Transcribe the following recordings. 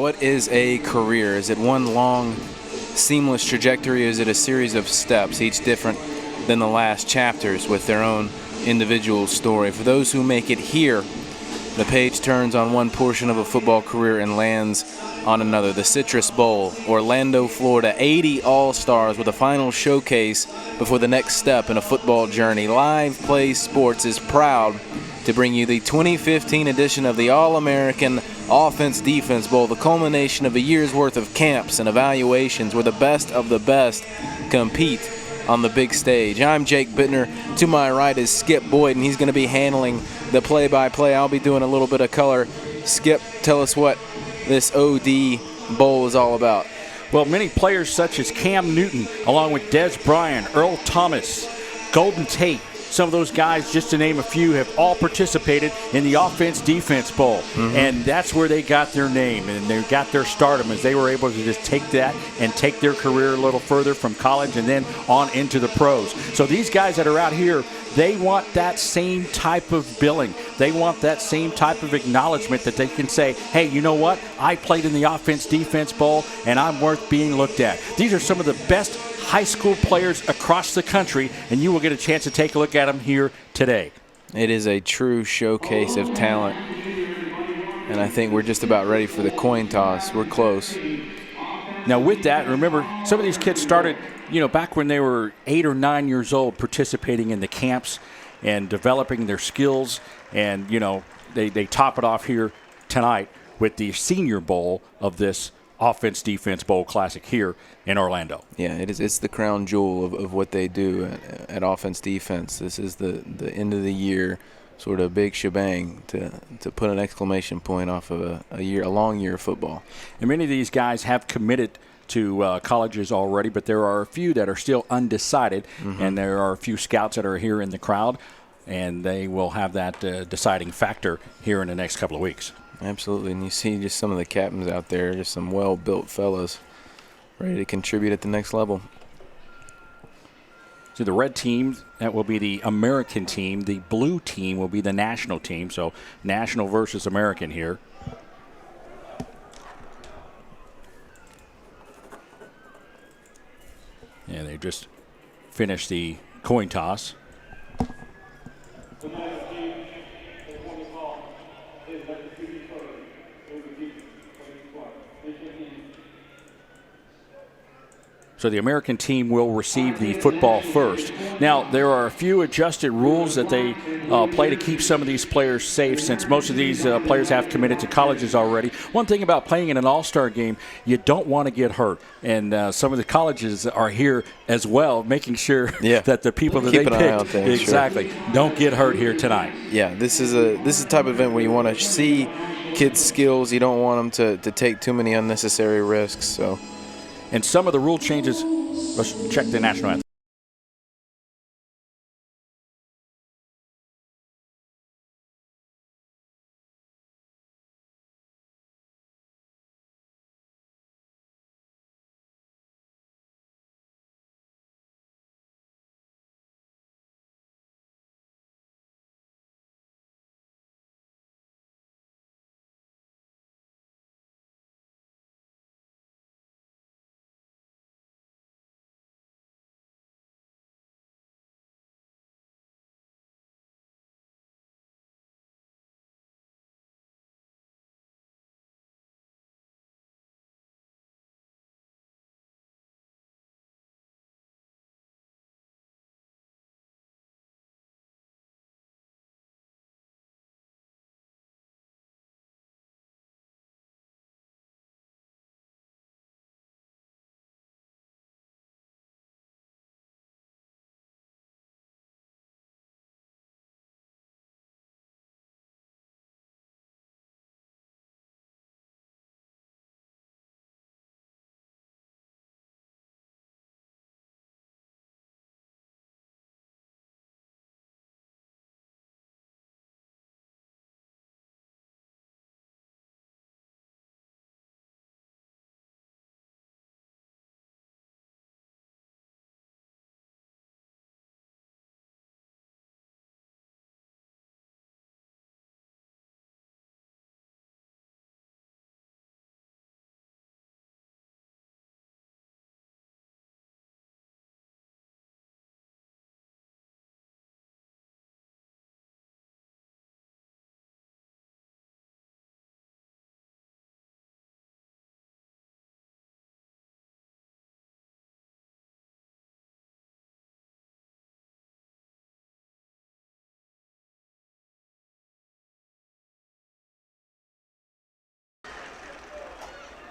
what is a career? Is it one long, seamless trajectory, or is it a series of steps, each different than the last chapters with their own individual story? For those who make it here, the page turns on one portion of a football career and lands on another. The Citrus Bowl, Orlando, Florida, 80 All-Stars with a final showcase before the next step in a football journey. Live Play Sports is proud to bring you the 2015 edition of the All-American Offense-Defense Bowl, the culmination of a year's worth of camps and evaluations where the best of the best compete on the big stage. I'm Jake Bittner. To my right is Skip Boyd, and he's going to be handling the play-by-play. I'll be doing a little bit of color. Skip, tell us what this OD Bowl is all about. Well, many players such as Cam Newton, along with Des Bryant, Earl Thomas, Golden Tate, some of those guys, just to name a few, have all participated in the Offense-Defense Bowl. Mm-hmm. And that's where they got their name and they got their stardom, as they were able to just take that and take their career a little further from college and then on into the pros. So these guys that are out here, they want that same type of billing. They want that same type of acknowledgement that they can say, hey, you know what? I played in the Offense-Defense Bowl, and I'm worth being looked at. These are some of the best high school players across the country, and you will get a chance to take a look at them here today. It is a true showcase of talent, and I think we're just about ready for the coin toss. We're close. Now with that, remember, some of these kids started, back when they were 8 or 9 years old, participating in the camps and developing their skills, and, they top it off here tonight with the Senior Bowl of this Offense-Defense Bowl Classic here in Orlando. Yeah, it is. It's the crown jewel of what they do at offense-defense. This is the end of the year sort of big shebang to put an exclamation point off of a long year of football. And many of these guys have committed to colleges already, but there are a few that are still undecided, mm-hmm. and there are a few scouts that are here in the crowd, and they will have that deciding factor here in the next couple of weeks. Absolutely, and you see just some of the captains out there, just some well-built fellas ready to contribute at the next level. So the red team, that will be the American team. The blue team will be the national team, so national versus American here. And they just finished the coin toss. So the American team will receive the football first. Now, there are a few adjusted rules that they play to keep some of these players safe, since most of these players have committed to colleges already. One thing about playing in an all-star game, you don't want to get hurt. And some of the colleges are here as well, making sure that the people that they pick exactly don't get hurt here tonight. Yeah, this is a type of event where you want to see kids' skills. You don't want them to take too many unnecessary risks. So. And some of the rule changes, let's check the national anthem.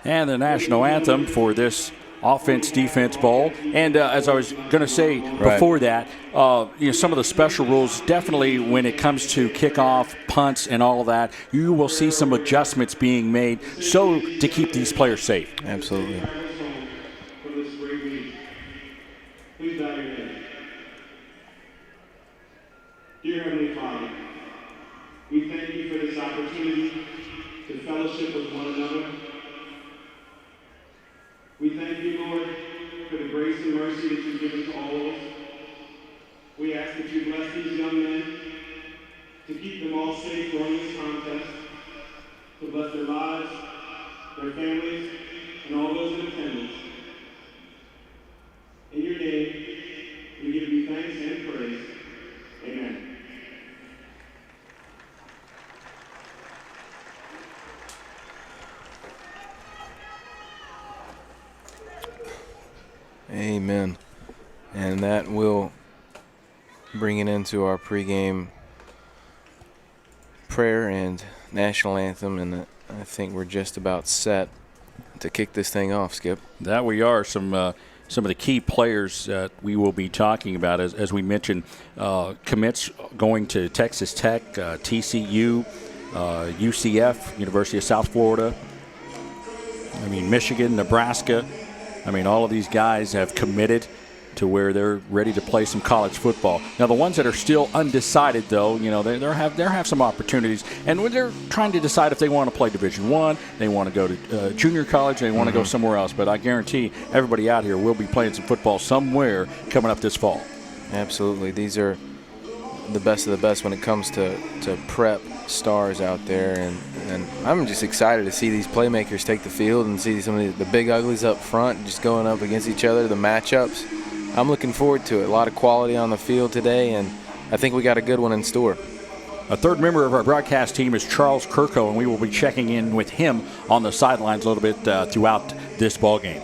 And the national anthem for this offense-defense bowl. And as I was going to say before that, some of the special rules, definitely when it comes to kickoff, punts, and all of that, you will see some adjustments being made so to keep these players safe. Absolutely. Please bow your head. Dear Heavenly Father, we thank you for this opportunity to fellowship with one another. We thank you, Lord, for the grace and mercy that you've given to all of us. We ask that you bless these young men, to keep them all safe during this contest, to bless their lives, their families, and all those in attendance. In your name, we give you thanks and praise. Amen. Amen. And that will bring it into our pregame prayer and national anthem, and I think we're just about set to kick this thing off, Skip. That we are. Some of the key players that we will be talking about, as we mentioned, commits going to Texas Tech, TCU, UCF, University of South Florida, Michigan, Nebraska. All of these guys have committed to where they're ready to play some college football. Now, the ones that are still undecided, though, they have some opportunities, and when they're trying to decide if they want to play Division I, they want to go to junior college, they want to go somewhere else. But I guarantee everybody out here will be playing some football somewhere coming up this fall. Absolutely. These are the best of the best when it comes to prep stars out there, and I'm just excited to see these playmakers take the field and see some of the big uglies up front just going up against each other, the matchups. I'm looking forward to it. A lot of quality on the field today, and I think we got a good one in store. A third member of our broadcast team is Charles Kirko, and we will be checking in with him on the sidelines a little bit throughout this ball game.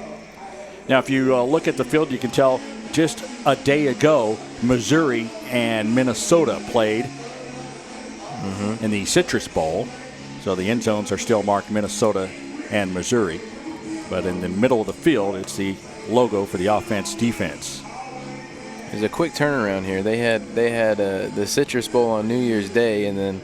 Now, if you look at the field, you can tell just a day ago, Missouri and Minnesota played in the Citrus Bowl. So the end zones are still marked Minnesota and Missouri. But in the middle of the field, it's the logo for the offense-defense. There's a quick turnaround here. They had the Citrus Bowl on New Year's Day, and then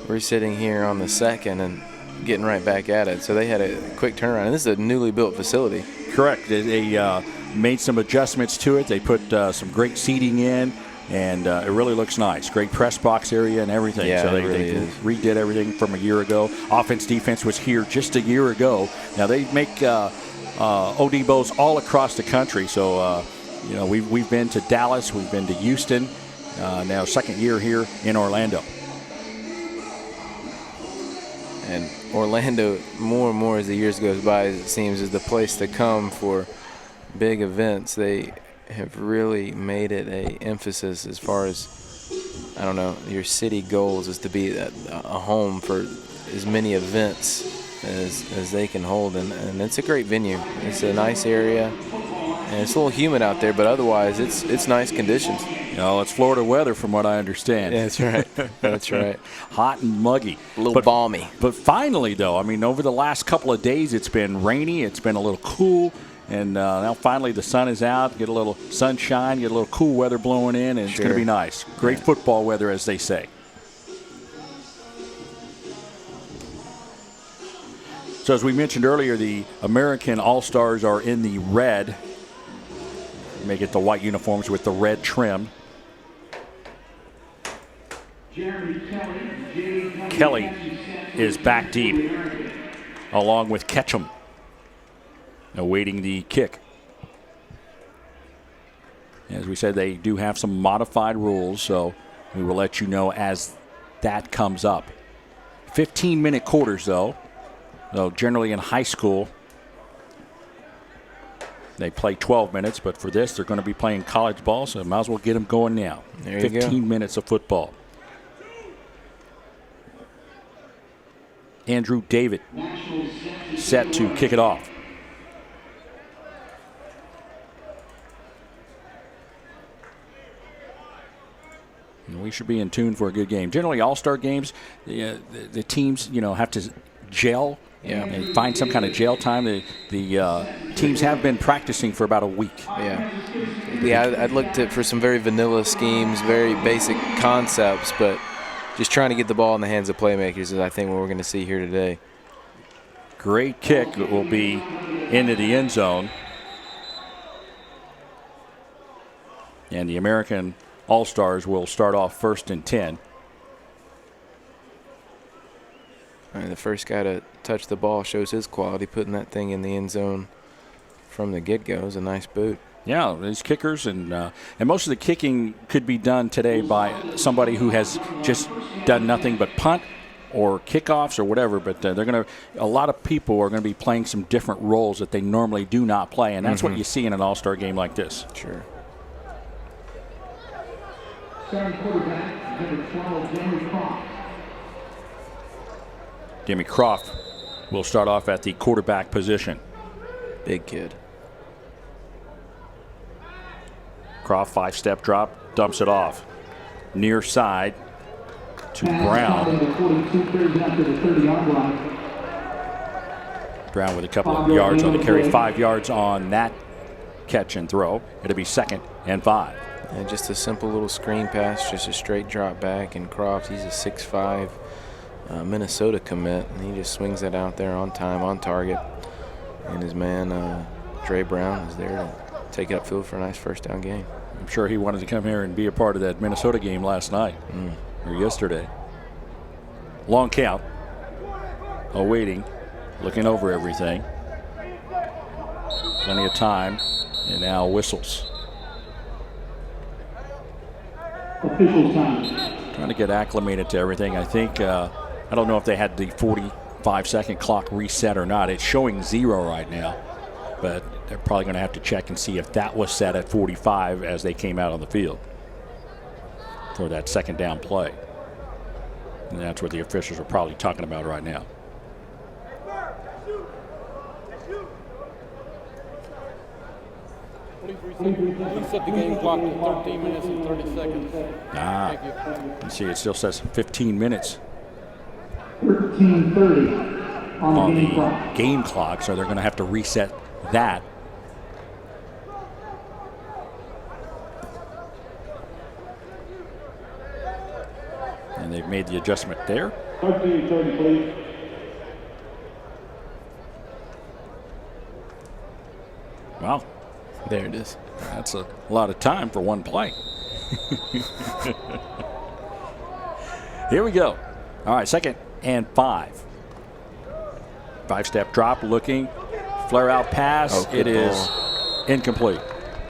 we're sitting here on the 2nd and getting right back at it. So they had a quick turnaround. And this is a newly built facility. Correct. They made some adjustments to it. They put some great seating in, and it really looks nice. Great press box area and everything. Yeah, so it really is. redid everything from a year ago. Offense-defense was here just a year ago. Now they make OD Bowls all across the country. So, we've been to Dallas, we've been to Houston, now second year here in Orlando. And Orlando, more and more as the years goes by, it seems, is the place to come for big events. They have really made it a emphasis as far as, your city goals is to be a home for as many events as they can hold, and it's a great venue. It's a nice area, and it's a little humid out there, but otherwise it's nice conditions. It's Florida weather from what I understand. Yeah, that's right. That's right. Hot and muggy. A little balmy. But finally, though, over the last couple of days, it's been rainy, it's been a little cool, and now finally the sun is out, get a little sunshine, get a little cool weather blowing in, and it's going to be nice. Great football weather, as they say. So as we mentioned earlier, the American All-Stars are in the red. You may get the white uniforms with the red trim. Kelly is back deep, along with Ketchum, awaiting the kick. As we said, they do have some modified rules, so we will let you know as that comes up. 15-minute quarters, though. So generally in high school, they play 12 minutes, but for this, they're going to be playing college ball, so might as well get them going now. There you go. 15 minutes of football. Andrew David set to kick it off. And we should be in tune for a good game. Generally, all-star games, the teams, have to gel Yeah. And find some kind of jail time. The teams have been practicing for about a week. Yeah, I'd looked for some very vanilla schemes, very basic concepts, but just trying to get the ball in the hands of playmakers is, I think, what we're going to see here today. Great kick will be into the end zone. And the American All-Stars will start off 1st and 10. All right, the first guy to touch the ball shows his quality, putting that thing in the end zone from the get-go is a nice boot. Yeah, these kickers and most of the kicking could be done today by somebody who has just done nothing but punt or kickoffs or whatever. But a lot of people are going to be playing some different roles that they normally do not play, and that's what you see in an all-star game like this. Sure. Starting quarterback, number 12, Jamie Croft. Jimmy Croft will start off at the quarterback position. Big kid. Croft, 5-step drop, dumps it off. Near side to Brown. Brown with a couple of yards on the carry, 5 yards on that catch and throw. It'll be 2nd and 5. And just a simple little screen pass, just a straight drop back. And Croft, he's a 6'5". Minnesota commit, and he just swings that out there on time, on target. And his man, Dre Brown, is there to take it upfield for a nice first down gain. I'm sure he wanted to come here and be a part of that Minnesota game last night or yesterday. Long count, awaiting, looking over everything. Plenty of time, and now whistles. Official time. Trying to get acclimated to everything. I think, I don't know if they had the 45-second clock reset or not. It's showing 0 right now, but they're probably going to have to check and see if that was set at 45 as they came out on the field for that second down play. And that's what the officials are probably talking about right now. Please set the game clock to 13 minutes and 30 seconds. Thank you. You see, it still says 15 minutes 13:30 on the game clock, so they're going to have to reset that. And they've made the adjustment there. 13:30, please. Wow. There it is. That's a lot of time for one play. Here we go. All right, 2nd and 5. 5-step drop, looking. Flare out pass. It is incomplete.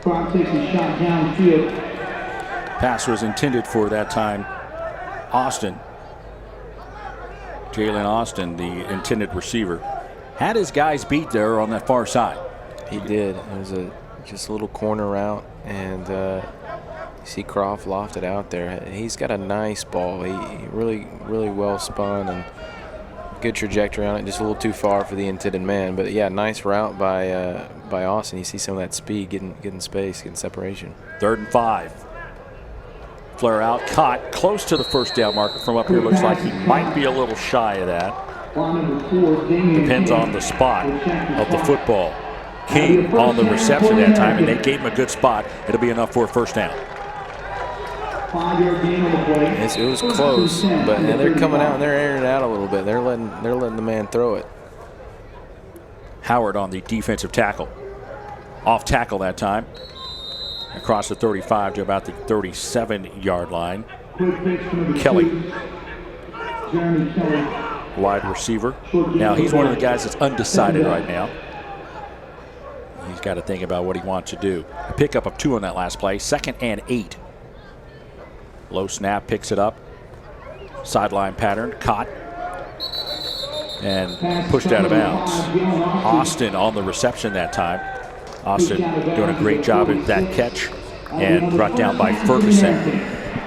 Croft takes a shot downfield. Pass was intended for that time Austin. Jalen Austin, the intended receiver, had his guys beat there on that far side. He did. It was just a little corner route, and you see Croft lofted out there. He's got a nice ball. He really well spun and good trajectory on it. Just a little too far for the intended man, but yeah, nice route by Austin. You see some of that speed, getting space, getting separation. 3rd and 5. Flare out, caught close to the first down marker from up here. Looks like he might be a little shy of that. Depends on the spot of the football. King on the reception that time, and they gave him a good spot. It'll be enough for a first down. 5-yard gain on the play. It was close, but they're coming out and they're airing it out a little bit. They're letting the man throw it. Howard on the defensive tackle. Off tackle that time. Across the 35 to about the 37-yard line. Kelly. Jeremy Kelly. Wide receiver. Now, he's one of the guys that's undecided right now. He's got to think about what he wants to do. A pickup of 2 on that last play. 2nd and 8. Low snap, picks it up. Sideline pattern, caught. And pushed out of bounds. Austin on the reception that time. Austin doing a great job at that catch. And brought down by Ferguson.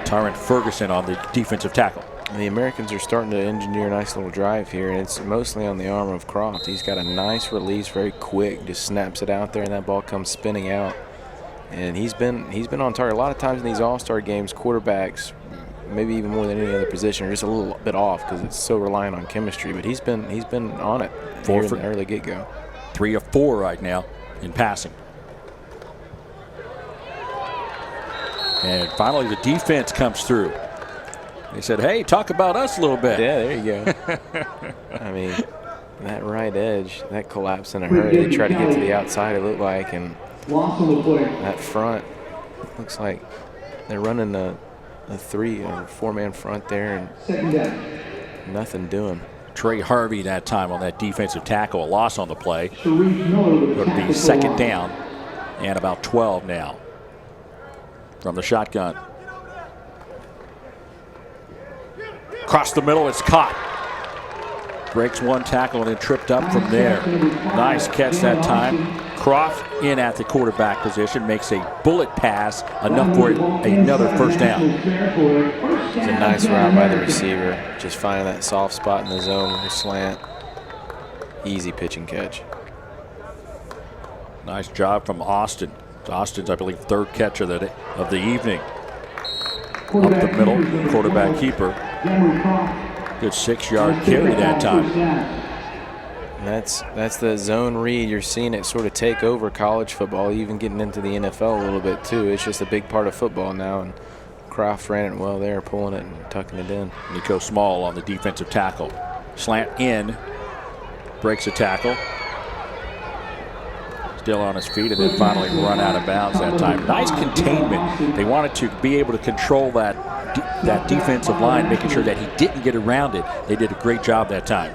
Tyron Ferguson on the defensive tackle. The Americans are starting to engineer a nice little drive here, and it's mostly on the arm of Croft. He's got a nice release, very quick, just snaps it out there, and that ball comes spinning out. And he's been on target. A lot of times in these all-star games, quarterbacks maybe even more than any other position, or just a little bit off because it's so reliant on chemistry. But he's been on it here in the early get-go. 3 of 4 right now in passing. And finally, the defense comes through. They said, hey, talk about us a little bit. Yeah, there you go. I mean, that right edge, that collapse in a hurry. They try to get to the outside, it looked like, and that front looks like they're running a 3 or 4-man front there and nothing doing. Trey Harvey that time on that defensive tackle, a loss on the play. Going to be 2nd down and about 12 now from the shotgun. Across the middle, it's caught. Breaks one tackle and then tripped up from there. Nice catch that time. Croft in at the quarterback position, makes a bullet pass, enough for another 1st down. It's a nice route by the receiver, just finding that soft spot in the zone with a slant. Easy pitch and catch. Nice job from Austin. Austin's, I believe, 3rd catch of the evening. Up the middle, quarterback keeper. Good 6-yard carry that time. That's the zone read. You're seeing it sort of take over college football, even getting into the NFL a little bit too. It's just a big part of football now, and Croft ran it well there, pulling it and tucking it in. Nico Small on the defensive tackle. Slant in, breaks a tackle. Still on his feet, and then finally run out of bounds that time. Nice containment. They wanted to be able to control that defensive line, making sure that he didn't get around it. They did a great job that time.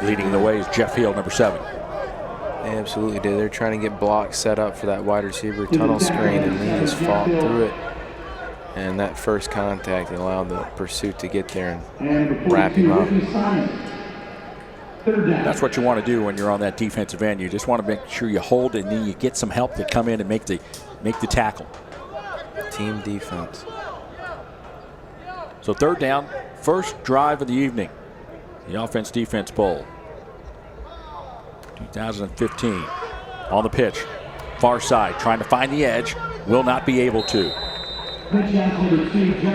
Leading the way is Jeff Hill, number 7. They absolutely did. They're trying to get blocks set up for that wide receiver tunnel screen, and he just fought through it. And that first contact allowed the pursuit to get there and wrap him up. That's what you want to do when you're on that defensive end. You just want to make sure you hold it, and then you get some help to come in and make the tackle. Team defense. So 3rd down, 1st drive of the evening. The offense-defense bowl. 2015. On the pitch. Far side, trying to find the edge. Will not be able to.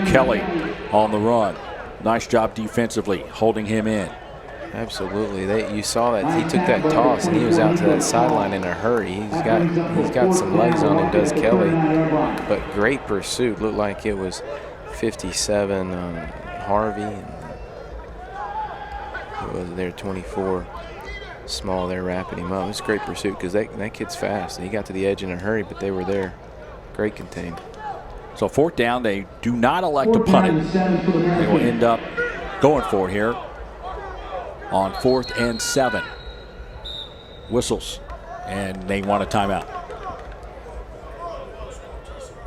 Kelly on the run. Nice job defensively, holding him in. Absolutely. You saw that he took that toss and he was out to that sideline in a hurry. He's got some legs on him, does Kelly. But great pursuit. Looked like it was 57 Harvey. And it was there 24 Small there wrapping him up. It was a great pursuit because that kid's fast. He got to the edge in a hurry, but they were there. Great contained. So 4th down, they do not elect to punt it. They will end up going for it here on 4th and 7. Whistles, and they want a timeout.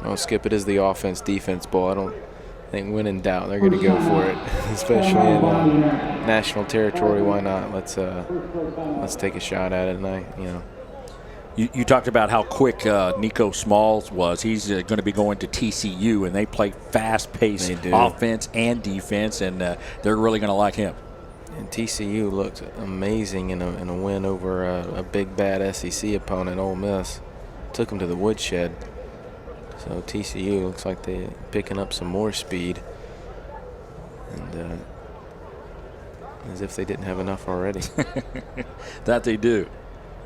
Oh, Skip, it is the offense-defense bowl. I don't think when in doubt they're going to go for it, especially in national territory. Why not? Let's take a shot at it tonight. You talked about how quick Nico Smalls was. He's going to be going to TCU, and they play fast-paced offense and defense, and they're really going to like him. And TCU looked amazing in a win over a big, bad SEC opponent, Ole Miss. Took them to the woodshed. So TCU looks like they're picking up some more speed. And as if they didn't have enough already. That they do.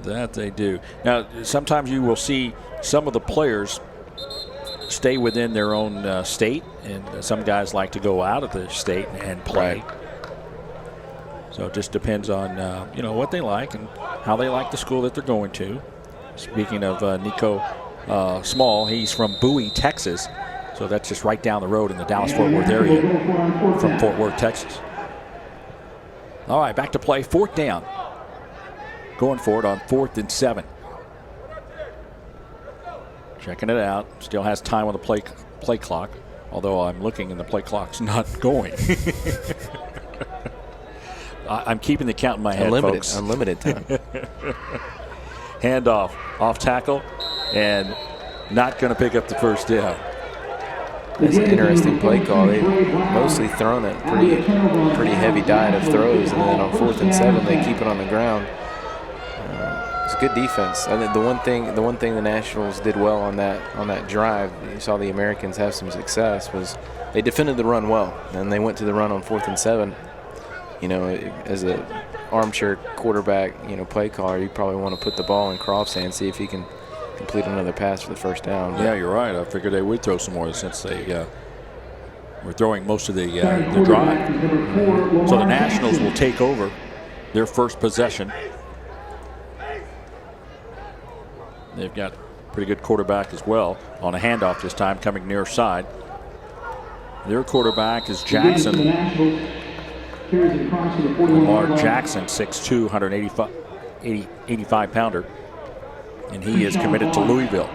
That they do. Now, sometimes you will see some of the players stay within their own state, and some guys like to go out of the state and play. Right. So it just depends on what they like and how they like the school that they're going to. Speaking of Nico Small, he's from Bowie, Texas. So that's just right down the road in the Dallas-Fort Worth area from Fort Worth, Texas. All right, back to play. 4th down. Going for it on 4th and 7. Checking it out. Still has time on the play clock. Although I'm looking and the play clock's not going. I'm keeping the count in my head, folks. Unlimited time. Handoff, off tackle, and not going to pick up the 1st down. That's an interesting play call. They've mostly thrown a pretty heavy diet of throws, and then on 4th and 7, they keep it on the ground. It's good defense. I think the one thing the Nationals did well on that drive, you saw the Americans have some success, was they defended the run well, and they went to the run on 4th and 7. You know, as a armchair quarterback, you know, play caller, you probably want to put the ball in Croft's hand, see if he can complete another pass for the first down. Yeah, you're right. I figured they would throw some more since they were throwing most of the drive. So the Nationals will take over their first possession. They've got a pretty good quarterback as well on a handoff this time, coming near side. Their quarterback is Jackson. Lamar Jackson, 6'2", 185 pounder. And he is committed to Louisville.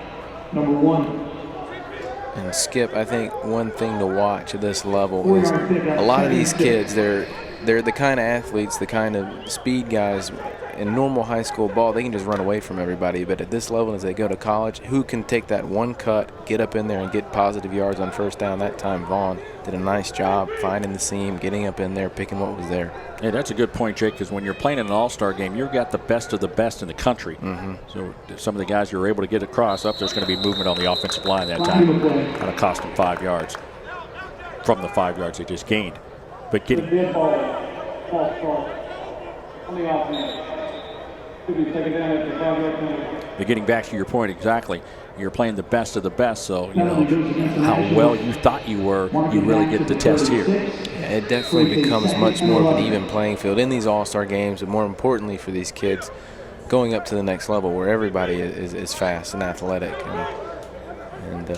And Skip, I think one thing to watch at this level is a lot of these kids, they're the kind of athletes, the kind of speed guys. In normal high school ball, they can just run away from everybody. But at this level, as they go to college, who can take that one cut, get up in there, and get positive yards on first down? That time, Vaughn did a nice job finding the seam, getting up in there, picking what was there. Hey, that's a good point, Jake, because when you're playing in an all-star game, you've got the best of the best in the country. So some of the guys you're able to get across up, there's going to be movement on the offensive line that time. Kind of cost them 5 yards from the 5 yards they just gained. But getting back to your point, exactly. You're playing the best of the best, so you know how well you thought you were. You really get the test here. Yeah, it definitely becomes much more of an even playing field in these all-star games, but more importantly for these kids, going up to the next level where everybody is fast and athletic, and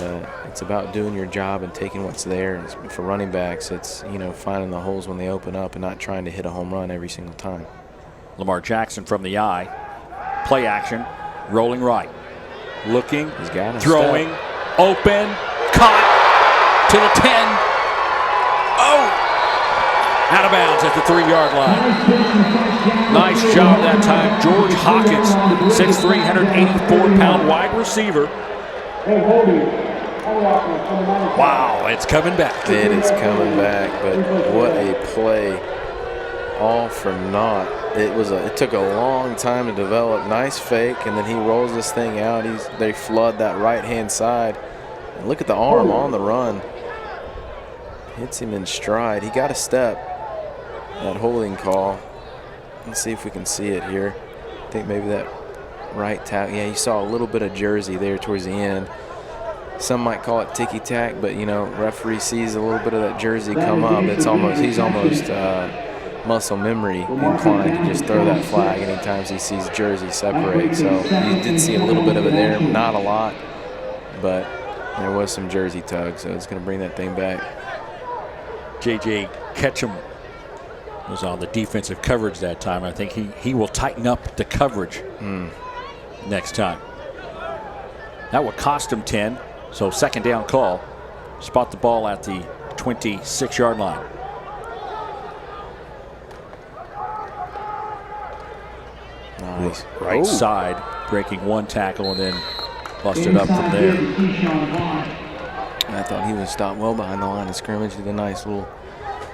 it's about doing your job and taking what's there. And for running backs, it's, you know, finding the holes when they open up and not trying to hit a home run every single time. Lamar Jackson from the eye. Play action. Rolling right. Looking. He's got it. Throwing. Open. Caught. To the 10. Oh! Out of bounds at the 3-yard line. Nice job that time. George Hawkins, 6'3", 184-pound wide receiver. Wow, it's coming back. It is coming back, but what a play. All for naught. It took a long time to develop. Nice fake, and then he rolls this thing out. They flood that right-hand side. And look at the arm on the run. Hits him in stride. He got a step. That holding call. Let's see if we can see it here. I think maybe that right tackle. Yeah, you saw a little bit of jersey there towards the end. Some might call it ticky-tack, but, you know, referee sees a little bit of that jersey come up. He's almost muscle memory inclined to just throw that flag anytime he sees jersey separate. So you did see a little bit of it there, not a lot, but there was some jersey tug, so it's going to bring that thing back. J.J. Ketchum was on the defensive coverage that time. I think he will tighten up the coverage next time. That would cost him 10, so second down call. Spot the ball at the 26-yard line. Nice. Right side, breaking one tackle and then busted up from there. I thought he was stopped well behind the line of scrimmage. Did a nice little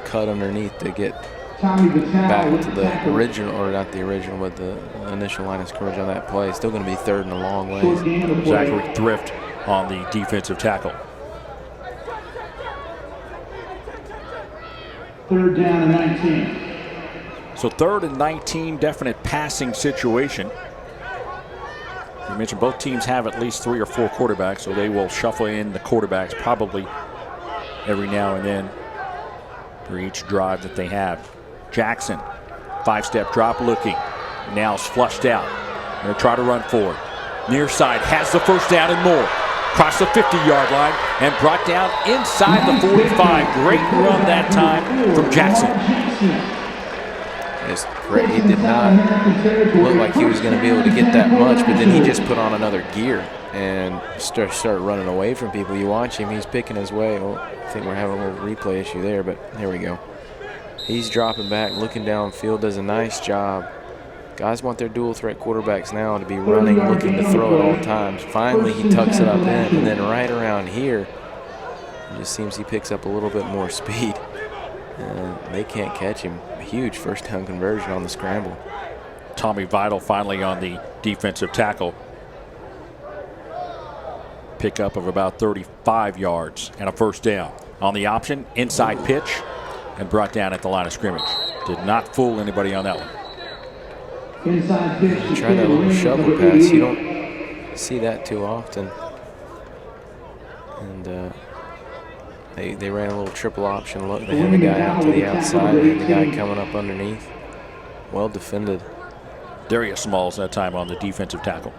cut underneath to get back to the original, or not the original, but the initial line of scrimmage on that play. Still going to be third and a long ways. Zachary Thrift on the defensive tackle. Third down and 19. So 3rd and 19, definite passing situation. You mentioned both teams have at least 3 or 4 quarterbacks, so they will shuffle in the quarterbacks probably every now and then for each drive that they have. Jackson, 5-step drop looking. Now is flushed out. They'll try to run forward. Near side has the first down and more. Across the 50-yard line and brought down inside the 45. Great run that time from Jackson. It's great. He did not look like he was going to be able to get that much, but then he just put on another gear and started running away from people. You watch him, he's picking his way. Well, I think we're having a little replay issue there, but here we go. He's dropping back, looking downfield, does a nice job. Guys want their dual threat quarterbacks now to be running, looking to throw at all times. Finally, he tucks it up in, and then right around here, it just seems he picks up a little bit more speed. And they can't catch him. A huge first down conversion on the scramble. Tommy Vidal finally on the defensive tackle. Pickup of about 35 yards and a first down. On the option, inside pitch, and brought down at the line of scrimmage. Did not fool anybody on that one. Try that little shovel pass. You don't see that too often. And they ran a little triple option look. They had the guy out to the outside and the guy coming up underneath. Well defended. Darius Smalls that time on the defensive tackle.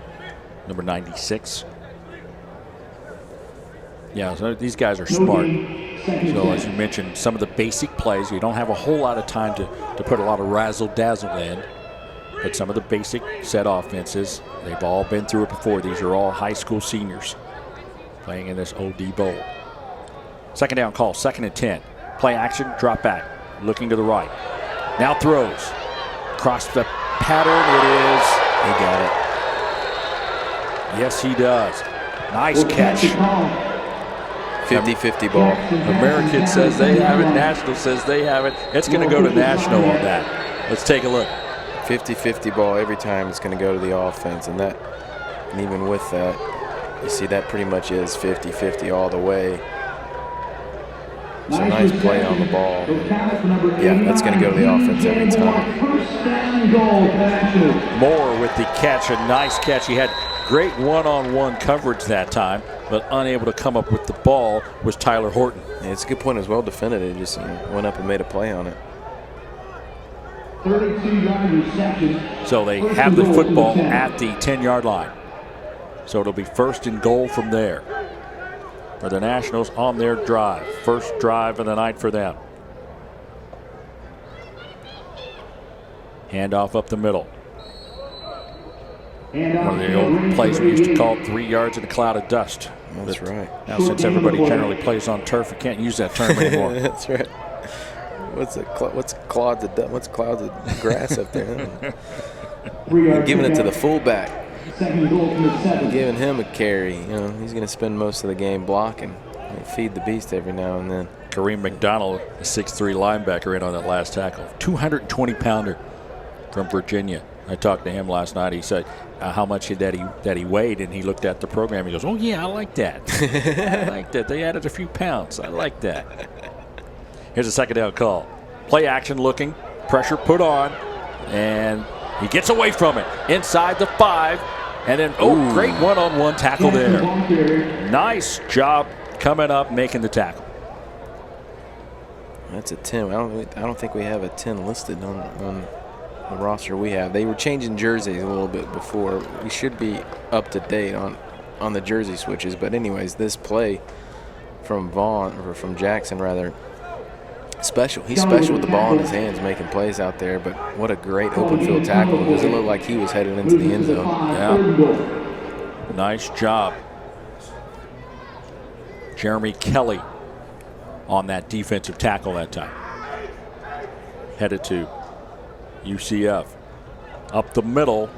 Number 96. Yeah, so these guys are smart. So as you mentioned, some of the basic plays, you don't have a whole lot of time to put a lot of razzle-dazzle in. But some of the basic set offenses, they've all been through it before. These are all high school seniors playing in this OD Bowl. Second down call, 2nd and 10. Play action, drop back, looking to the right. Now throws. Across the pattern, it is. He got it. Yes, he does. Nice catch. 50-50 ball. American says they have it. National says they have it. It's going to go to National on that. Let's take a look. 50-50 ball every time. It's going to go to the offense, and even with that, you see that pretty much is 50-50 all the way. It's a nice play on the ball. Yeah, that's going to go to the offense every time. Moore with the catch, a nice catch. He had great one-on-one coverage that time, but unable to come up with the ball was Tyler Horton. Yeah, it's a good point. It was well defended. It just went up and made a play on it. 32-yard reception. So they have the football at the 10-yard line. So it'll be 1st and goal from there for the Nationals on their drive. First drive of the night for them. Handoff up the middle. One of the old plays we used to call 3 yards in a cloud of dust. That's right. Now, since everybody generally plays on turf, we can't use that term anymore. That's right. What's clods of grass up there? You're giving it to the fullback. Giving him a carry. You know, he's going to spend most of the game blocking. Feed the beast every now and then. Kareem McDonald, a 6'3" linebacker, in on that last tackle. 220-pounder from Virginia. I talked to him last night. He said how much that he weighed, and he looked at the program. He goes, "Oh yeah, I like that. I like that. They added a few pounds. I like that." Here's a 2nd down call. Play action, looking, pressure put on, and he gets away from it inside the 5, and then great one-on-one tackle there. Nice job coming up, making the tackle. That's a 10. I don't think we have a 10 listed on the roster we have. They were changing jerseys a little bit before. We should be up to date on the jersey switches. But anyways, this play from Jackson rather, special. He's special with the ball in his hands, making plays out there. But what a great open field tackle, because it looked like he was headed into the end zone. Yeah. Nice job. Jeremy Kelly on that defensive tackle that time. Headed to UCF. Up the middle.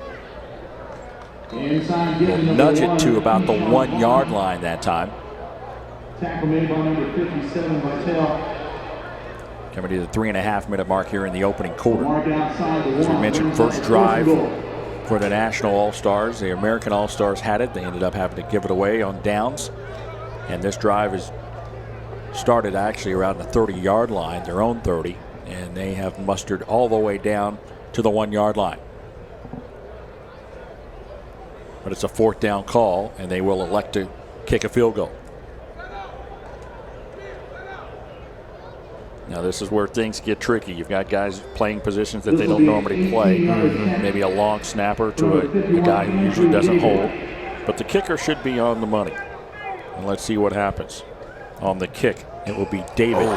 We'll nudge it to about the 1-yard line that time. Tackle made by number 57, Vitale. Coming to the 3.5-minute mark here in the opening quarter. As we mentioned, first drive for the National All-Stars. The American All-Stars had it. They ended up having to give it away on downs. And this drive is started actually around the 30-yard line, their own 30. And they have mustered all the way down to the 1-yard line. But it's a 4th down call, and they will elect to kick a field goal. Now this is where things get tricky. You've got guys playing positions that they don't normally play. Maybe a long snapper to a guy who usually doesn't hold. But the kicker should be on the money. And let's see what happens. On the kick, it will be David.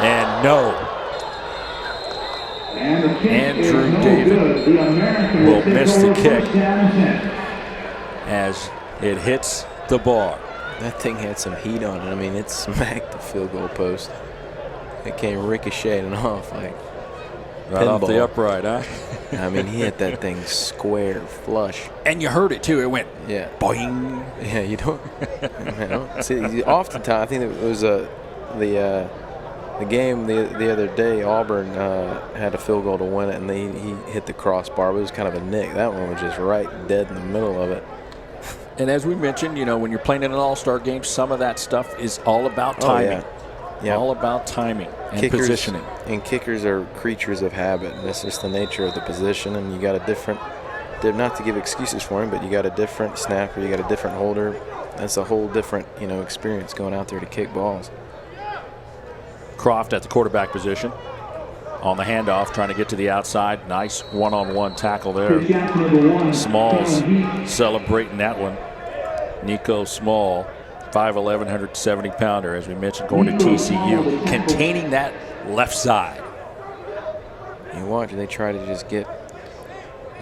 And no. Andrew David will miss the kick as it hits the bar. That thing had some heat on it. I mean, it smacked the field goal post. It came ricocheting off like right pinball. Off the upright, huh? I mean, he hit that thing square flush. And you heard it too. It went boing. Yeah, you don't see. Oftentimes, I think it was The game the other day, Auburn had a field goal to win it, and he hit the crossbar. But it was kind of a nick. That one was just right dead in the middle of it. And as we mentioned, when you're playing in an all-star game, some of that stuff is all about timing. All about timing and positioning. And kickers are creatures of habit. And that's just the nature of the position. And you got a different, not to give excuses for him, but you got a different snapper, you got a different holder. That's a whole different, experience going out there to kick balls. Croft at the quarterback position. On the handoff, trying to get to the outside. Nice one-on-one tackle there. Smalls celebrating that one. Nico Small, 5'11", 170-pounder, as we mentioned, going to TCU, containing that left side. You watch, they try to just get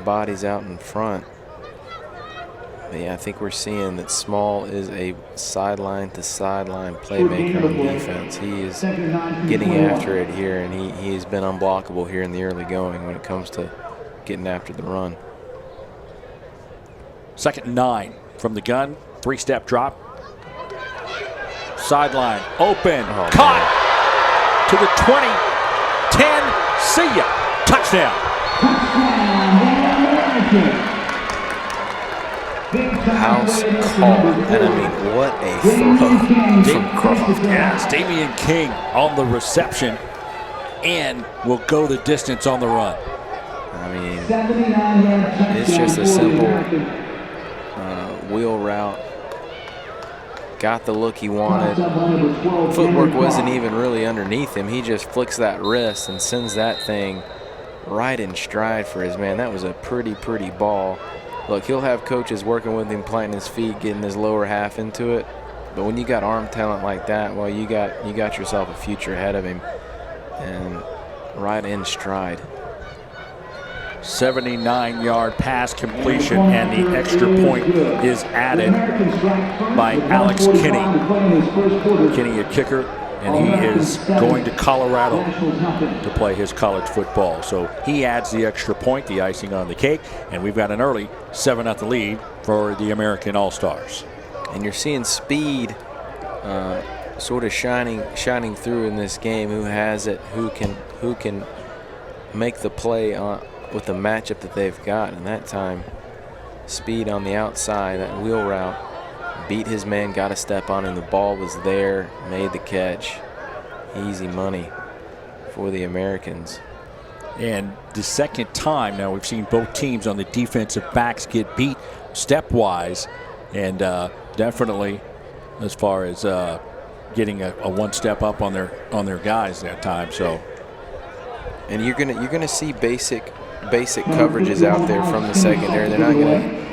bodies out in front. But yeah, I think we're seeing that Small is a sideline-to-sideline playmaker on defense. He is getting after it here, and he has been unblockable here in the early going when it comes to getting after the run. 2nd and 9 from the gun. 3-step drop. Sideline, open, caught to the 20, 10, see ya, touchdown. House call, and I mean, what a throw from Croft. Yes, Damian King on the reception and will go the distance on the run. I mean, it's just a simple wheel route. Got the look he wanted. Footwork wasn't even really underneath him. He just flicks that wrist and sends that thing right in stride for his man. That was a pretty ball. Look, he'll have coaches working with him, planting his feet, getting his lower half into it. But when you got arm talent like that, well, you got yourself a future ahead of him, and right in stride. 79-yard pass completion, and the extra point is added by Alex Kinney. Kinney, a kicker, and he is going to Colorado to play his college football. So he adds the extra point, the icing on the cake, and we've got an early 7-0 lead for the American All-Stars. And you're seeing speed sort of shining through in this game. Who has it? Who can make the play with the matchup that they've got? And that time, speed on the outside, that wheel route, beat his man, got a step on him. The ball was there, made the catch. Easy money for the Americans. And the second time now we've seen both teams on the defensive backs get beat stepwise, and definitely as far as getting a one step up on their guys that time. So, and you're gonna see basic coverages out there from the secondary. They're not gonna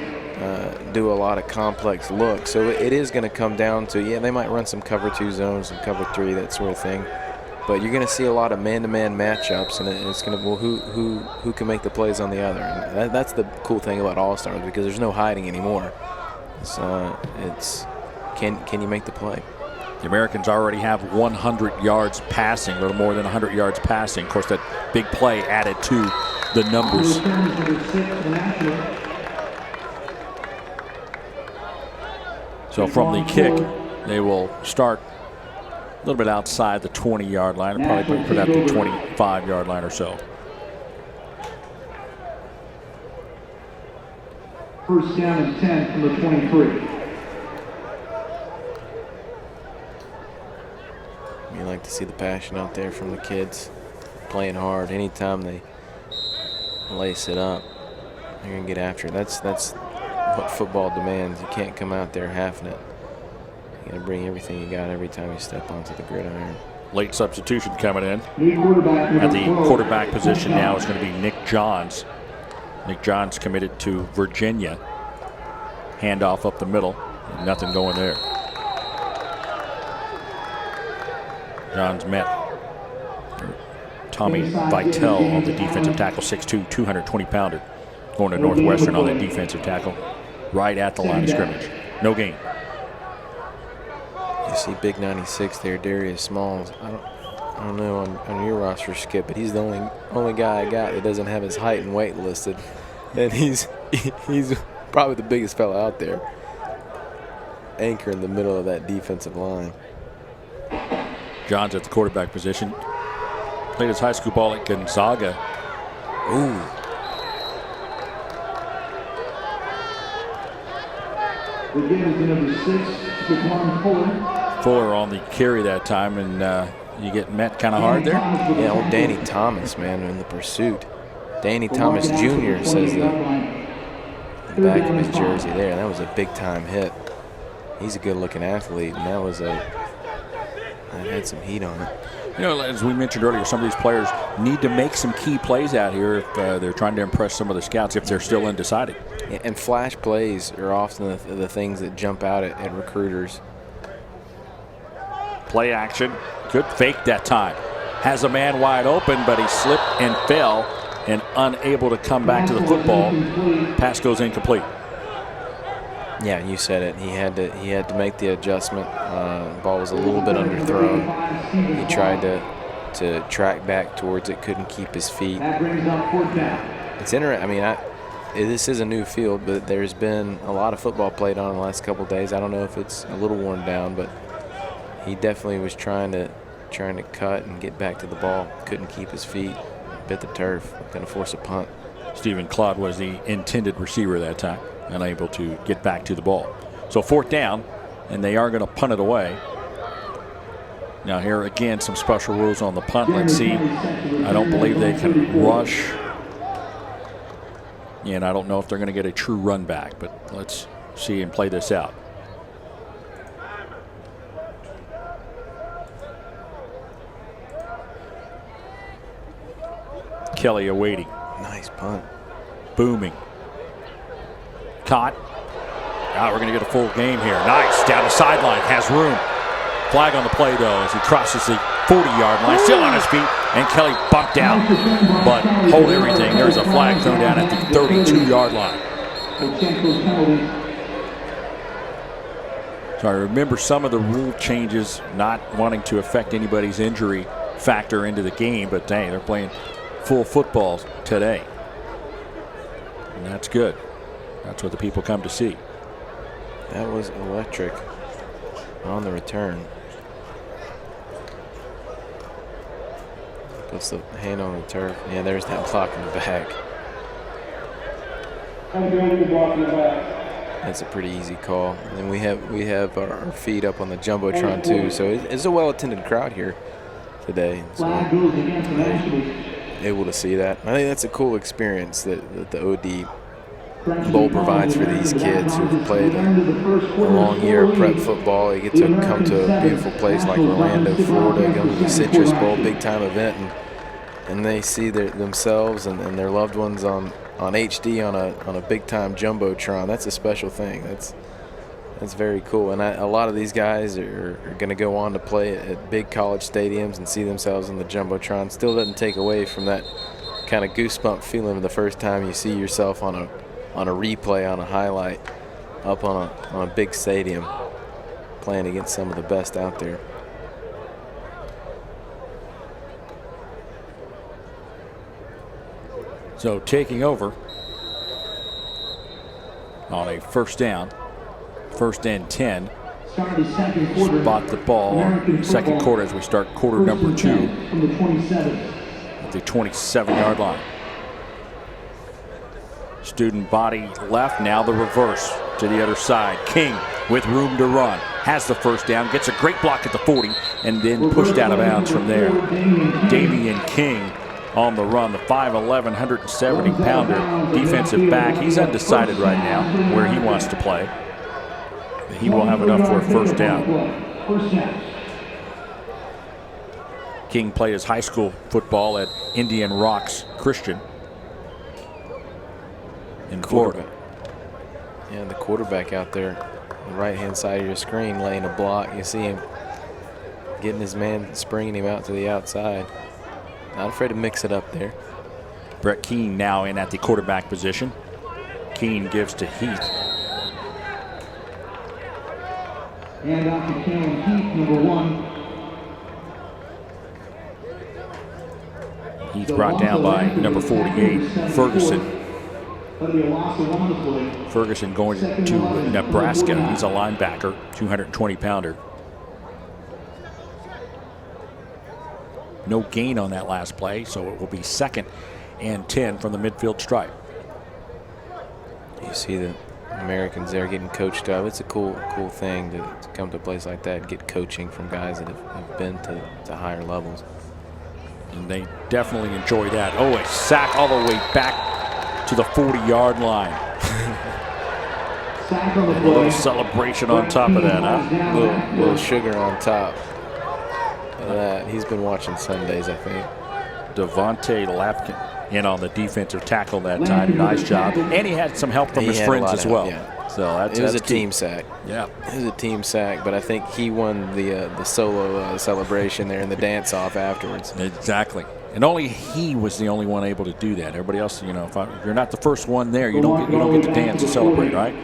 do a lot of complex looks. So it is going to come down to, they might run some cover 2 zones, some cover 3, that sort of thing. But you're going to see a lot of man-to-man matchups, and it's going to, well, who can make the plays on the other? And that's the cool thing about All-Stars, because there's no hiding anymore. It's can you make the play? The Americans already have 100 yards passing, a little more than 100 yards passing. Of course, that big play added to the numbers. So from the kick, they will start a little bit outside the 20-yard line, and probably put out the 25-yard line or so. First down and 10 from the 23. You like to see the passion out there from the kids, playing hard. Anytime they lace it up, you're going to get after it. That's what football demands. You can't come out there halving it. You got to bring everything you got every time you step onto the gridiron. Late substitution coming in. At the quarterback position now is going to be Nick Johns. Nick Johns committed to Virginia. Handoff up the middle. Nothing going there. Johns met Tommy Vitale on the defensive tackle, 6'2", 220-pounder. Going to Northwestern on that defensive tackle. Right at the line of scrimmage. No gain. You see big 96 there, Darius Smalls. I don't know on your roster, Skip, but he's the only guy I got that doesn't have his height and weight listed. And he's probably the biggest fella out there. Anchor in the middle of that defensive line. John's at the quarterback position. Played his high school ball at Gonzaga. Ooh. The game is number 6, Jaquan Fuller. Fuller on the carry that time, and you get met kind of hard there. Yeah, old Danny Thomas, man, in the pursuit. Danny Thomas Jr. says the back of his jersey there. That was a big-time hit. He's a good-looking athlete, and that had some heat on it. You know, as we mentioned earlier, some of these players need to make some key plays out here if they're trying to impress some of the scouts if they're still undecided. Yeah, and flash plays are often the things that jump out at recruiters. Play action. Good fake that time. Has a man wide open, but he slipped and fell and unable to come back to the football. Pass goes incomplete. Yeah, you said it. He had to make the adjustment. Ball was a little bit underthrown. He tried to track back towards it, couldn't keep his feet. It's interesting. I mean, this is a new field, but there's been a lot of football played on in the last couple of days. I don't know if it's a little worn down, but he definitely was trying to cut and get back to the ball. Couldn't keep his feet. Bit the turf. Going to force a punt. Stephen Claude was the intended receiver that time, unable to get back to the ball. So 4th down, and they are going to punt it away. Now here again, some special rules on the punt. Let's see. I don't believe they can rush. And I don't know if they're going to get a true run back, but let's see and play this out. Kelly awaiting. Nice punt. Booming. Caught. Now we're going to get a full game here. Nice. Down the sideline. Has room. Flag on the play, though, as he crosses the 40-yard line. Still on his feet. And Kelly bumped out. But hold everything. There's a flag thrown down at the 32-yard line. So I remember some of the rule changes not wanting to affect anybody's injury factor into the game. But, dang, they're playing full football today. And that's good. That's what the people come to see. That was electric on the return. Puts the hand on the turf. Yeah, there's that block in the back. That's a pretty easy call. And we have our feet up on the jumbotron too. So it's a well-attended crowd here today. So able to see that. I think that's a cool experience that the OD Bowl provides for these kids who've played a long year of prep football. They get to come to a beautiful place like Orlando, Florida, go to the Citrus Bowl, big-time event, and they see themselves and their loved ones on HD on a big-time jumbotron. That's a special thing. That's very cool. And a lot of these guys are going to go on to play at big college stadiums and see themselves in the jumbotron. Still doesn't take away from that kind of goosebump feeling of the first time you see yourself on a replay, on a highlight, up on a big stadium, playing against some of the best out there. So taking over on a 1st down, 1st and 10. Spot the ball, 2nd quarter as we start quarter number 2 at the 27-yard line. Student body left, now the reverse to the other side. King with room to run, has the 1st down, gets a great block at the 40, and then pushed out of bounds from there. Damian King on the run, the 5'11", 170-pounder defensive back. He's undecided right now where he wants to play. He will have enough for a 1st down. King played his high school football at Indian Rocks Christian in Florida. Yeah, the quarterback out there on the right-hand side of your screen laying a block. You see him getting his man, springing him out to the outside. Not afraid to mix it up there. Brett Keene now in at the quarterback position. Keene gives to Heath. And off to Cam Heath, number 1. Heath brought down by number 48, Ferguson. Ferguson going to Nebraska. He's a linebacker, 220-pounder. No gain on that last play, so it will be 2nd and 10 from the midfield stripe. You see the Americans there getting coached up. It's a cool thing to come to a place like that and get coaching from guys that have been to higher levels. And they definitely enjoy that. Oh, a sack all the way back to the 40-yard line. And a little celebration on top of that, huh? Little sugar on top of that. He's been watching Sundays, I think. Devontae Lapkin in on the defensive tackle that time. Nice job. And he had some help from his friends as well. Yeah. So it was a team sack. Yeah. It was a team sack, but I think he won the solo celebration there and the dance-off afterwards. Exactly. And only he was the only one able to do that. Everybody else, you know, if you're not the first one there, you don't get to dance and celebrate, right?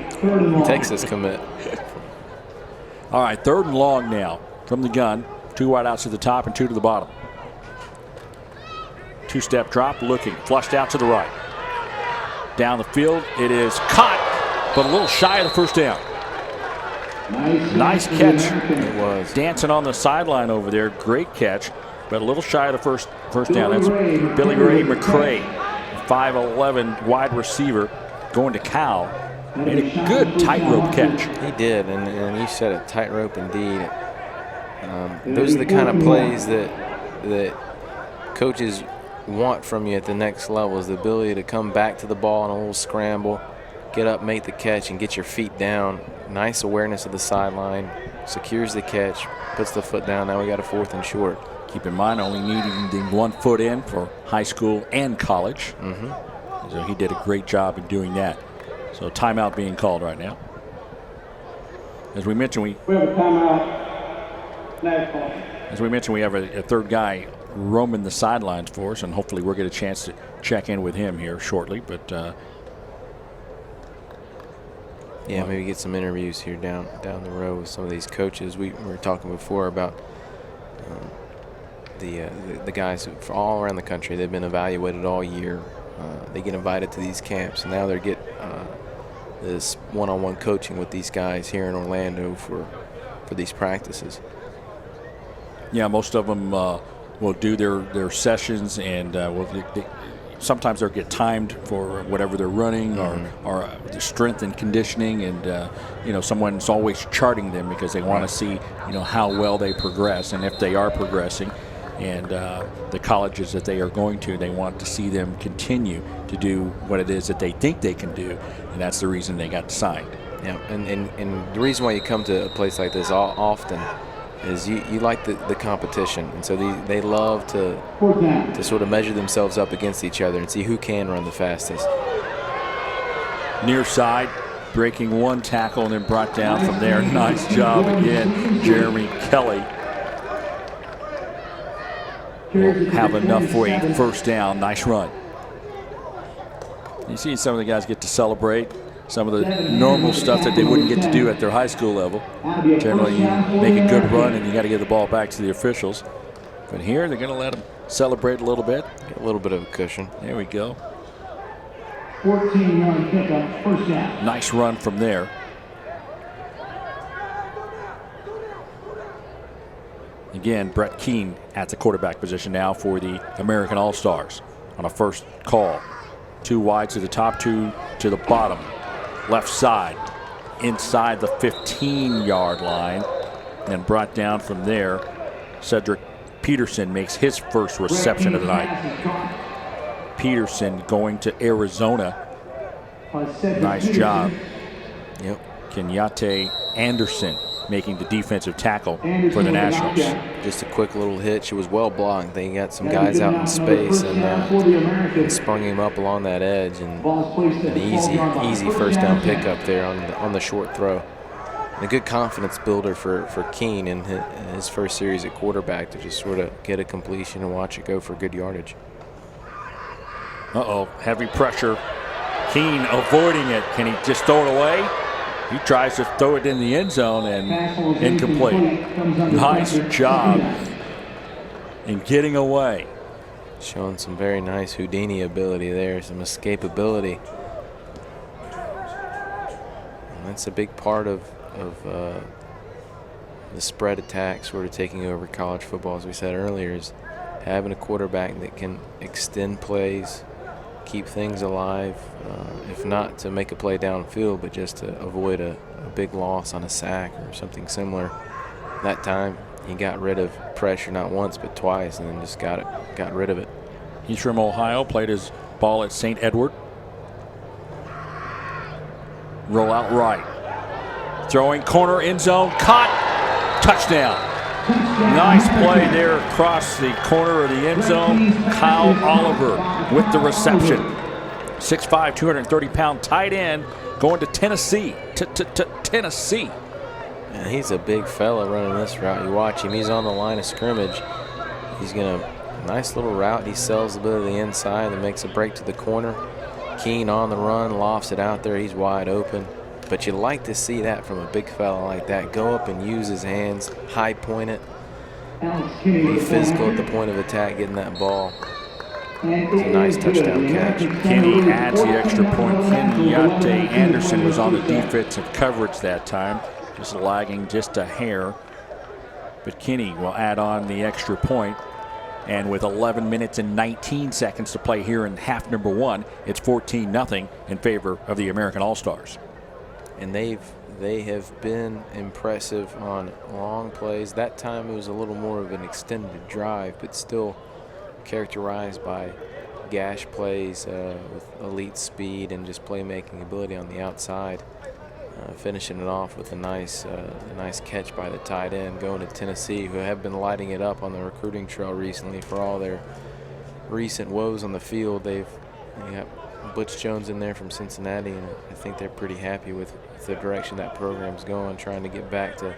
Texas commit. All right, 3rd and long now from the gun. 2 wide outs to the top and 2 to the bottom. 2-step drop, looking, flushed out to the right. Down the field, it is caught, but a little shy of the first down. Nice catch. It was. Dancing on the sideline over there, great catch, but a little shy of the first down. That's Billy Ray McCray, 5'11" wide receiver, going to Cal. Made a good tightrope catch. He did, and you said it, tightrope indeed. Those are the kind of plays that coaches want from you at the next level, is the ability to come back to the ball on a little scramble, get up, make the catch, and get your feet down. Nice awareness of the sideline, secures the catch, puts the foot down. Now we got a 4th and short. Keep in mind, only needing the 1 foot in for high school and college. So he did a great job in doing that. So timeout being called right now. As we mentioned, we have a timeout. As we mentioned, we have a 3rd guy roaming the sidelines for us, and hopefully we'll get a chance to check in with him here shortly. But yeah, maybe get some interviews here down the road with some of these coaches. We were talking before about the guys from all around the country. They've been evaluated all year. They get invited to these camps, and now they get this one-on-one coaching with these guys here in Orlando for these practices. Yeah, most of them will do their sessions, and sometimes they'll get timed for whatever they're running or the strength and conditioning, and someone's always charting them because they want to see how well they progress, and if they are progressing, and the colleges that they are going to, they want to see them continue to do what it is that they think they can do, and that's the reason they got signed. Yeah, and the reason why you come to a place like this often is you like the competition, and so they love to sort of measure themselves up against each other and see who can run the fastest. Near side, breaking 1 tackle and then brought down from there. Nice job again, Jeremy Kelly. Will have enough for a 1st down. Nice run. You see some of the guys get to celebrate some of the normal stuff that they wouldn't get to do at their high school level. Generally, you make a good run and you got to give the ball back to the officials. But here, they're going to let them celebrate a little bit. Get a little bit of a cushion. There we go. 14-yard pickup, 1st down. Nice run from there. Again, Brett Keene at the quarterback position now for the American All-Stars on a 1st call. 2 wide to the top, 2 to the bottom. Left side, inside the 15-yard line, and brought down from there. Cedric Peterson makes his first reception of the night. Peterson going to Arizona. Nice job. Yep. Kenyatte Anderson making the defensive tackle for the Nationals. Just a quick little hitch. It was well blocked. They got some guys out in space and sprung him up along that edge, and an easy 1st down pickup there on the short throw. And a good confidence builder for Keene in his first series at quarterback to just sort of get a completion and watch it go for good yardage. Heavy pressure. Keene avoiding it. Can he just throw it away? He tries to throw it in the end zone and incomplete. Nice job in getting away. Showing some very nice Houdini ability there, some escapability. And that's a big part of the spread attack sort of taking over college football, as we said earlier, is having a quarterback that can extend plays, keep things alive, if not to make a play downfield, but just to avoid a big loss on a sack or something similar. That time he got rid of pressure not once but twice, and then just got rid of it. He's from Ohio, played his ball at St. Edward. Roll out right. Throwing corner, end zone, caught, touchdown. Nice play there across the corner of the end zone. Kyle Oliver with the reception. 6'5", 230-pound tight end going to Tennessee. Tennessee. And he's a big fella running this route. You watch him, he's on the line of scrimmage. He's going to, nice little route. He sells a bit of the inside and makes a break to the corner. Keen on the run, lofts it out there. He's wide open. But you like to see that from a big fella like that. Go up and use his hands, high point it, be physical at the point of attack, getting that ball. It's a nice touchdown catch. Kenny adds the extra point. Kenyatte Anderson was on the defensive coverage that time, just lagging just a hair. But Kenny will add on the extra point. And with 11 minutes and 19 seconds to play here in half number 1, it's 14-0 in favor of the American All-Stars. And they have been impressive on long plays. That time it was a little more of an extended drive, but still characterized by gash plays with elite speed and just playmaking ability on the outside. Finishing it off with a nice catch by the tight end, going to Tennessee, who have been lighting it up on the recruiting trail recently for all their recent woes on the field. They got Butch Jones in there from Cincinnati, and I think they're pretty happy with the direction that program's going, trying to get back to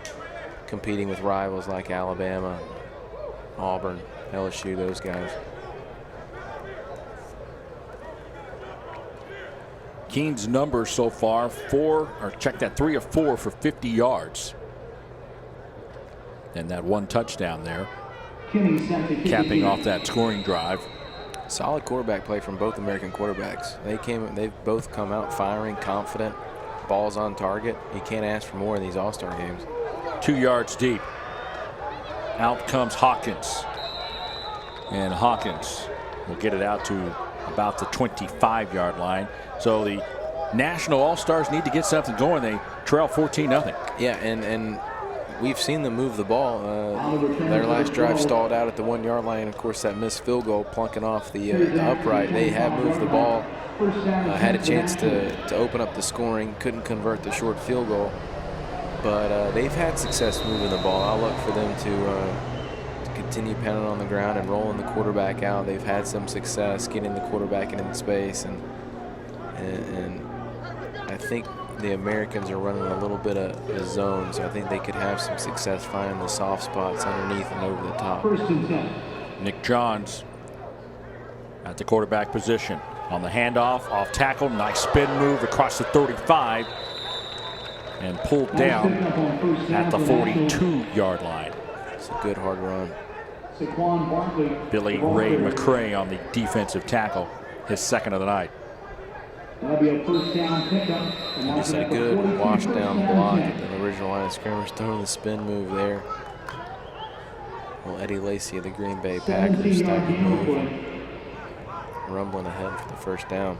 competing with rivals like Alabama, Auburn, LSU, those guys. Keene's numbers so far, 3 of 4 for 50 yards. And that one touchdown there, capping off that scoring drive. Solid quarterback play from both American quarterbacks. They've both come out firing, confident, balls on target. You can't ask for more in these All-Star games. 2 yards deep. Out comes Hawkins. And Hawkins will get it out to about the 25-yard line. So the National All-Stars need to get something going. They trail 14-0. Yeah, and we've seen them move the ball. Their last drive stalled out at the 1-yard line. Of course, that missed field goal plunking off the upright. They have moved the ball. Had a chance to open up the scoring. Couldn't convert the short field goal. But they've had success moving the ball. I'll look for them to continue pounding on the ground and rolling the quarterback out. They've had some success getting the quarterback into space, and I think the Americans are running a little bit of a zone, so I think they could have some success finding the soft spots underneath and over the top. Nick Johns at the quarterback position. On the handoff, off tackle, nice spin move across the 35 and pulled down at the 42-yard line. It's a good hard run. Billy Ray McCray on the defensive tackle, his second of the night. Just a good wash down block at the original line of scrimmage, throwing the spin move there. Well, Eddie Lacy of the Green Bay Packers stopping move, rumbling ahead for the first down.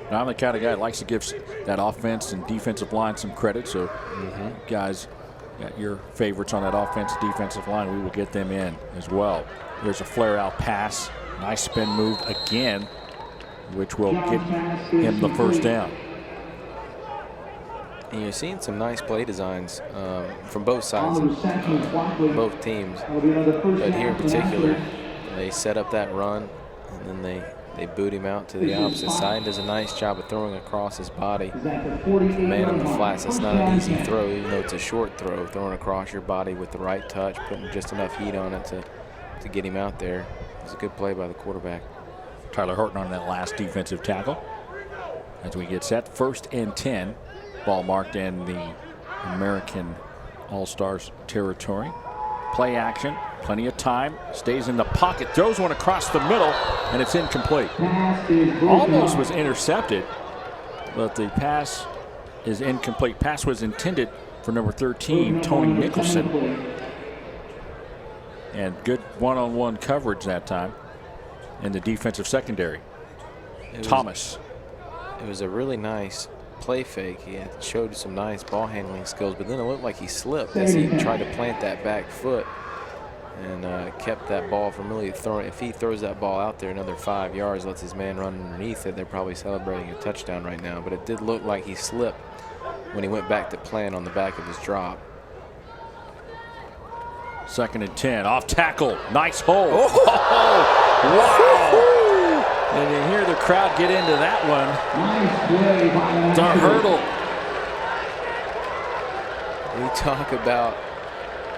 Now, I'm the kind of guy that likes to give that offense and defensive line some credit. So, guys, got your favorites on that offense, defensive line. We will get them in as well. There's a flare-out pass. Nice spin move again, which will get him the first down. And you're seeing some nice play designs from both sides, both teams. But here in particular, they set up that run, and then they boot him out to the opposite side. Does a nice job of throwing across his body. Man in the flats, that's not an easy throw, even though it's a short throw. Throwing across your body with the right touch, putting just enough heat on it to get him out there. It's a good play by the quarterback. Tyler Horton on that last defensive tackle. As we get set, 1st and 10. Ball marked in the American All-Stars territory. Play action, plenty of time. Stays in the pocket, throws one across the middle, and it's incomplete. Almost was intercepted, but the pass is incomplete. Pass was intended for number 13, Tony Nicholson. And good one-on-one coverage that time in the defensive secondary. Thomas. It was a really nice play fake. He had showed some nice ball handling skills, but then it looked like he slipped as he tried to plant that back foot and kept that ball from really throwing. If he throws that ball out there another 5 yards, lets his man run underneath it, they're probably celebrating a touchdown right now. But it did look like he slipped when he went back to plant on the back of his drop. 2nd and 10. Off tackle. Nice hole. Oh, wow. And you hear the crowd get into that one. It's a hurdle. We talk about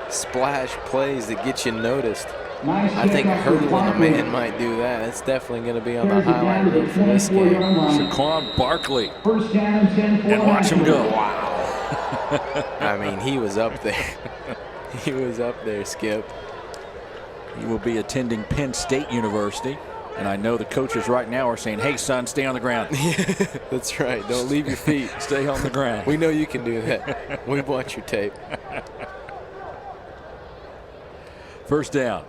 splash plays that get you noticed. I think hurdling a man might do that. It's definitely going to be on the highlight reel for this game. Saquon Barkley. And watch him go. Wow. I mean, he was up there. He was up there, Skip. He will be attending Penn State University. And I know the coaches right now are saying, hey, son, stay on the ground. That's right. Don't leave your feet. Stay on the ground. We know you can do that. We've watched your tape. First down.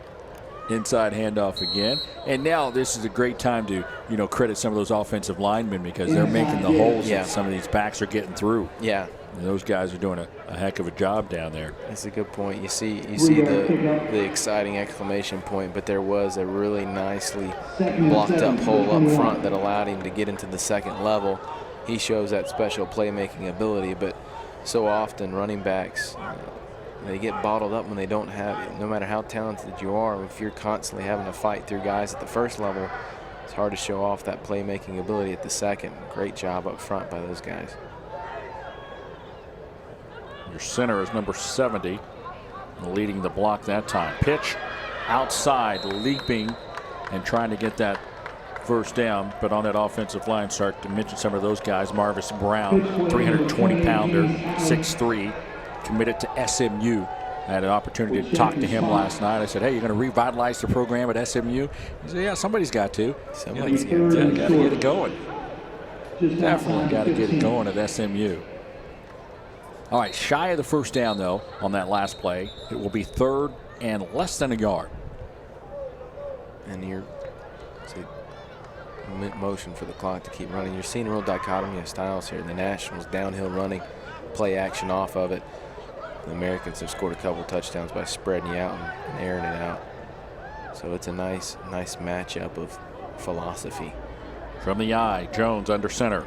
Inside handoff again. And now this is a great time to, credit some of those offensive linemen because they're making the holes that some of these backs are getting through. Yeah. And those guys are doing a heck of a job down there. That's a good point. You see the exciting exclamation point, but there was a really nicely blocked up hole up front that allowed him to get into the second level. He shows that special playmaking ability, but so often running backs, they get bottled up when they don't have it. No matter how talented you are, if you're constantly having to fight through guys at the first level, it's hard to show off that playmaking ability at the second. Great job up front by those guys. Your center is number 70, leading the block that time. Pitch outside, leaping and trying to get that first down. But on that offensive line, start to mention some of those guys. Marvis Brown, 320-pounder, 6'3", committed to SMU. I had an opportunity to talk to him last night. I said, hey, you're going to revitalize the program at SMU? He said, yeah, somebody's got to. Somebody's got to get it going. Definitely got to get it going at SMU. All right, shy of the first down, though, on that last play. It will be 3rd and less than a yard. And you're motion for the clock to keep running. You're seeing a real dichotomy of styles here. The Nationals downhill running, play action off of it. The Americans have scored a couple touchdowns by spreading you out and airing it out. So it's a nice matchup of philosophy. From the eye, Jones under center.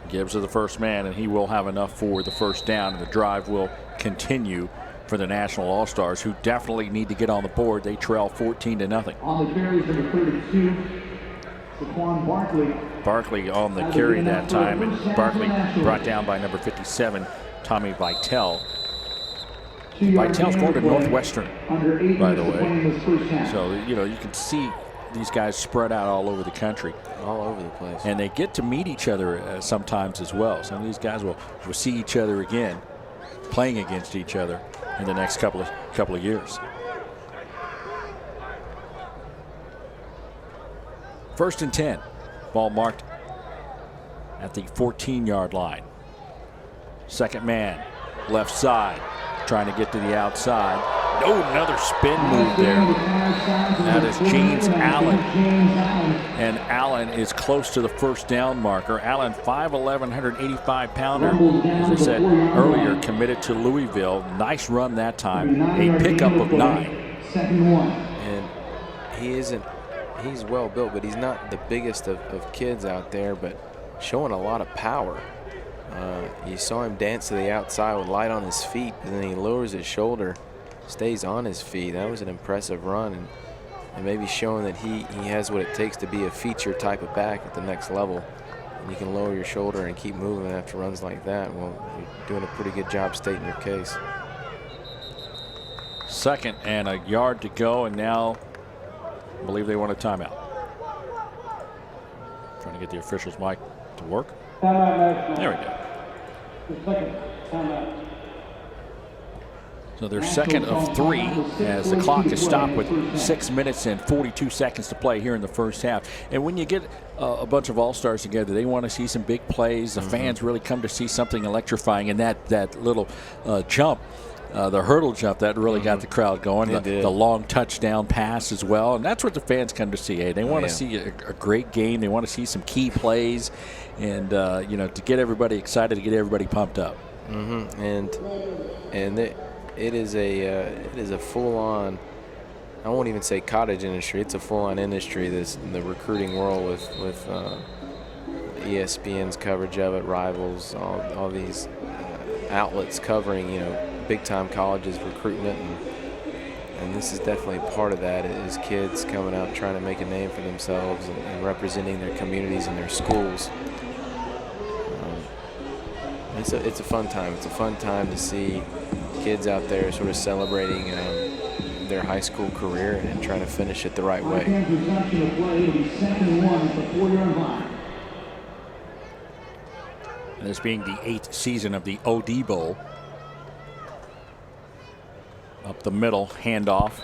Gives to the first man, and he will have enough for the first down, and the drive will continue for the National All-Stars, who definitely need to get on the board. They trail 14-0. On the carries, number 32, Saquon Barkley. Barkley on the carry that time, and Barkley brought down by number 57, Tommy Vitale. Vitale's going to Northwestern, by the way. So, you can see these guys spread out all over the country. All over the place. And they get to meet each other sometimes as well. Some of these guys will see each other again, playing against each other in the next couple of years. 1st and 10. Ball marked at the 14-yard line. Second man, left side, trying to get to the outside. Oh, another spin move there. That is James Allen. And Allen is close to the first down marker. Allen, 5'11", 185-pounder. As I said earlier, committed to Louisville. Nice run that time. A pickup of 9. And he's well built, but he's not the biggest of kids out there, but showing a lot of power. You saw him dance to the outside with light on his feet, and then he lowers his shoulder, stays on his feet. That was an impressive run, and maybe showing that he has what it takes to be a feature type of back at the next level. And you can lower your shoulder and keep moving after runs like that. Well, you're doing a pretty good job stating your case. 2nd and a yard to go, and now I believe they want a timeout. Trying to get the official's mic to work. There we go. So they're 2nd of 3 as the clock is stopped with 6 minutes and 42 seconds to play here in the first half. And when you get a bunch of all-stars together, they want to see some big plays. The fans really come to see something electrifying, and that little jump the hurdle jump that really got the crowd going. The long touchdown pass as well, and that's what the fans come to see. Hey, they want to see a great game. They want to see some key plays, and to get everybody excited, to get everybody pumped up. And it is a full-on. I won't even say cottage industry. It's a full-on industry. The recruiting world with ESPN's coverage of it, Rivals, all these outlets covering big-time colleges recruiting it, and this is definitely part of that. Is kids coming out and trying to make a name for themselves and representing their communities and their schools. It's a fun time. It's a fun time to see kids out there sort of celebrating their high school career and trying to finish it the right way. This being the 8th season of the OD Bowl. Up the middle, handoff.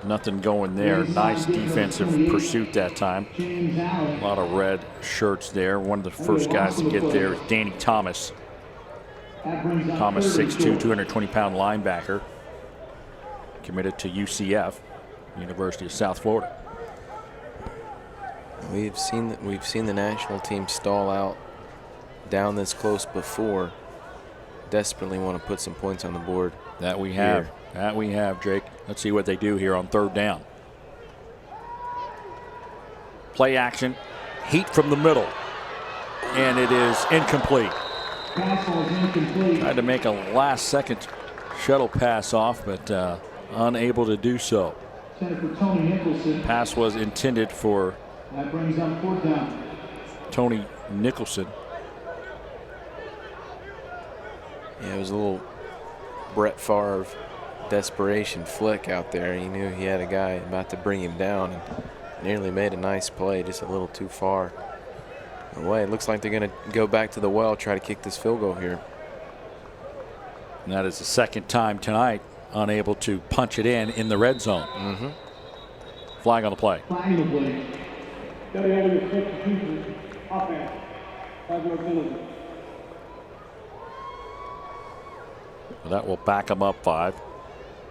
Nothing going there. Nice defensive pursuit that time. A lot of red shirts there. One of the first guys to get there is Danny Thomas. Thomas, 6'2", 220-pound linebacker. Committed to UCF, University of South Florida. We've seen the national team stall out down this close before. Desperately want to put some points on the board. That we have. Here. That we have, Jake. Let's see what they do here on 3rd down. Play action. Heat from the middle. And it is incomplete. Tried to make a last-second shuttle pass off, but unable to do so. Pass was intended for Tony Nicholson. Yeah, it was a little Brett Favre desperation flick out there. He knew he had a guy about to bring him down and nearly made a nice play, just a little too far away. It looks like they're going to go back to the well, try to kick this field goal here. And that is the 2nd time tonight unable to punch it in the red zone. Flag on the play. Well, that will back them up 5.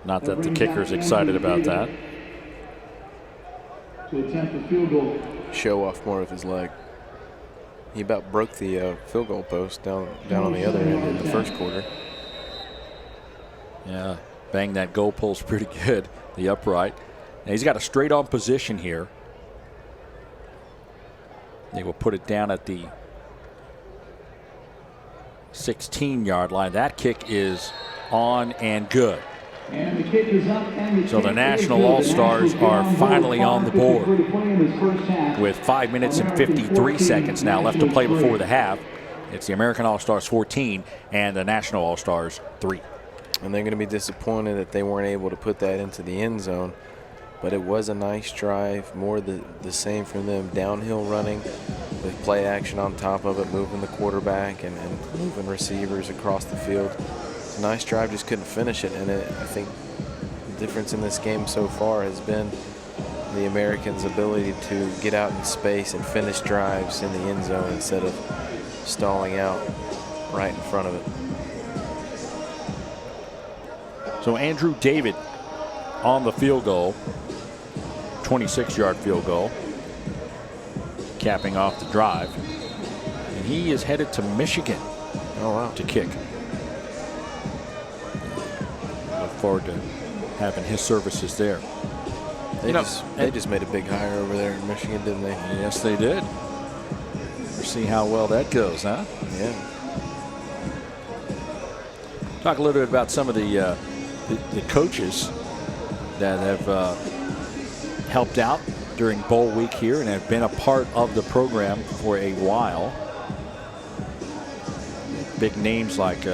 Not that the kicker's excited about that. To attempt the field goal. Show off more of his leg. He about broke the field goal post down on the other end in the first quarter. Yeah, banged that goal post pretty good, the upright. Now he's got a straight on position here. They will put it down at the 16-yard line. That kick is on and good. And the kick is up, and so the National All-Stars are finally on the board with 5 minutes and 53 seconds now left to play before the half. It's the American All-Stars 14 and the National All-Stars 3. And they're going to be disappointed that they weren't able to put that into the end zone. But it was a nice drive, more the same from them. Downhill running with play action on top of it, moving the quarterback and moving receivers across the field. It's a nice drive, just couldn't finish it. And I think the difference in this game so far has been the Americans' ability to get out in space and finish drives in the end zone instead of stalling out right in front of it. So Andrew David on the field goal, 26-yard field goal, capping off the drive. And he is headed to Michigan to kick. Look forward to having his services there. They just made a big hire over there in Michigan, didn't they? Yes, they did. We'll see how well that goes, huh? Yeah. Talk a little bit about some of the coaches that have helped out during bowl week here and have been a part of the program for a while. Big names like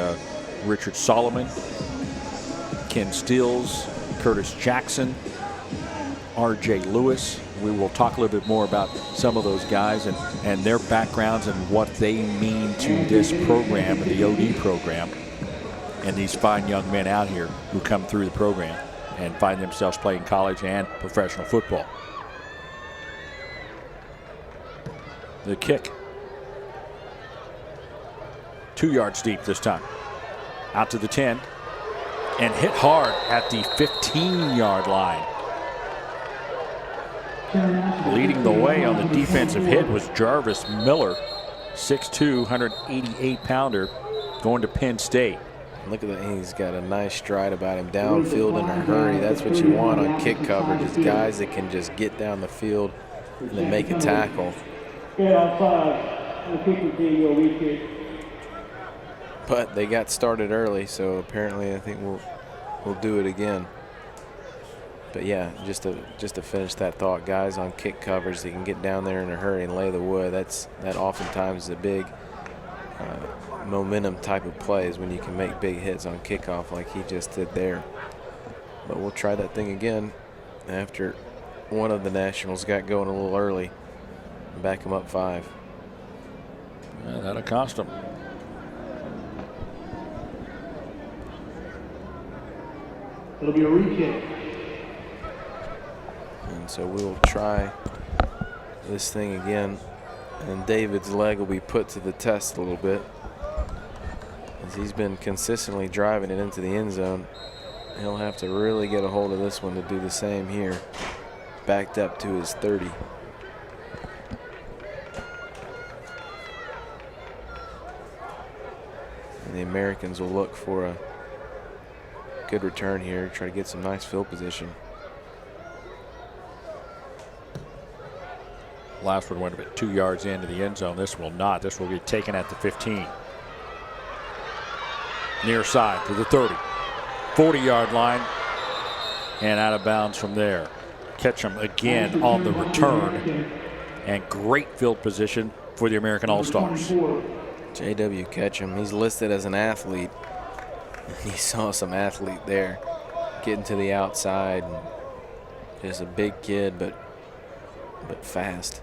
Richard Solomon, Ken Stills, Curtis Jackson, R.J. Lewis. We will talk a little bit more about some of those guys and their backgrounds and what they mean to this program, the OD program, and these fine young men out here who come through the program and find themselves playing college and professional football. The kick. 2 yards deep this time. out to the 10 and hit hard at the 15-yard line. Leading the way on the defensive hit was Jarvis Miller, 6'2", 188-pounder, going to Penn State. Look at that. He's got a nice stride about him. Downfield in a hurry. That's what you want on kick coverage, is guys that can just get down the field and then make a tackle. But they got started early, so apparently I think we'll do it again. But yeah, just to finish that thought, guys on kick coverage, they can get down there in a hurry and lay the wood. That oftentimes is a big momentum type of plays when you can make big hits on kickoff like he just did there. But we'll try that thing again after one of the Nationals got going a little early and back them up 5. Yeah, that'll cost them. It'll be a re-kick. And so we'll try this thing again, and David's leg will be put to the test a little bit, as he's been consistently driving it into the end zone. He'll have to really get a hold of this one to do the same here. Backed up to his 30. And the Americans will look for a good return here, try to get some nice field position. Last one went about 2 yards into the end zone. This will not. This will be taken at the 15. Near side to the 30. 40-yard line. And out of bounds from there. Ketchum again on the return. And great field position for the American All-Stars. J.W. Ketchum, he's listed as an athlete. He saw some athlete there getting to the outside. And just a big kid, but fast.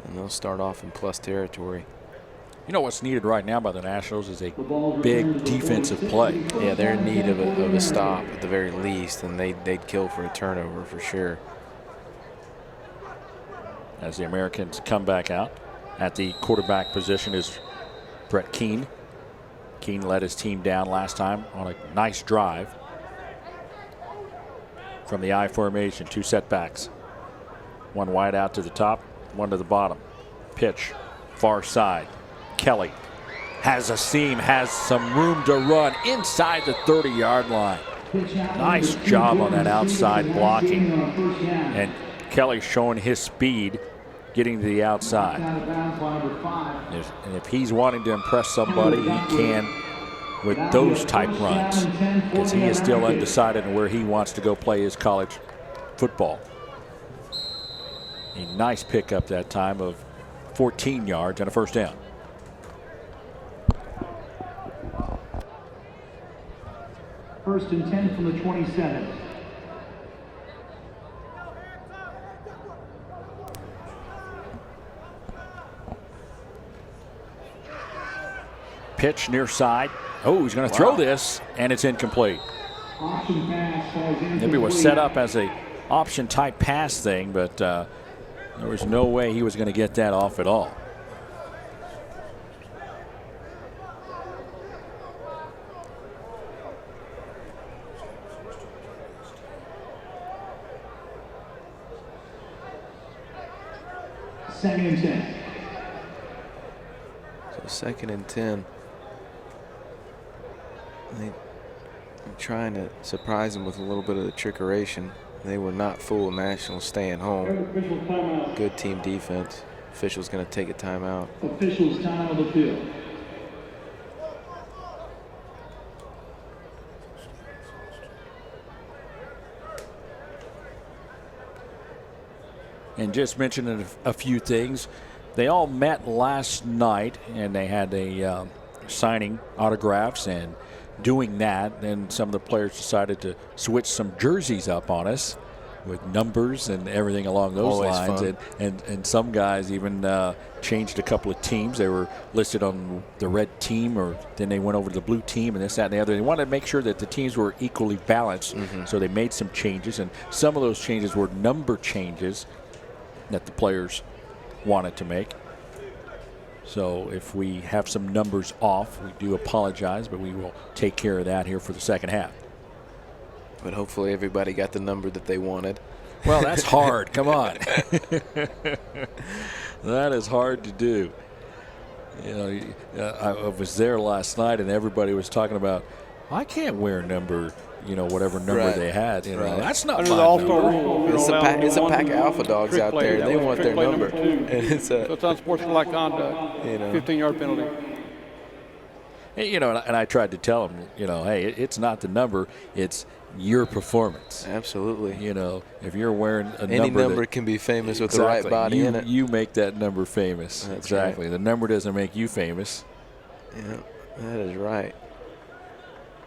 And they'll start off in plus territory. You know what's needed right now by the Nationals is a big defensive play. Yeah, they're in need of a stop at the very least, and they'd kill for a turnover for sure. As the Americans come back out, at the quarterback position is Brett Keene. Keene led his team down last time on a nice drive. From the I formation, 2 setbacks. One wide out to the top, one to the bottom. Pitch, far side. Kelly has a seam, has some room to run inside the 30-yard line. Nice job on that outside blocking. And Kelly showing his speed getting to the outside. And if he's wanting to impress somebody, he can with those type runs, because he is still undecided on where he wants to go play his college football. A nice pickup that time of 14 yards and a first down. First and 10 from the 27. Pitch near side. Oh, he's going to throw this, and it's incomplete. Maybe it was set up as a option type pass thing, but there was no way he was going to get that off at all. Second and 10. So second and 10. They're trying to surprise them with a little bit of the trickeration. They were not fooled. Nationals staying home. Good team defense. Official's going to take a timeout. Officials time on the field. And just mentioning a few things. They all met last night, and they had a signing autographs, and doing that, then some of the players decided to switch some jerseys up on us with numbers and everything along those Always lines. fun. And some guys even changed a couple of teams. They were listed on the red team, or then they went over to the blue team, and this, that, and the other. They wanted to make sure that the teams were equally balanced, so they made some changes, and some of those changes were number changes that the players wanted to make. So if we have some numbers off, we do apologize, but we will take care of that here for the second half. But hopefully everybody got the number that they wanted. Well, that's hard. Come on. That is hard to do. You know, I was there last night, and everybody was talking about, I can't wear number, whatever number they had. That's not Under my the All-Star number. rule, It's a pack of alpha dogs out there. They want their number. And so it's unsportsmanlike conduct. 15-yard penalty. And I tried to tell them, hey, it's not the number, it's your performance. Absolutely. If you're wearing any number can be famous with the right body in it. You make that number famous. That's exactly. Right. The number doesn't make you famous. Yeah, that is right.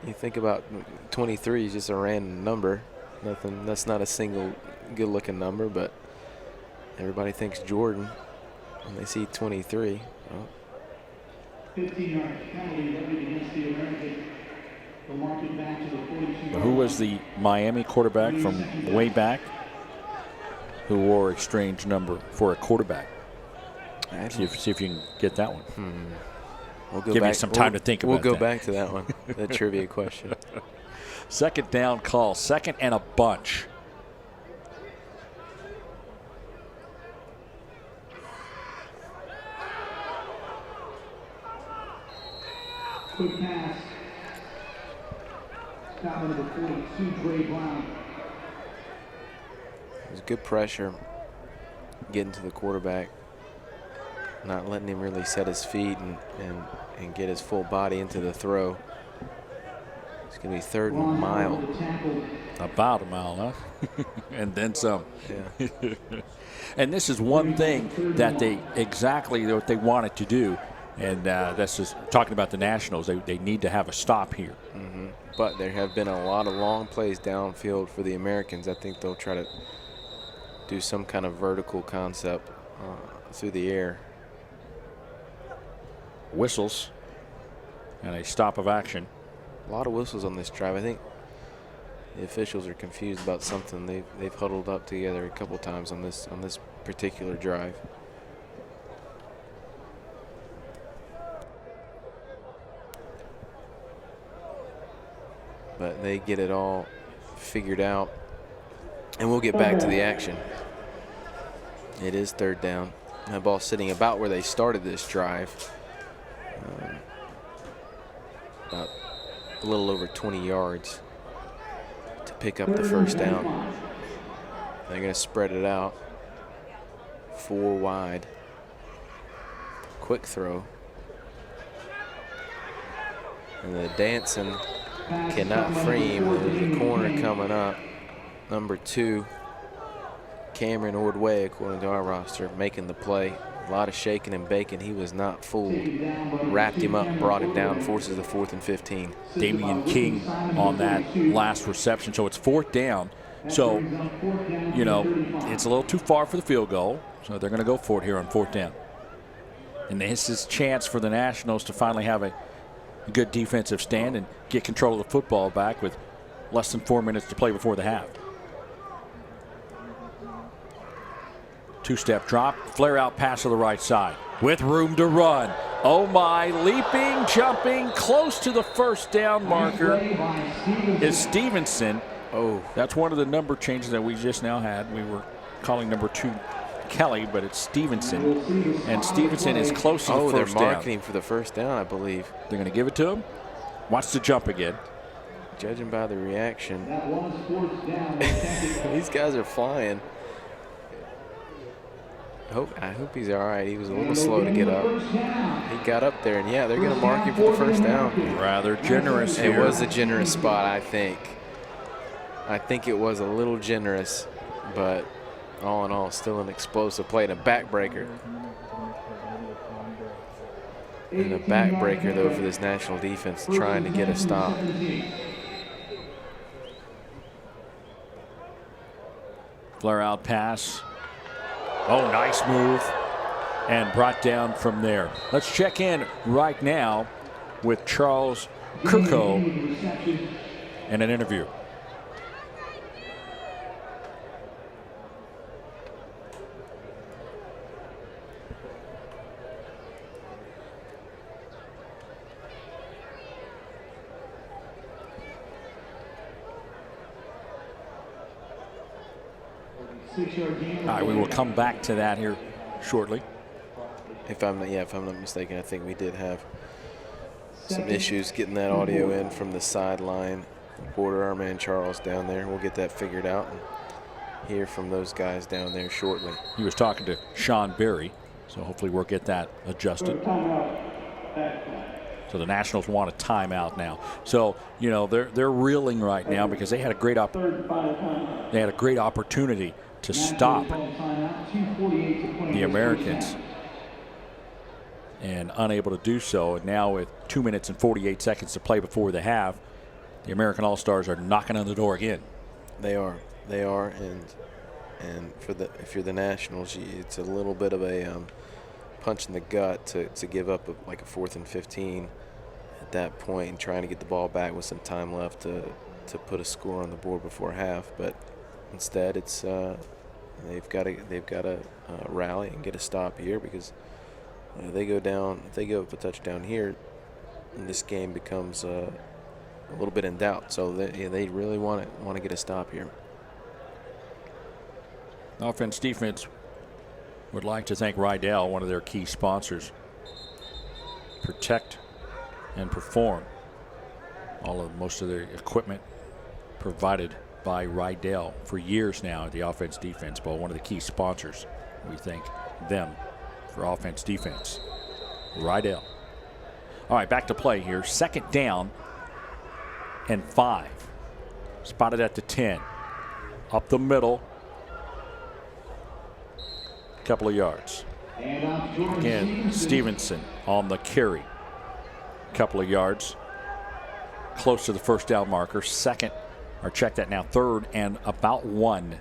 You think about 23 is just a random number. Nothing. That's not a single good-looking number, but everybody thinks Jordan when they see 23. Well, 15-yard penalty levied against the American. They'll mark it back to the 42. Who was the Miami quarterback from way back who wore a strange number for a quarterback? See if you can get that one. We'll go Give back. me some time to think about that. We'll go back to that one, that trivia question. Second down call, second and a bunch. Quick pass. Stop number 42, Dre Brown. It was good pressure getting to the quarterback, not letting him really set his feet and get his full body into the throw. It's going to be third and a mile. About a mile, huh? And then some. Yeah. And this is one thing that exactly what they wanted to do. And that's just talking about the Nationals. They need to have a stop here. Mm-hmm. But there have been a lot of long plays downfield for the Americans. I think they'll try to do some kind of vertical concept through the air. Whistles and a stop of action. A lot of whistles on this drive. I think the officials are confused about something. They've huddled up together a couple times on this particular drive. But they get it all figured out, and we'll get back to the action. It is third down. That ball sitting about where they started this drive, about a little over 20 yards to pick up the first down. They're going to spread it out, 4 wide. Quick throw. And the dancing cannot frame. There's a corner coming up. Number 2, Cameron Ordway, according to our roster, making the play. A lot of shaking and baking. He was not fooled. Wrapped him up, brought him down, forces the 4th and 15. Damian King on that last reception. So it's 4th down. So, it's a little too far for the field goal. So they're going to go for it here on 4th down. And this is a chance for the Nationals to finally have a good defensive stand and get control of the football back with less than 4 minutes to play before the half. 2-step drop, flare out pass to the right side with room to run. Oh my, leaping, jumping, close to the first down marker is Stevenson. Oh, that's one of the number changes that we just now had. We were calling number 2 Kelly, but it's Stevenson. And Stevenson is close to the first down. Oh, they're marking for the first down, I believe. They're going to give it to him. Watch the jump again. Judging by the reaction, these guys are flying. I hope he's all right. He was a little slow to get up. He got up there, and yeah, they're going to mark him for the first down. Rather generous here. It was a generous spot, I think. I think it was a little generous, but all in all, still an explosive play and a backbreaker. And a backbreaker, though, for this National defense trying to get a stop. Flare out pass. Oh, nice move. And brought down from there. Let's check in right now with Charles Kirko and an interview. 6-yard gain. All right, we will come back to that here shortly. If I'm not mistaken, I think we did have some issues getting that audio in from the sideline. Porter, our man Charles down there. We'll get that figured out and hear from those guys down there shortly. He was talking to Sean Berry, so hopefully we'll get that adjusted. So the Nationals want a timeout now. So, you know, they're reeling right now because they had a great opportunity to stop the Americans and unable to do so. And now with 2 minutes and 48 seconds to play before the half, the American All-Stars are knocking on the door again. They are, and if you're the Nationals, it's a little bit of a punch in the gut to give up like a 4th and 15 at that point and trying to get the ball back with some time left to put a score on the board before half. But instead, it's they've got to rally and get a stop here because if they go down, if they give up a touchdown here, this game becomes a little bit in doubt. So they really want to get a stop here. Offense, defense would like to thank Rydell, one of their key sponsors. Protect and perform. Most of their equipment provided by Rydell for years now at the Offense Defense Bowl. One of the key sponsors. We thank them for offense defense. Rydell. All right, back to play here. 2nd down and 5. Spotted at the 10. Up the middle. Couple of yards. Again, Stevenson on the carry. Couple of yards. Close to the first down marker. Second, or check that now, 3rd and about 1.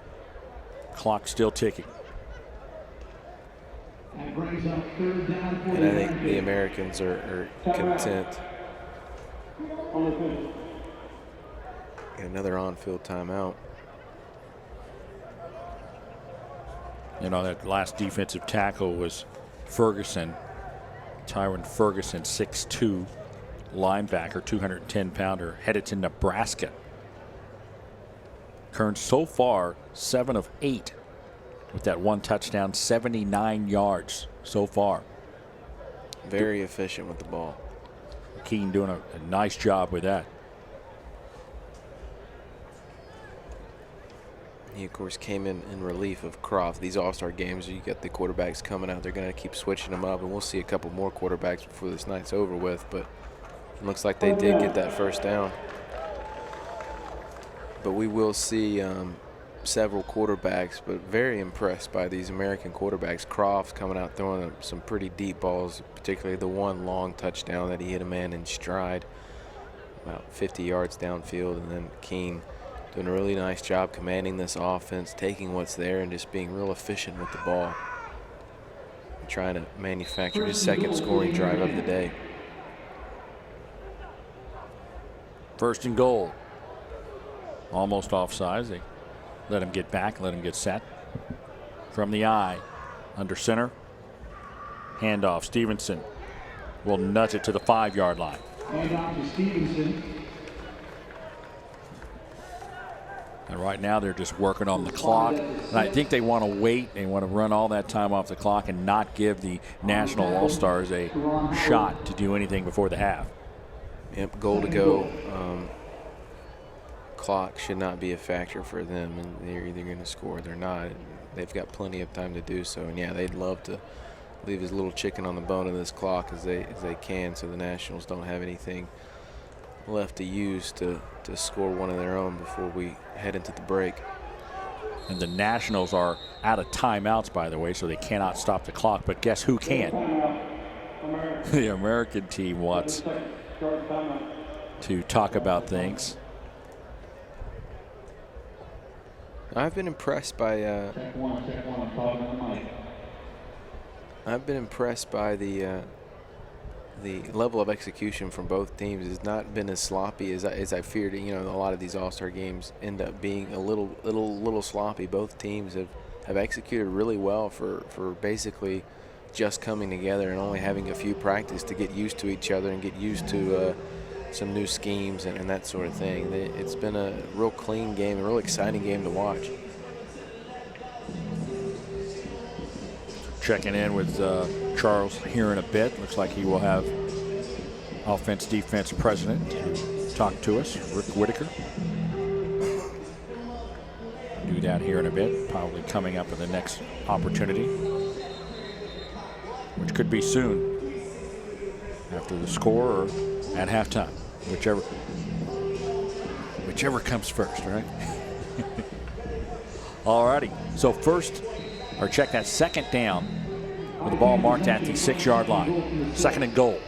Clock still ticking. And I think the Americans are content. Another on-field timeout. You know, that last defensive tackle was Ferguson, Tyron Ferguson, 6'2", linebacker, 210-pounder, headed to Nebraska. Kern so far 7 of 8 with that 1 touchdown, 79 yards so far. Very efficient with the ball. Keene doing a nice job with that. He, of course, came in relief of Croft. These all-star games, you get the quarterbacks coming out. They're going to keep switching them up, and we'll see a couple more quarterbacks before this night's over with. But it looks like they did get that first down. But we will see several quarterbacks, but very impressed by these American quarterbacks. Croft coming out throwing some pretty deep balls, particularly the one long touchdown that he hit a man in stride about 50 yards downfield. And then Keene doing a really nice job commanding this offense, taking what's there and just being real efficient with the ball. And trying to manufacture his 2nd scoring drive of the day. 1st and goal. Almost offsides. They let him get back, let him get set. From the eye, under center. Handoff. Stevenson will nudge it to the 5-yard line. Handoff to Stevenson. And right now they're just working on the clock. And I think they want to wait. They want to run all that time off the clock and not give the National All-Stars a shot to do anything before the half. Yep, goal to go. Clock should not be a factor for them, and they're either going to score or they're not. They've got plenty of time to do so, and yeah, they'd love to leave as little chicken on the bone of this clock as they can, so the Nationals don't have anything left to use to score one of their own before we head into the break. And the Nationals are out of timeouts, by the way, so they cannot stop the clock. But guess who can? The American team wants to talk about things. I've been impressed by the level of execution from both teams. Has not been as sloppy as I feared. You know, a lot of these all-star games end up being a little sloppy. Both teams have executed really well for basically just coming together and only having a few practice to get used to each other and get used to some new schemes and that sort of thing. It's been a real clean game, a real exciting game to watch. checking in with Charles here in a bit. Looks like he will have offense defense president to talk to us, Rick Whitaker. Do that here in a bit, probably coming up with the next opportunity, which could be soon after the score or at halftime, whichever comes first, right? Alrighty, so first, or check that, second down with the ball marked at the 6-yard line. Second and goal.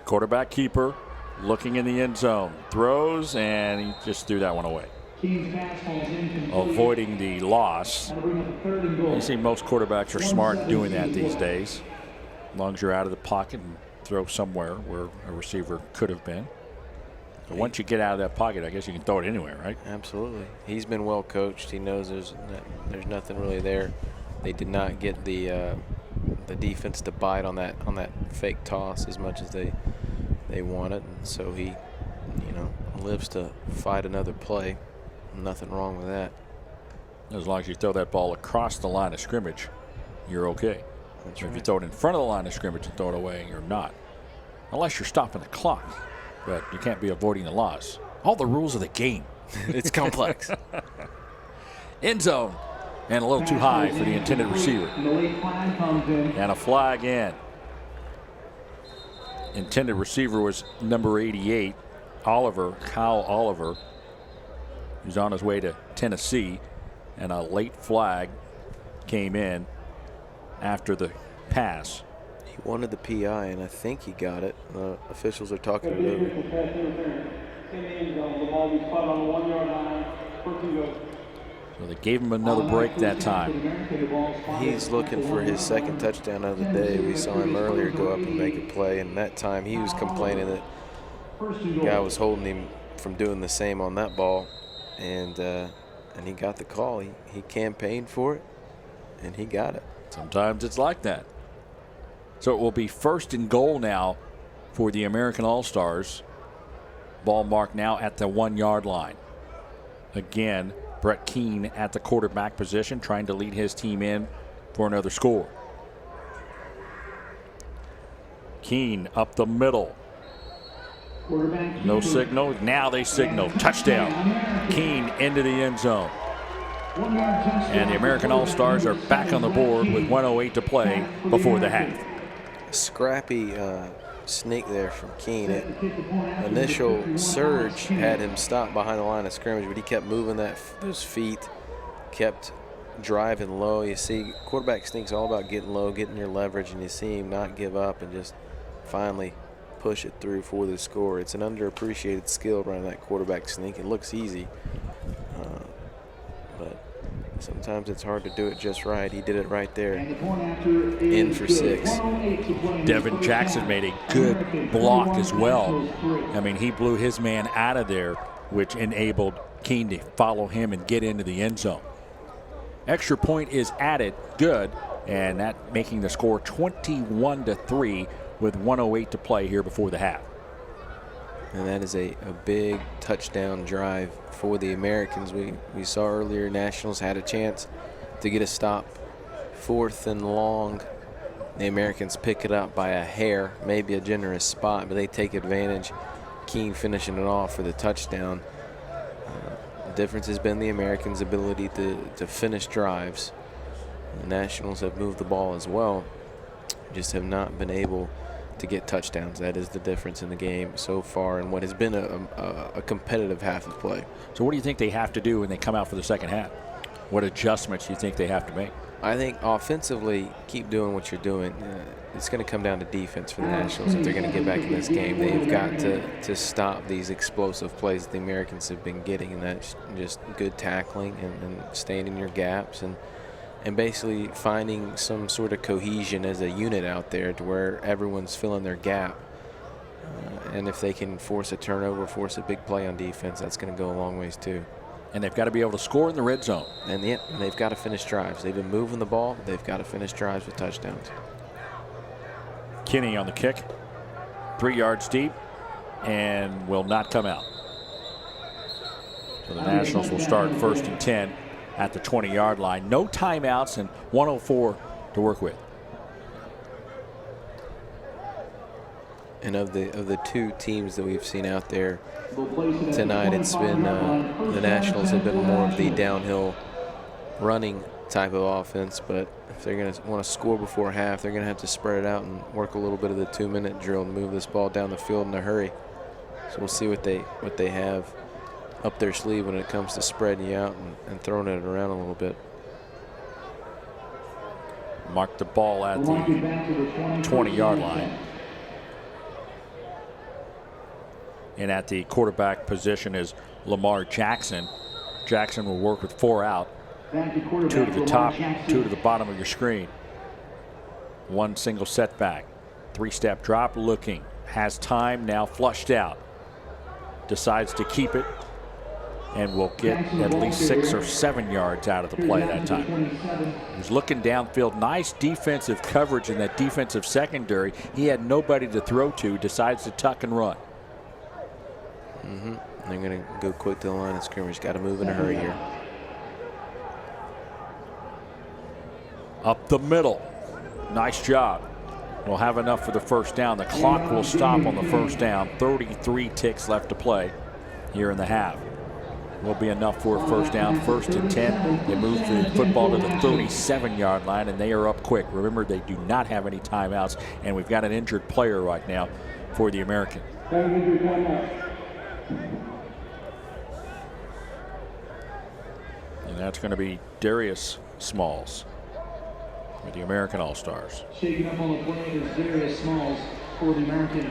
Quarterback keeper looking in the end zone, throws, and he just threw that one away, avoiding the loss. You see most quarterbacks are smart doing that these days, as long as you're out of the pocket and throw somewhere where a receiver could have been. But once you get out of that pocket, I guess you can throw it anywhere, right? Absolutely. He's been well coached. He knows there's nothing really there. They did not get the defense to bite on that fake toss as much as they wanted, and so he, lives to fight another play. Nothing wrong with that. As long as you throw that ball across the line of scrimmage, you're okay. That's If right. you throw it in front of the line of scrimmage and throw it away, you're not. Unless you're stopping the clock, but you can't be avoiding the loss. All the rules of the game. It's complex. End zone, and a little too high for the intended receiver. And a flag in. Intended receiver was number 88, Kyle Oliver, who's on his way to Tennessee, and a late flag came in after the pass. He wanted the PI, and I think he got it. Officials are talking it over. So they gave him another break that time. He's looking for his second touchdown of the day. We saw him earlier go up and make a play, and that time he was complaining that the guy was holding him from doing the same on that ball, and he got the call. He campaigned for it, and he got it. Sometimes it's like that. So it will be first and goal now for the American All-Stars. Ball marked now at the 1-yard line. Again, Brett Keane at the quarterback position, trying to lead his team in for another score. Keane up the middle. No signal. Now they signal. Touchdown. Keane into the end zone. And the American All-Stars are back on the board with 1:08 to play before the half. Scrappy sneak there from Keane. Initial surge had him stop behind the line of scrimmage, but he kept moving those feet, kept driving low. You see, quarterback sneak's all about getting low, getting your leverage, and you see him not give up and just finally push it through for the score. It's an underappreciated skill running that quarterback sneak. It looks easy, but sometimes it's hard to do it just right. He did it right there. In for 6. Devin Jackson made a good block as well. I mean, he blew his man out of there, which enabled Keane to follow him and get into the end zone. Extra point is added, good, and that making the score 21-3 with 1:08 to play here before the half. And that is a big touchdown drive for the Americans. We saw earlier Nationals had a chance to get a stop. 4th and long. The Americans pick it up by a hair, maybe a generous spot, but they take advantage. Keane finishing it off for the touchdown. The difference has been the Americans' ability to finish drives. The Nationals have moved the ball as well, just have not been able to get touchdowns. That is the difference in the game so far in what has been a competitive half of play. So what do you think they have to do when they come out for the second half? What adjustments do you think they have to make? I think offensively, keep doing what you're doing. It's going to come down to defense for the Nationals if they're going to get back in this game. They've got to stop these explosive plays that the Americans have been getting, and that's just good tackling and staying in your gaps and basically finding some sort of cohesion as a unit out there to where everyone's filling their gap. And if they can force a turnover, force a big play on defense, that's going to go a long ways too. And they've got to be able to score in the red zone. And they've got to finish drives. They've been moving the ball. They've got to finish drives with touchdowns. Kinney on the kick, 3 yards deep, and will not come out. So the Nationals will start 1st and 10 at the 20-yard line. No timeouts and 1:04 to work with. And of the two teams that we've seen out there tonight, it's been the Nationals have been more of the downhill running type of offense, but if they're going to want to score before half, they're going to have to spread it out and work a little bit of the 2-minute drill and move this ball down the field in a hurry. So we'll see what they have up their sleeve when it comes to spreading you out and throwing it around a little bit. Mark the ball at the 20-yard line. And at the quarterback position is Lamar Jackson. Jackson will work with 4 out. 2 to the top, 2 to the bottom of your screen. 1 single setback. 3-step drop, looking. Has time, now flushed out. Decides to keep it and will get at least 6 or 7 yards out of the play that time. He was looking downfield. Nice defensive coverage in that defensive secondary. He had nobody to throw to. Decides to tuck and run. They're going to go quick to the line of scrimmage. Got to move in a hurry here. Up the middle. Nice job. We'll have enough for the first down. The clock will stop on the first down. 33 ticks left to play here in the half. Will be enough for a first down. 1st and 10. They move the football to the 37-yard line, and they are up quick. Remember, they do not have any timeouts, and we've got an injured player right now for the American. And that's going to be Darius Smalls with the American All-Stars. Shaking up on the plane is Darius Smalls for the American.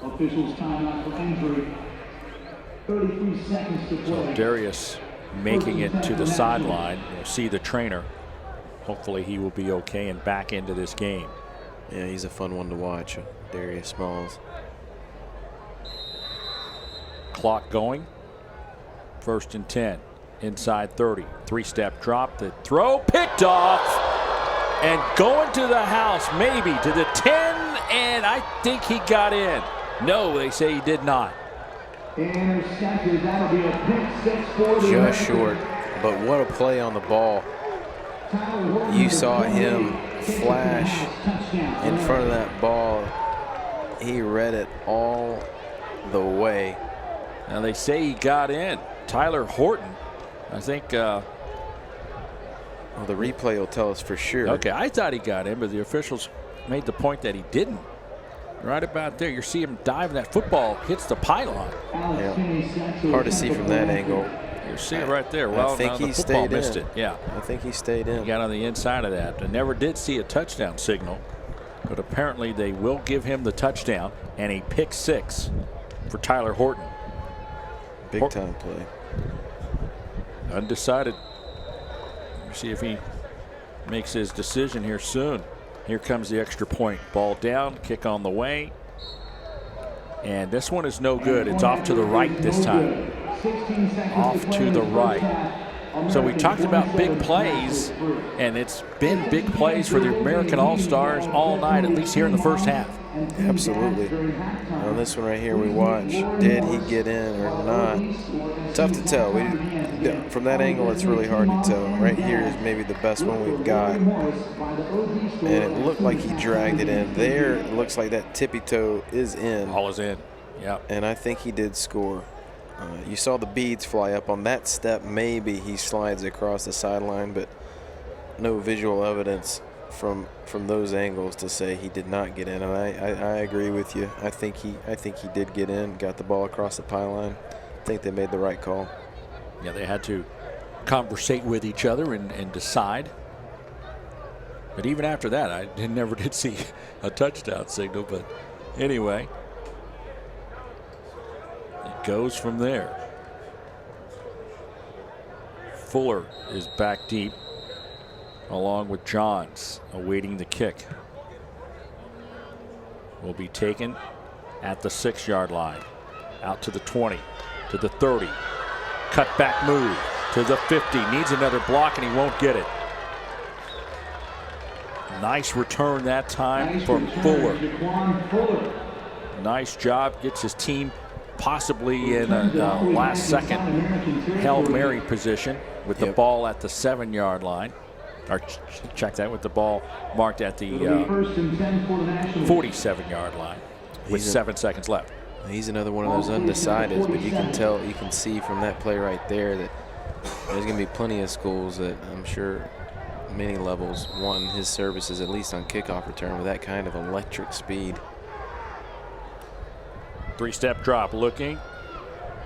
Officials timeout for injury. 33 seconds to play. So Darius making it to the sideline. We'll see the trainer. Hopefully he will be okay and back into this game. Yeah, he's a fun one to watch, Darius Smalls. Clock going. 1st and 10. Inside 30. 3-step drop. The throw picked off. And going to the house, maybe to the 10. And I think he got in. No, they say he did not. Intercepted. That'll be a pick 6 for the Just short. But what a play on the ball. You saw him flash in front of that ball. He read it all the way. Now they say he got in. Tyler Horton, I think. Well, the replay will tell us for sure. Okay, I thought he got in, but the officials made the point that he didn't. Right about there, you see him dive, and that football hits the pylon. Yeah. Hard to see from that angle. You see it right there. Well, I think he stayed missed it. Yeah, I think he stayed in. He got on the inside of that. I never did see a touchdown signal, but apparently they will give him the touchdown and a pick 6 for Tyler Horton. Big time play. Undecided. We'll see if he makes his decision here soon. Here comes the extra point. Ball down, kick on the way. And this one is no good. It's off to the right this time. Off to the right. So we talked about big plays, and it's been big plays for the American All-Stars all night, at least here in the first half. Absolutely. On this one right here we watch, did he get in or not? Tough to tell. From that angle, it's really hard to tell. Right here is maybe the best one we've got. And it looked like he dragged it in. There, it looks like that tippy toe is in. All is in, yeah. And I think he did score. You saw the beads fly up on that step. Maybe he slides across the sideline, but no visual evidence from those angles to say he did not get in. And I agree with you. I think he did get in, got the ball across the pylon. I think they made the right call. Yeah, they had to conversate with each other and decide. But even after that, I never did see a touchdown signal. But anyway, it goes from there. Fuller is back deep, along with Johns, awaiting the kick. Will be taken at the 6-yard line. Out to the 20, to the 30. Cut back move to the 50. Needs another block, and he won't get it. Nice return that time from Fuller. Nice job. Gets his team possibly in a last-second Hail Mary position with the ball at the 7-yard line. Or check that, with the ball marked at the 47-yard line with 7 seconds left. He's another one of those undecideds, but you can tell, you can see from that play right there that there's going to be plenty of schools that I'm sure many levels want his services, at least on kickoff return, with that kind of electric speed. 3-step drop, looking,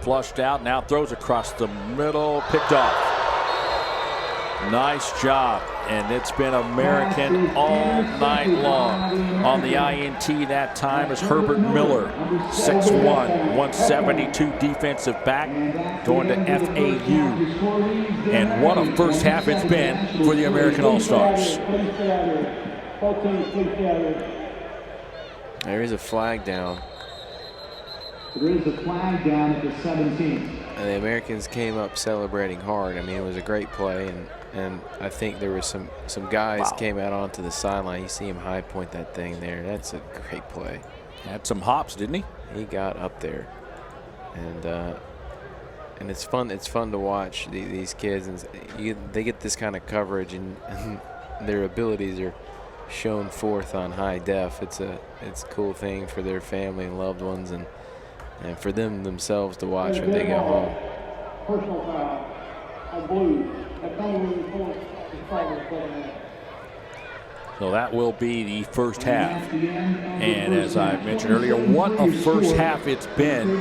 flushed out, now throws across the middle, picked off. Nice job, and it's been American all night long. On the INT that time is Herbert Miller, 6'1", 172 defensive back, going to FAU. And what a first half it's been for the American All-Stars. There is a flag down. There is a flag down at the 17. And the Americans came up celebrating hard. I mean, it was a great play, and I think there were some guys came out onto the sideline. You see him high point that thing there. That's a great play. Had some hops, didn't he? He got up there, and it's fun. It's fun to watch these kids, and they get this kind of coverage, and their abilities are shown forth on high def. It's a cool thing for their family and loved ones, and for them themselves to watch when they get home. Personal foul on Blue. So that will be the first half. And as I mentioned earlier, what a first half it's been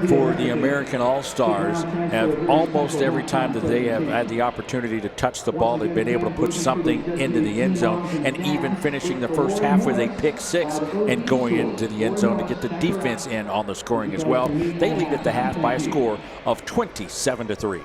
for the American All-Stars. Have almost every time that they have had the opportunity to touch the ball, they've been able to put something into the end zone, and even finishing the first half with a pick 6 and going into the end zone to get the defense in on the scoring as well. They lead at the half by a score of 27-3.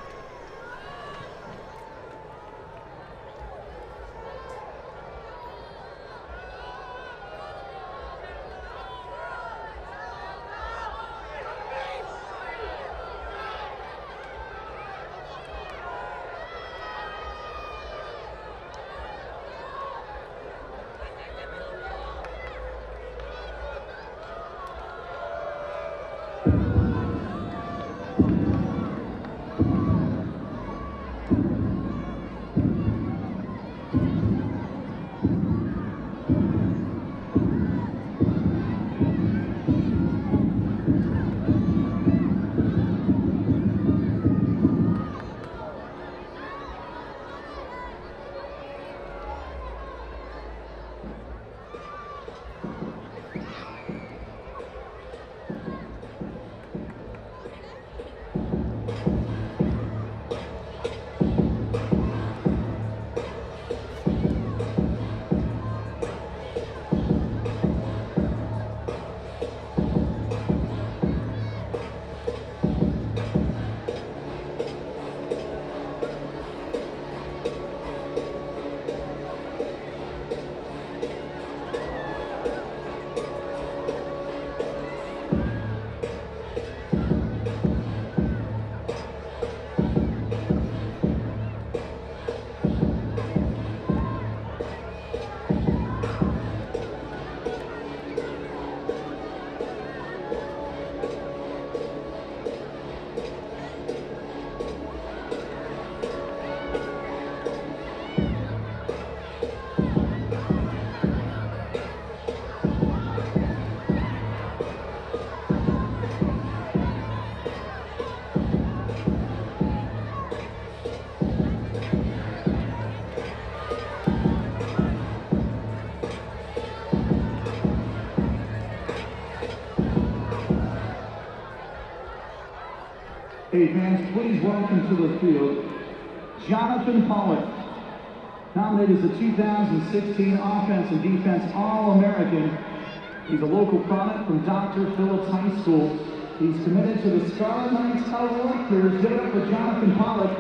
Hey fans, please welcome to the field Jonathan Pollock, nominated as the 2016 Offense and Defense All-American. He's a local product from Dr. Phillips High School. He's committed to the Scarlet Knights of Rutgers. Give it up for Jonathan Pollock.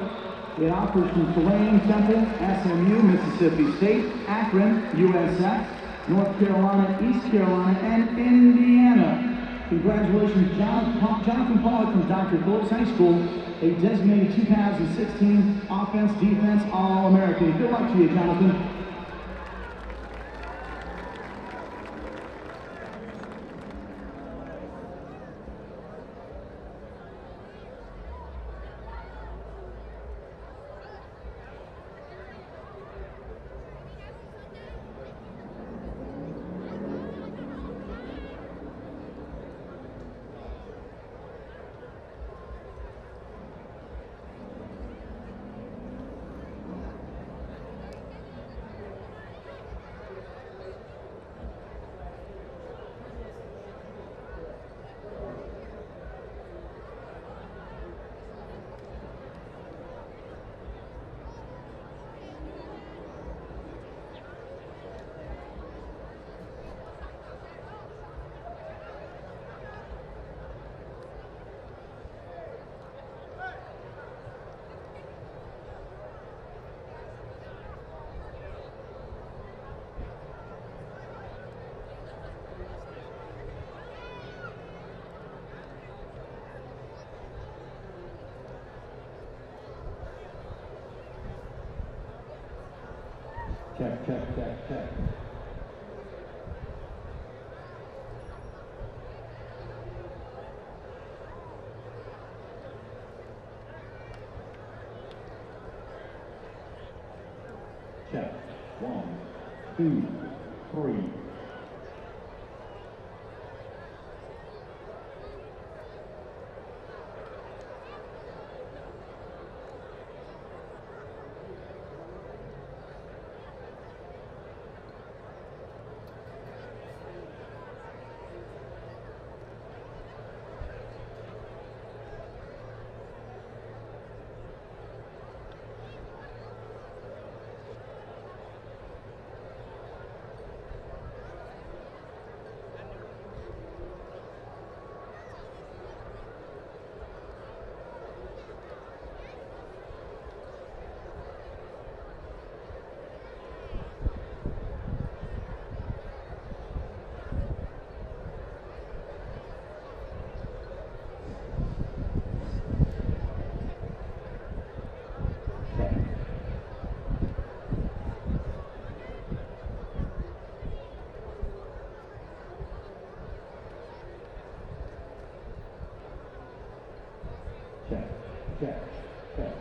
It offers from Tulane, Temple, SMU, Mississippi State, Akron, USF, North Carolina, East Carolina, and Indiana. Congratulations, Jonathan Pollock from Dr. Phillips High School, a designated 2016 Offense Defense All-American. Good luck to you, Jonathan. Check, check, check, check. Check. 1, 2, 3. Check, check, check.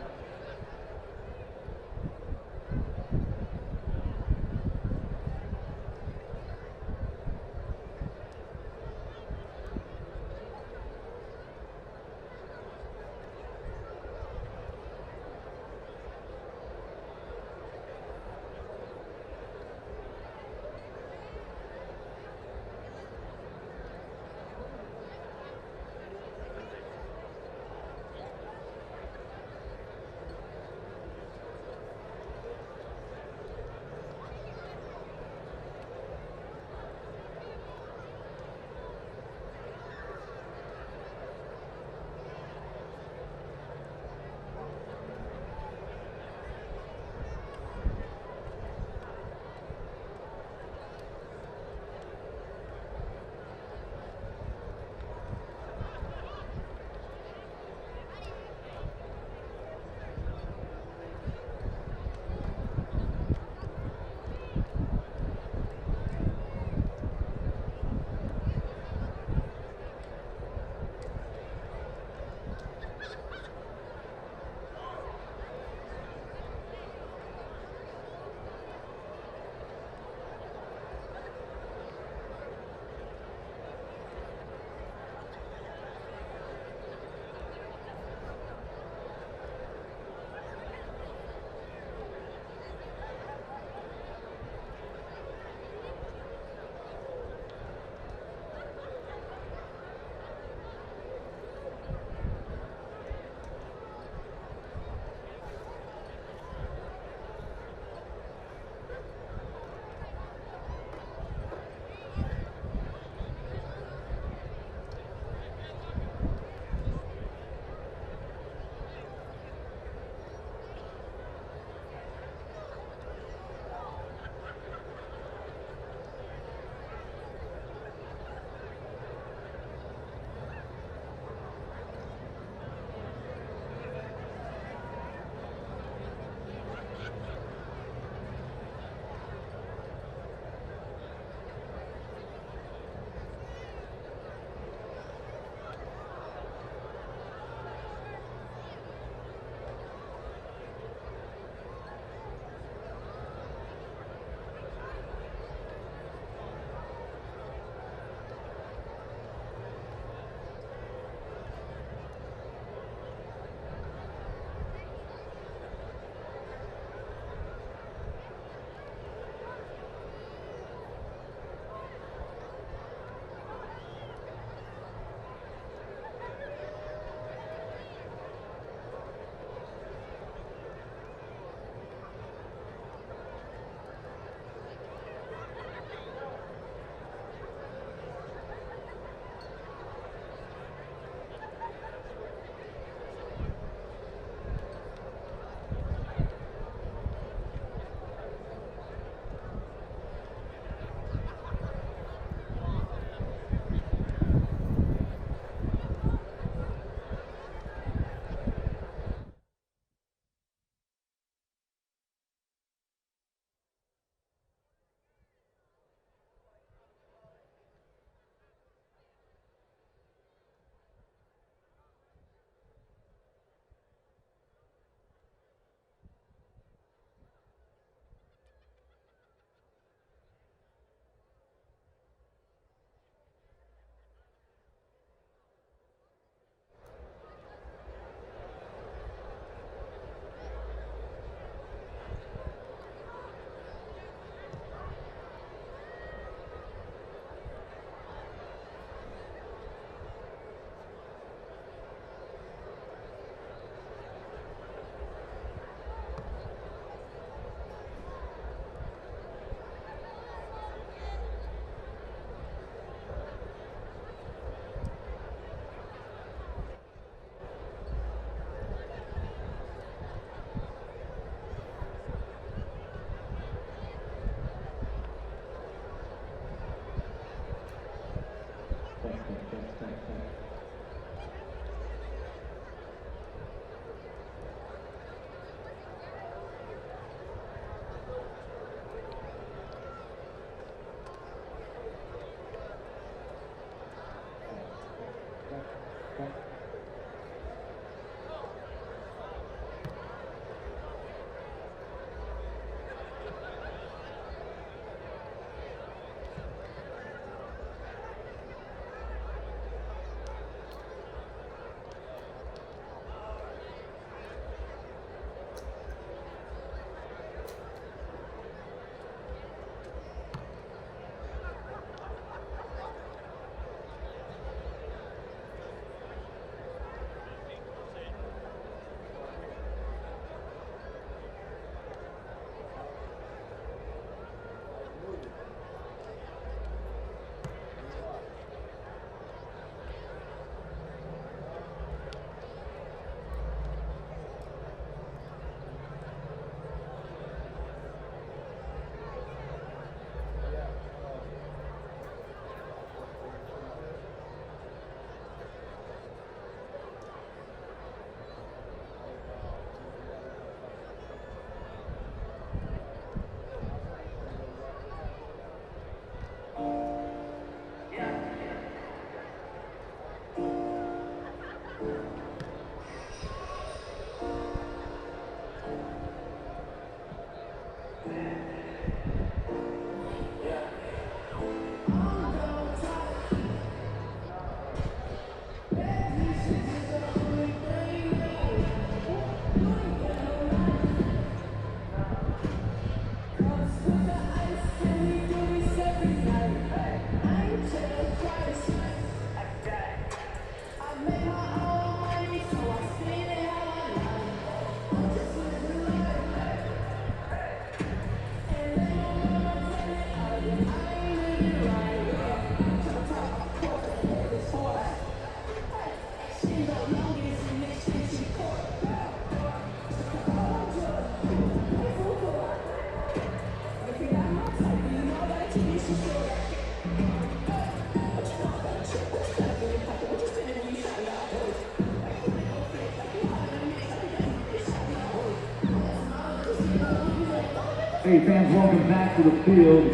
Hey fans, welcome back to the field.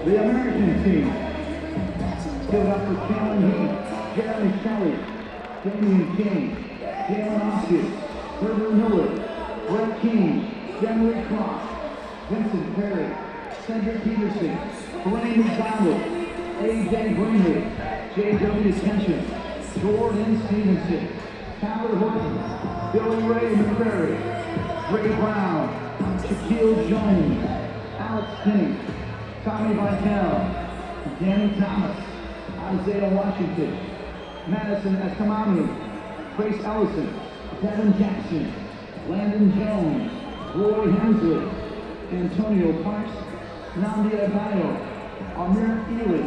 The American team. Give it up for Cameron Heath, Jeremy Kelly, Damian King, Jalen Osgood, Herbert Miller, Brett King, Henry Cross, Vincent Perry, Cedric Peterson, Blaine McDonald, A.J. Greenwood, J.W. Tension, Jordan Stevenson, Tyler Horton, Billy Ray McCrary, Ray Brown, Shaquille Jones, Alex Kinney, Tommy Vitale, Danny Thomas, Isaiah Washington, Madison Escamano, Trace Ellison, Devin Jackson, Landon Jones, Roy Hensley, Antonio Parks, Nnamdi Adebayo, Amir Ely,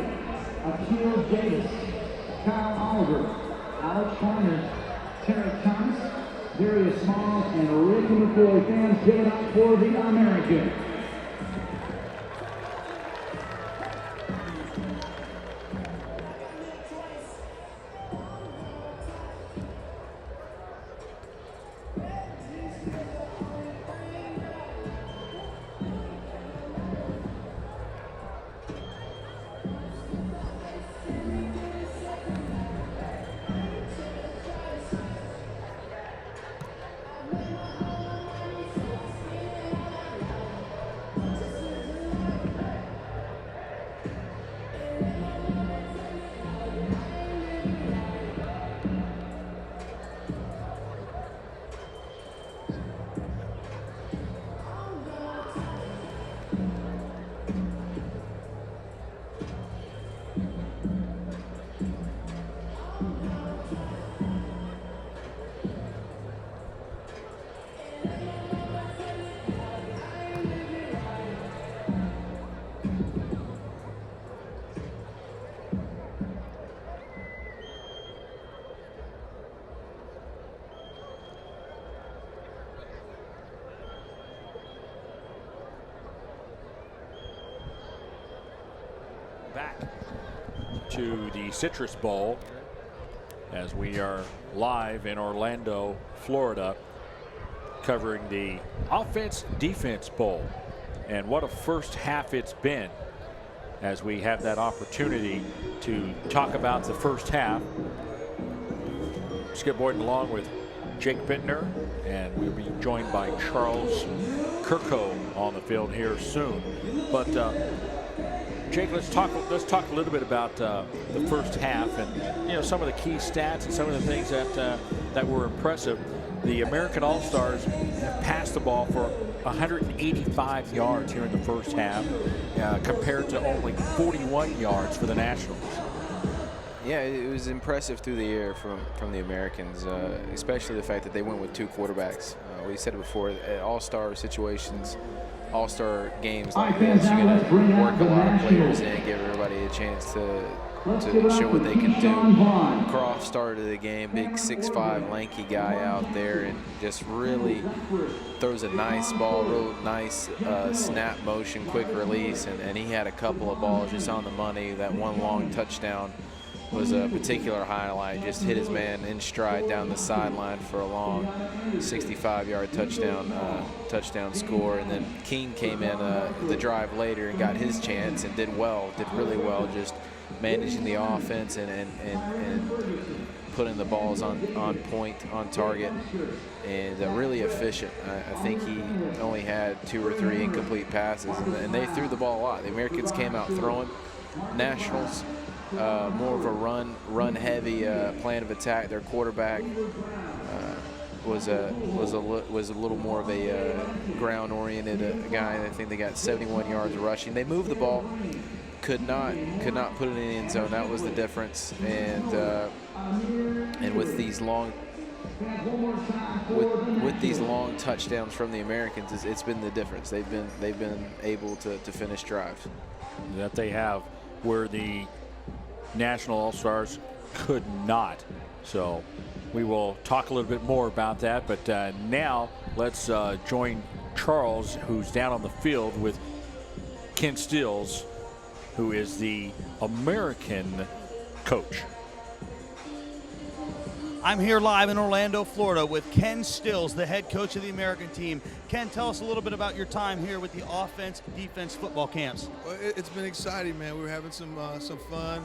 Akil Davis, Kyle Oliver, Alex Horner, Tarek Thomas, Darius Smalls, and Ricky McCoy. Fans, give it up for the American. Back to the Citrus Bowl as we are live in Orlando, Florida, covering the Offense-Defense Bowl. And what a first half it's been as we have that opportunity to talk about the first half. Skip Boyden along with Jake Bittner, and we'll be joined by Charles Kirko on the field here soon. But Jake, let's talk a little bit about the first half, and some of the key stats and some of the things that were impressive. The American All-Stars have passed the ball for 185 yards here in the first half, compared to only 41 yards for the Nationals. Yeah, it was impressive through the air from the Americans, especially the fact that they went with two quarterbacks. We said it before, at all-star situations, all-star games like this, you're going to work a lot of players in, give everybody a chance to show what they can do. Croft started the game, big 6'5", lanky guy out there, and just really throws a nice ball, real nice snap motion, quick release, and he had a couple of balls just on the money. That one long touchdown was a particular highlight. Just hit his man in stride down the sideline for a long 65-yard touchdown score. And then King came in the drive later and got his chance and did really well, just managing the offense and putting the balls on point, on target, and really efficient. I think he only had 2 or 3 incomplete passes, and they threw the ball a lot. The Americans came out throwing. Nationals, more of a run-heavy plan of attack. Their quarterback was a little more of a ground-oriented guy. I think they got 71 yards rushing. They moved the ball, could not put it in the end zone. That was the difference. And with these long touchdowns from the Americans, it's been the difference. They've been able to finish drives. That they have, where the National All-Stars could not. So we will talk a little bit more about that, but now let's join Charles, who's down on the field with Ken Stills, who is the American coach. I'm here live in Orlando, Florida with Ken Stills, the head coach of the American team. Ken, tell us a little bit about your time here with the offense-defense football camps. Well, it's been exciting, man. We're having some fun.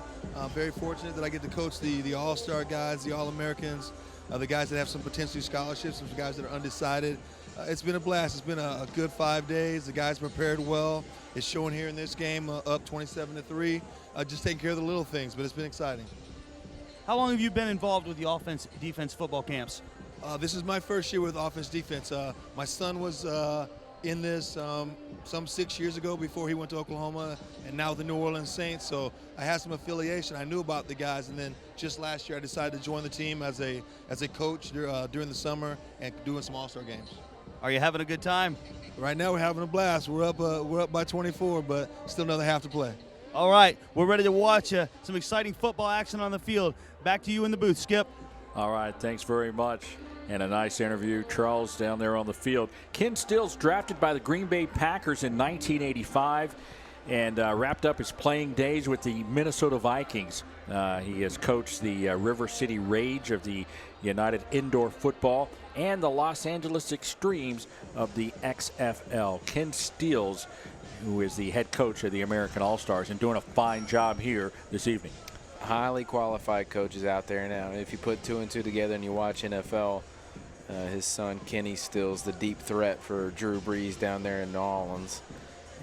Very fortunate that I get to coach the All-Star guys, the All-Americans, the guys that have some potentially scholarships, some guys that are undecided. It's been a blast. It's been a good 5 days. The guys prepared well. It's showing here in this game, up 27-3. Just taking care of the little things, but it's been exciting. How long have you been involved with the offense-defense football camps? This is my first year with offense-defense. My son was in this some 6 years ago before he went to Oklahoma, and now the New Orleans Saints. So I had some affiliation. I knew about the guys, and then just last year I decided to join the team as a coach during the summer and doing some All-Star games. Are you having a good time? Right now we're having a blast. We're up by 24, but still another half to play. All right, we're ready to watch some exciting football action on the field. Back to you in the booth, Skip. All right, thanks very much. And a nice interview. Charles down there on the field. Ken Stills, drafted by the Green Bay Packers in 1985 and wrapped up his playing days with the Minnesota Vikings. He has coached the River City Rage of the United Indoor Football and the Los Angeles Extremes of the XFL. Ken Stills, who is the head coach of the American All-Stars, and doing a fine job here this evening. Highly qualified coaches out there now. If you put 2 and 2 together and you watch NFL, his son Kenny Stills, the deep threat for Drew Brees down there in New Orleans.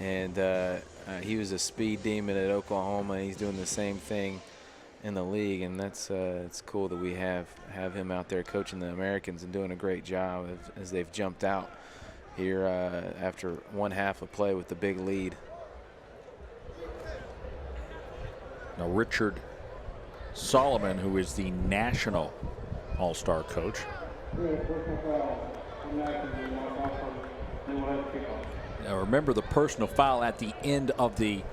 And he was a speed demon at Oklahoma. He's doing the same thing in the league, and that's it's cool that we have him out there coaching the Americans and doing a great job as they've jumped out here after one half of play with the big lead. Now Richard Solomon, who is the national All-Star coach. Now remember the personal foul at the end of the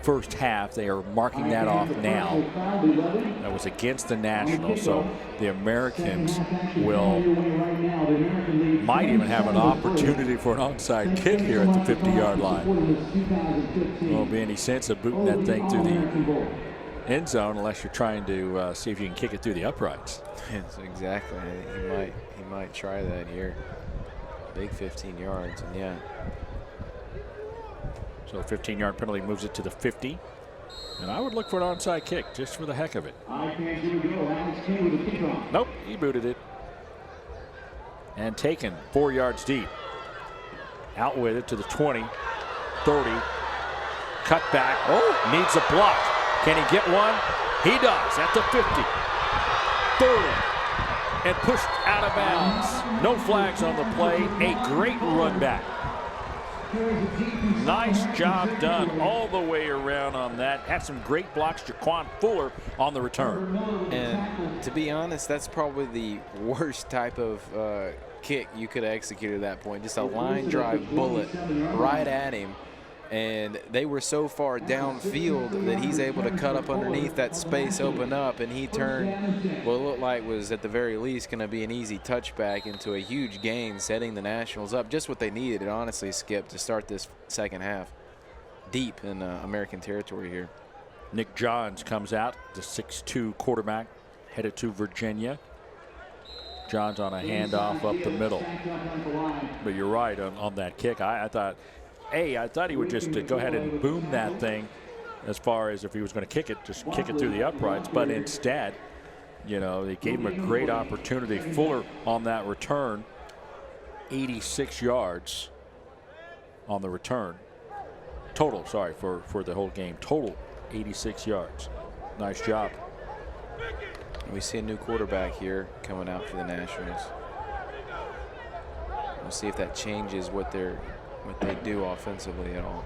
first half. They are marking that off now. That was against the Nationals, so the Americans might even have an opportunity for an onside kick here at the 50-yard line. Won't be any sense of booting that thing through the end zone unless you're trying to see if you can kick it through the uprights. Yes, exactly. He might try that here. Big 15 yards, and yeah. So a 15-yard penalty moves it to the 50. And I would look for an onside kick just for the heck of it. Nope, he booted it. And taken 4 yards deep. Out with it to the 20, 30. Cut back. Oh, needs a block. Can he get one? He does at the 50, 30, and pushed out of bounds. No flags on the play. A great run back. Nice job done all the way around on that. Had some great blocks. Jaquan Fuller on the return. And to be honest, that's probably the worst type of kick you could have executed at that point. Just a line drive bullet right at him. And they were so far downfield that he's able to cut up underneath that space, open up, and he turned what looked like was at the very least going to be an easy touchback into a huge gain, setting the Nationals up. Just what they needed, honestly, Skip, to start this second half deep in American territory here. Nick Johns comes out, the 6'2 quarterback, headed to Virginia. Johns on a handoff up the middle. But you're right on that kick. I thought he would just go ahead and boom that thing as far as if he was going to kick it, just kick it through the uprights. But instead, you know, they gave him a great opportunity. Fuller on that return, 86 yards on the return. Total, sorry, for the whole game. Total 86 yards. Nice job. We see a new quarterback here coming out for the Nationals. We'll see if that changes what they do offensively at all.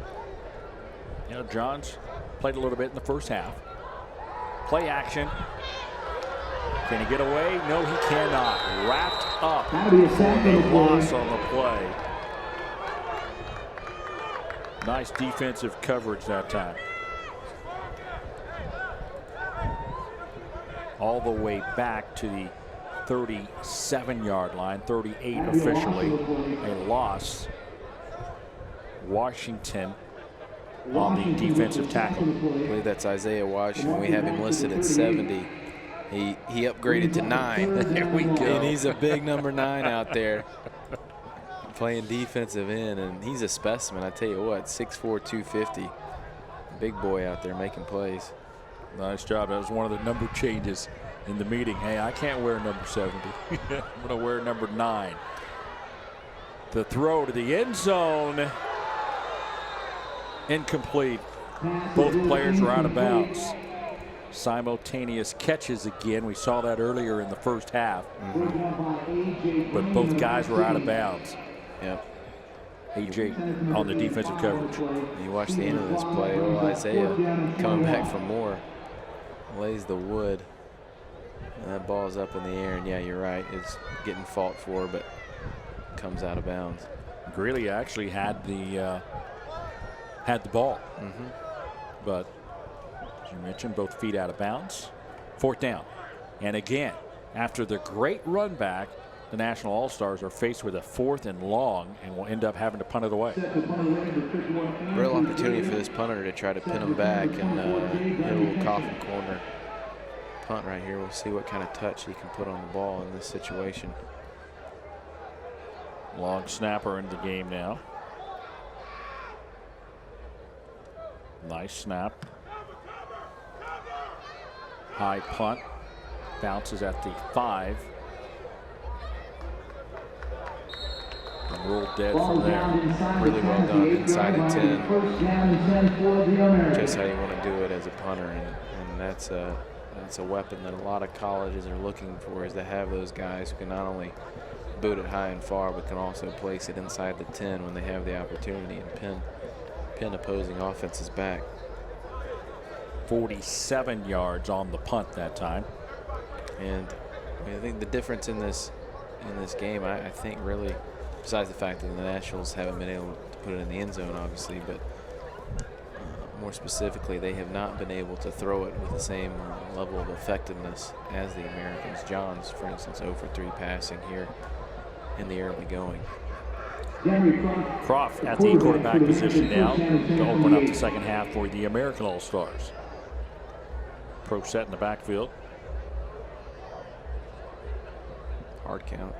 You know, Johns played a little bit in the first half. Play action. Can he get away? No, he cannot. Wrapped up for a loss on the play. Nice defensive coverage that time. All the way back to the 37-yard line, 38 officially, a loss. Washington on the defensive tackle. I believe that's Isaiah Washington. We have him listed at 70 He upgraded to 9. There we go. And he's a big number 9 out there playing defensive end, and he's a specimen. I tell you what, 6'4", 250. Big boy out there making plays. Nice job. That was one of the number changes in the meeting. Hey, I can't wear number 70. I'm going to wear number 9. The throw to the end zone. Incomplete. Both players are out of bounds. Simultaneous catches again. We saw that earlier in the first half. But both guys were out of bounds. Yep. AJ on the defensive coverage. You watch the end of this play. Oh, Isaiah coming back for more. Lays the wood. And that ball's up in the air, and yeah, you're right. It's getting fought for, but comes out of bounds. Greeley actually had the ball. But as you mentioned, both feet out of bounds. 4th down. And again, after the great run back, the National All-Stars are faced with a 4th and long and will end up having to punt it away. Real opportunity for this punter to try to pin him back and hit a little coffin corner punt right here. We'll see what kind of touch he can put on the ball in this situation. Long snapper in the game now. Nice snap. High punt. Bounces at the 5. And ruled dead from there. Really well done inside the 10. Just how you want to do it as a punter, and that's a weapon that a lot of colleges are looking for, is to have those guys who can not only boot it high and far, but can also place it inside the 10 when they have the opportunity and pin opposing offenses back. 47 yards on the punt that time. And I think the difference in this game, I think really, besides the fact that the Nationals haven't been able to put it in the end zone, obviously, but more specifically, they have not been able to throw it with the same level of effectiveness as the Americans. Johns, for instance, 0 for 3 passing here in the early going. Croft at the quarterback position now to open up the second half for the American All-Stars. Pro set in the backfield. Hard count.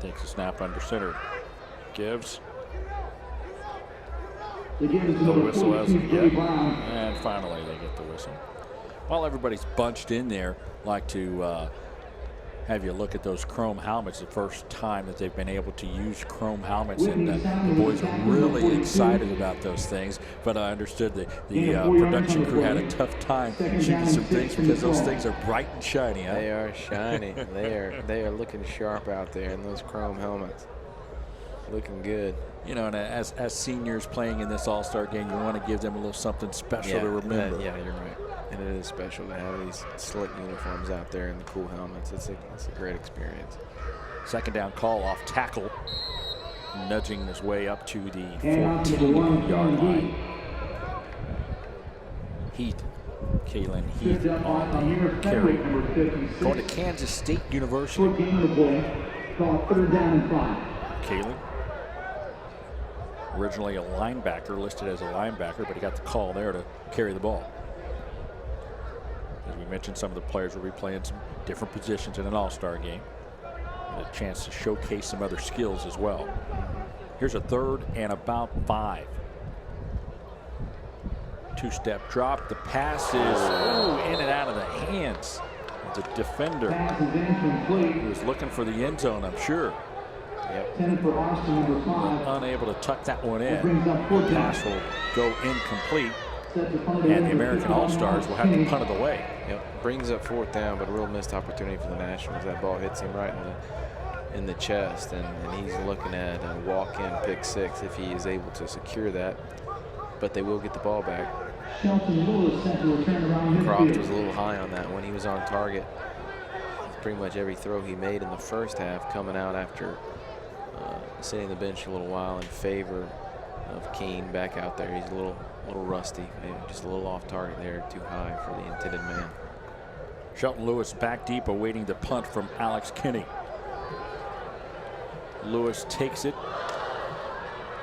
Takes a snap under center. Gives. No whistle as of yet. And finally they get the whistle. While everybody's bunched in there, like to have you look at those chrome helmets. The first time that they've been able to use chrome helmets, and the boys are really excited about those things. But I understood the production crew had a tough time shooting some things because those things are bright and shiny. Huh? They are shiny. they are looking sharp out there in those chrome helmets. Looking good. You know, and as seniors playing in this All-Star game, you want to give them a little something special to remember. Yeah, you're right. And it is special to have these slick uniforms out there and the cool helmets. It's a great experience. Second down call off tackle, nudging his way up to the 14-yard line. Kalen Heath on the carry. Going to Kansas State University. Kalen, originally a linebacker, listed as a linebacker, but he got the call there to carry the ball. As we mentioned, some of the players will be playing some different positions in an All-Star game. And a chance to showcase some other skills as well. Here's a 3rd and about 5. Two-step drop. The pass is in and out of the hands of the defender. He was looking for the end zone, I'm sure. Yep. Unable to tuck that one in. The pass will go incomplete. And the American All-Stars will have to punt it away. Yep. Brings up 4th down, but a real missed opportunity for the Nationals. That ball hits him right in the chest, and he's looking at a walk-in pick 6 if he is able to secure that. But they will get the ball back. Croft was a little high on that one. He was on target. Pretty much every throw he made in the first half, coming out after sitting the bench a little while in favor of Keene back out there. He's a little rusty, maybe just a little off target there, too high for the intended man. Shelton Lewis back deep, awaiting the punt from Alex Kinney. Lewis takes it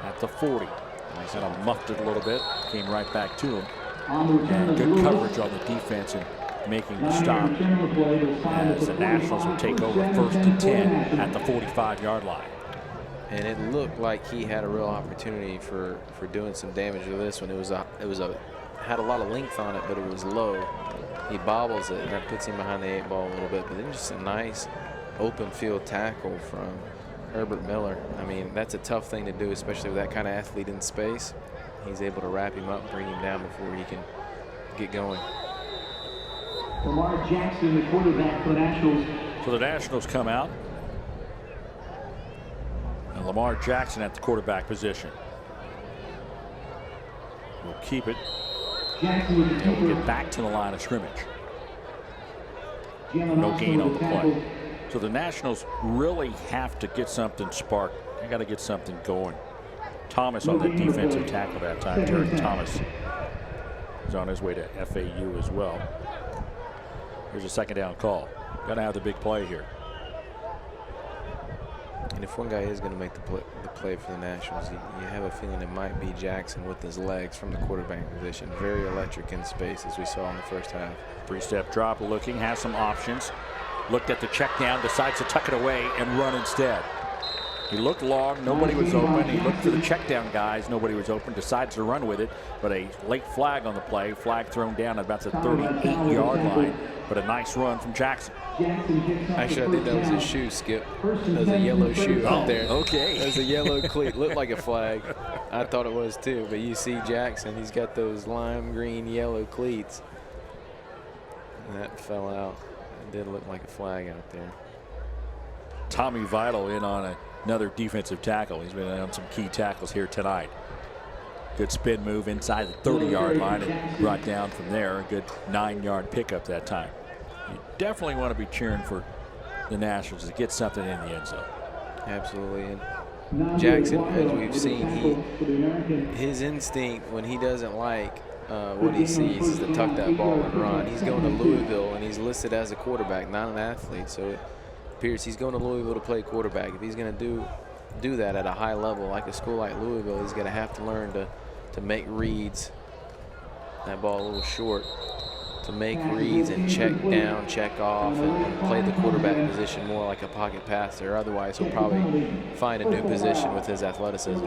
at the 40. Kind of muffed it a little bit, came right back to him. And good coverage on the defense and making the stop as the Nationals will take over 1st and 10 at the 45-yard line. And it looked like he had a real opportunity for doing some damage with this one. It was had a lot of length on it, but it was low. He bobbles it, and that puts him behind the 8 ball a little bit. But then just a nice open field tackle from Herbert Miller. I mean, that's a tough thing to do, especially with that kind of athlete in space. He's able to wrap him up and bring him down before he can get going. Lamar Jackson, the quarterback for the Nationals. So the Nationals come out. And Lamar Jackson at the quarterback position. We'll keep it. And we'll get back to the line of scrimmage. No gain on the play. So the Nationals really have to get something sparked. They got to get something going. Thomas on that defensive tackle that time. Terry Thomas is on his way to FAU as well. Here's a 2nd down call. Got to have the big play here. And if one guy is going to make the play for the Nationals, you have a feeling it might be Jackson with his legs from the quarterback position. Very electric in space, as we saw in the first half. 3-step drop, looking, has some options. Looked at the check down, decides to tuck it away and run instead. He looked long, nobody was open. He looked for the check down guys, nobody was open, decides to run with it. But a late flag on the play, flag thrown down at about the 38-yard line. But a nice run from Jackson. Actually, I think that was his shoe, Skip. That was a yellow shoe out there. Okay. That was a yellow cleat. Looked like a flag. I thought it was too. But you see Jackson, he's got those lime green, yellow cleats. And that fell out. It did look like a flag out there. Tommy Vital in on another defensive tackle. He's been on some key tackles here tonight. Good spin move inside the 30-yard line and brought down from there. A good 9-yard pickup that time. You definitely want to be cheering for the Nationals to get something in the end zone. Absolutely. And Jackson, as we've seen, his instinct when he doesn't like what he sees is to tuck that ball and run. He's going to Louisville, and he's listed as a quarterback, not an athlete. So it appears he's going to Louisville to play quarterback. If he's going to do that at a high level, like a school like Louisville, he's going to have to learn to make reads. That ball a little short. To make reads and check down, check off, and play the quarterback position more like a pocket passer. Otherwise, he'll probably find a new position with his athleticism.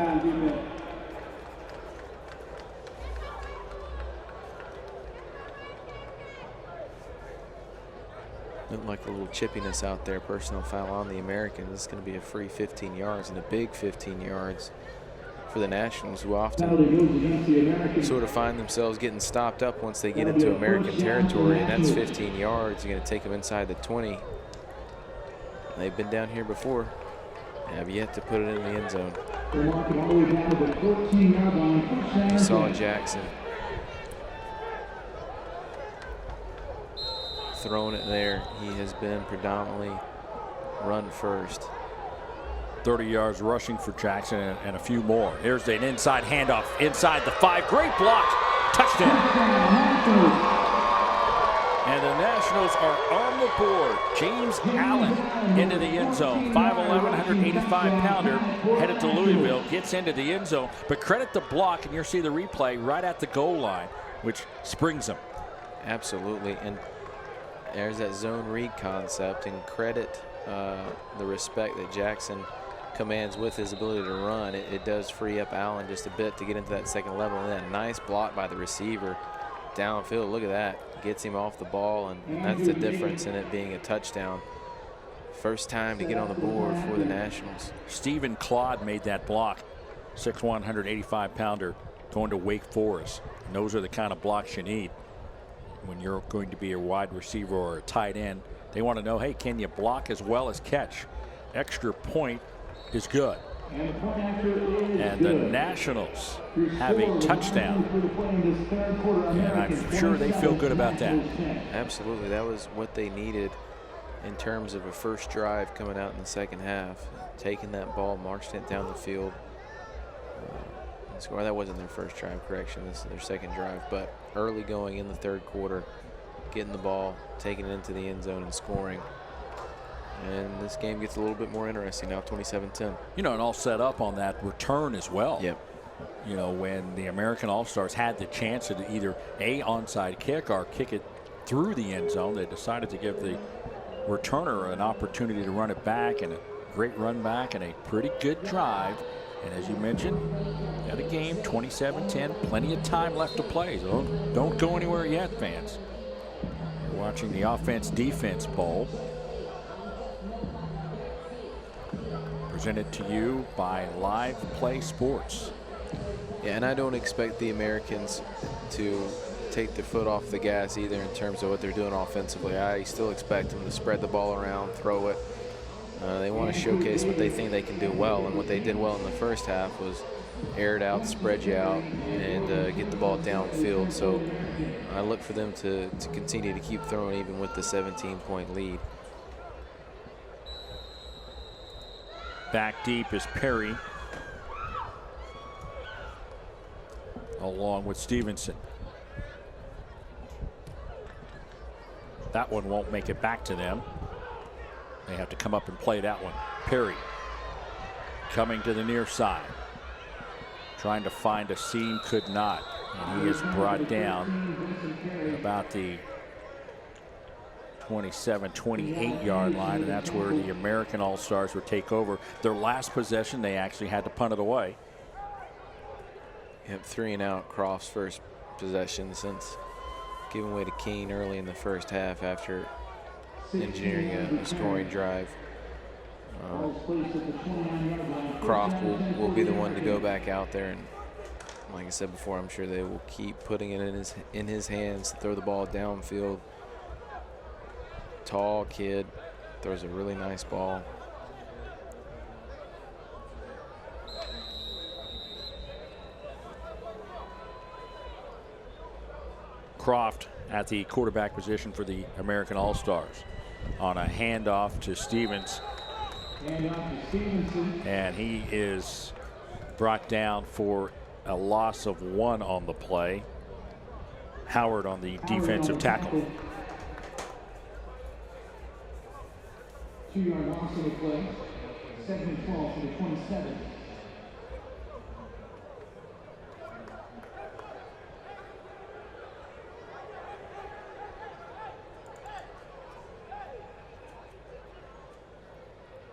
Looked like a little chippiness out there. Personal foul on the Americans. This is going to be a free 15 yards and a big 15 yards for the Nationals, who often sort of find themselves getting stopped up once they get into American territory, and that's 15 yards. You're going to take them inside the 20. They've been down here before, have yet to put it in the end zone. You saw Jackson throwing it there. He has been predominantly run first. 30 yards rushing for Jackson and a few more. Here's an inside handoff inside the 5. Great block. Touchdown. And the Nationals are on the board. James Allen into the end zone. 5'11", 185-pounder, headed to Louisville, gets into the end zone. But credit the block, and you'll see the replay right at the goal line, which springs him. Absolutely. And there's that zone read concept, and credit the respect that Jackson commands with his ability to run. It does free up Allen just a bit to get into that second level. And then a nice block by the receiver downfield. Look at that. Gets him off the ball, and that's the difference in it being a touchdown. First time to get on the board for the Nationals. Stephen Claude made that block. 6'1", 185-pounder going to Wake Forest. And those are the kind of blocks you need when you're going to be a wide receiver or a tight end. They want to know, hey, can you block as well as catch? Extra point is good. And the Nationals have a touchdown. And I'm sure they feel good about that. Absolutely. That was what they needed in terms of a first drive coming out in the second half. Taking that ball, marching it down the field. Score. That wasn't their first drive, correction. This is their second drive. But early going in the third quarter, getting the ball, taking it into the end zone and scoring. And this game gets a little bit more interesting now, 27-10. You know, and all set up on that return as well. Yep. you know, when the American All-Stars had the chance to either a onside kick or kick it through the end zone, they decided to give the returner an opportunity to run it back, and a great run back and a pretty good drive. And as you mentioned, got a game 27-10, plenty of time left to play. So don't go anywhere yet, fans. You're watching the Offense-Defense Bowl, presented to you by Live Play Sports. Yeah, and I don't expect the Americans to take their foot off the gas either in terms of what they're doing offensively. I still expect them to spread the ball around, throw it. They want to showcase what they think they can do well, and what they did well in the first half was air it out, spread you out, and get the ball downfield. So I look for them to continue to keep throwing even with the 17-point lead. Back deep is Perry, along with Stevenson. That one won't make it back to them. They have to come up and play that one. Perry coming to the near side, trying to find a seam, could not, and he is brought down at about the 27-28 yard line, and that's where the American All-Stars would take over. Their last possession, they actually had to punt it away. Yep, 3 and out. Croft's first possession since giving way to Keene early in the first half after engineering a scoring drive. Croft will be the one to go back out there, and like I said before, I'm sure they will keep putting it in his hands to throw the ball downfield. Tall kid, throws a really nice ball. Croft at the quarterback position for the American All-Stars on a handoff to Stevens. And he is brought down for a loss of 1 on the play. Howard on the defensive tackle. 2-yard loss of the play. 2nd and 12 for the 27.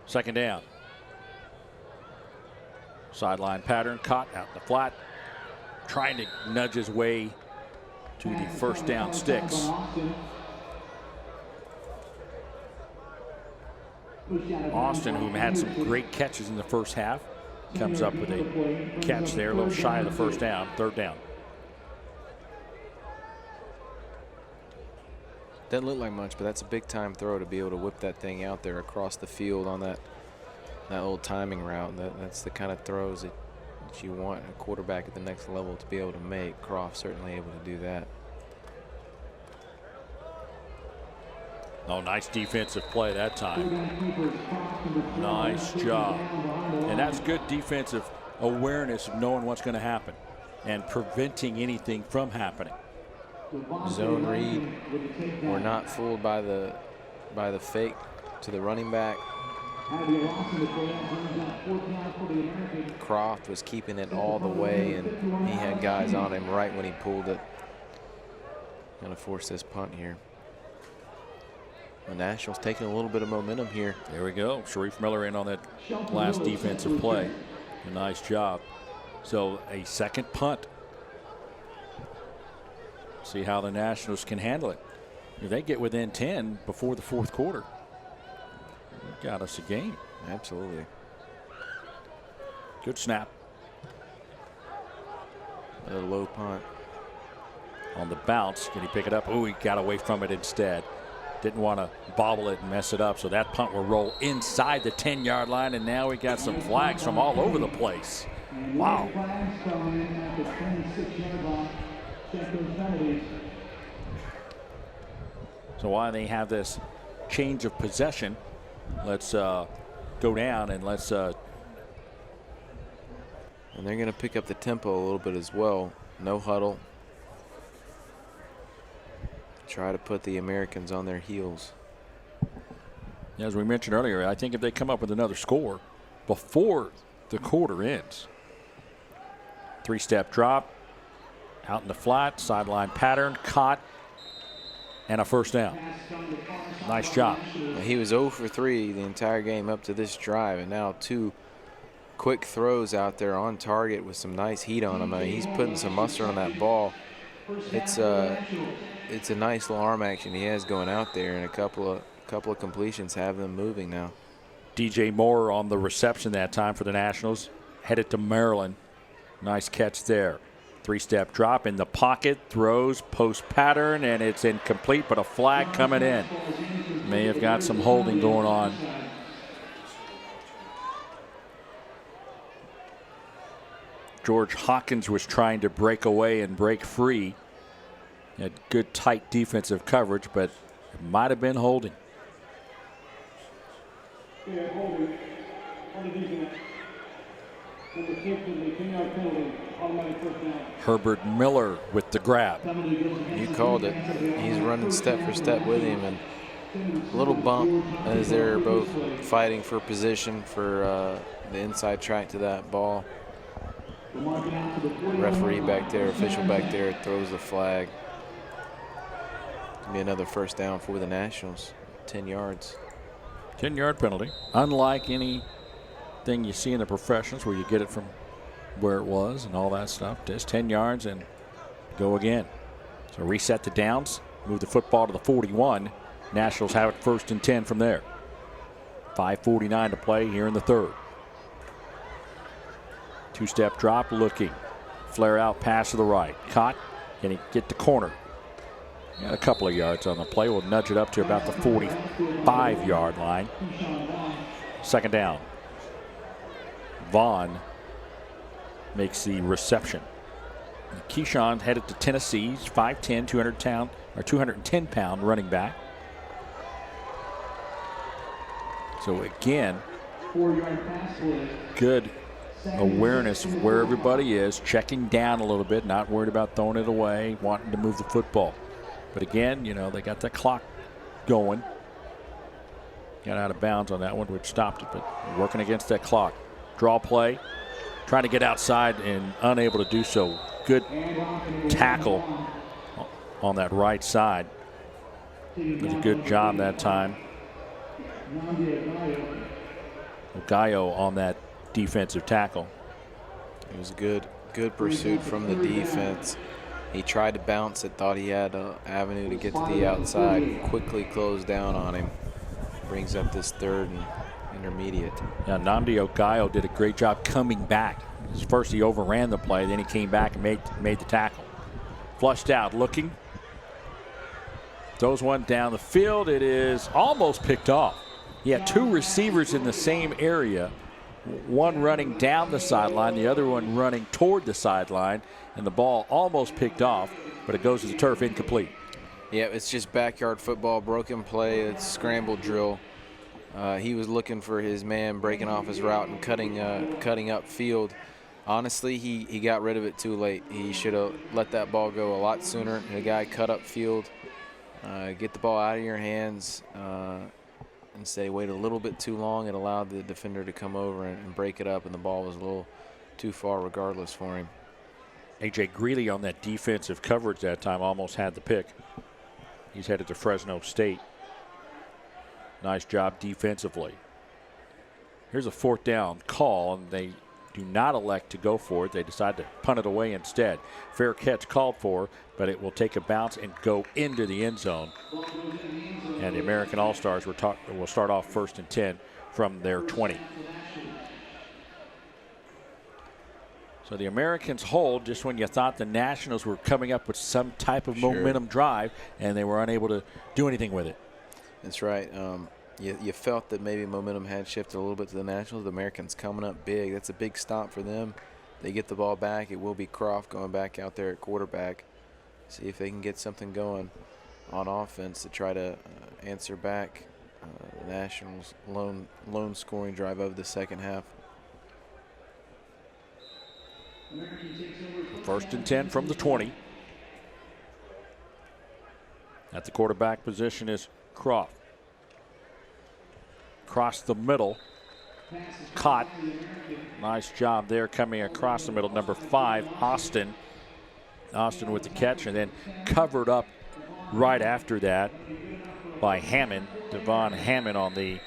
Second down. Sideline pattern, caught out in the flat, trying to nudge his way to the first down sticks. Austin, who had some great catches in the first half, comes up with a catch there, a little shy of the first down, 3rd down. Doesn't look like much, but that's a big time throw to be able to whip that thing out there across the field on that old timing route. That's the kind of throws that you want a quarterback at the next level to be able to make. Croft certainly able to do that. Oh, nice defensive play that time. Nice job. And that's good defensive awareness of knowing what's going to happen and preventing anything from happening. Zone read. We're not fooled by the fake to the running back. Croft was keeping it all the way, and he had guys on him right when he pulled it. Going to force this punt here. The Nationals taking a little bit of momentum here. There we go. Sharif Miller in on that last defensive play. A nice job. So a second punt. See how the Nationals can handle it. If they get within 10 before the 4th quarter, got us a game. Absolutely. Good snap. A low punt. On the bounce, can he pick it up? Oh, he got away from it instead. Didn't want to bobble it and mess it up, so that punt will roll inside the 10-yard line, and now we got some flags from all over the place. Wow. So while they have this change of possession, let's go down and let's. And they're going to pick up the tempo a little bit as well. No huddle. Try to put the Americans on their heels. As we mentioned earlier, I think if they come up with another score before the quarter ends, Three-step drop. Out in the flat, sideline pattern, caught, and a first down. Nice job. He was 0 for 3 the entire game up to this drive, and now 2 quick throws out there on target with some nice heat on him. I mean, he's putting some mustard on that ball. It's a nice little arm action he has going out there, and a couple of completions have them moving now. DJ Moore on the reception that time for the Nationals, headed to Maryland. Nice catch there. Three-step drop in the pocket, throws post pattern, and it's incomplete, but a flag coming in. May have got some holding going on. George Hawkins was trying to break away and break free. Had good tight defensive coverage, but it might have been holding. Yeah, holding. On the defense. Number 6 is a 10-yard penalty. Automatic first down. Herbert Miller with the grab. You called it. He's running step for step with him, and a little bump as they're both fighting for position for the inside track to that ball. Referee back there, official back there, throws the flag. It'll be another first down for the Nationals. 10 yards. 10-yard penalty. Unlike anything you see in the professions where you get it from where it was and all that stuff. Just 10 yards and go again. So reset the downs, move the football to the 41. Nationals have it 1st and 10 from there. 5:49 to play here in the third. Two-step drop, looking. Flare out pass to the right. Caught. Can he get the corner? Got a couple of yards on the play. We'll nudge it up to about the 45-yard line. Second down. Vaughn makes the reception. Keyshawn headed to Tennessee. He's 5'10", 210-pound running back. So again, good awareness of where everybody is, checking down a little bit, not worried about throwing it away, wanting to move the football. But again, you know, they got the clock going. Got out of bounds on that one, which stopped it, but working against that clock. Draw play, trying to get outside and unable to do so. Good tackle on that right side. Did a good job that time. Gallo on that defensive tackle. It was a good pursuit from the defense. He tried to bounce it, thought he had an avenue to get to the outside, quickly closed down on him. Brings up this third and intermediate. Yeah, Nnamdi Ogayo did a great job coming back. First he overran the play, then he came back and made the tackle. Flushed out, looking. Throws one down the field. It is almost picked off. He had two receivers in the same area. One running down the sideline, the other one running toward the sideline, and the ball almost picked off, but it goes to the turf, incomplete. Yeah, it's just backyard football, broken play. It's scramble drill. He was looking for his man, breaking off his route and cutting up field. Honestly, he got rid of it too late. He should have let that ball go a lot sooner. The guy cut up field. Get the ball out of your hands. Instead, wait a little bit too long. It allowed the defender to come over and break it up, and the ball was a little too far regardless for him. A.J. Greeley on that defensive coverage that time almost had the pick. He's headed to Fresno State. Nice job defensively. Here's a fourth down call, and they do not elect to go for it. They decide to punt it away instead. Fair catch called for, but it will take a bounce and go into the end zone. And the American All-Stars will start off 1st and 10 from their 20. So the Americans hold just when you thought the Nationals were coming up with some type of momentum drive, and they were unable to do anything with it. That's right. You felt that maybe momentum had shifted a little bit to the Nationals. The Americans coming up big. That's a big stop for them. They get the ball back. It will be Croft going back out there at quarterback. See if they can get something going on offense to try to answer back the Nationals' lone scoring drive of the second half. 1st and 10 from the 20. At the quarterback position is Croft. Across the middle, caught. Nice job there coming across the middle. Number 5, Austin. Austin with the catch, and then covered up right after that by Hammond. Devon Hammond on the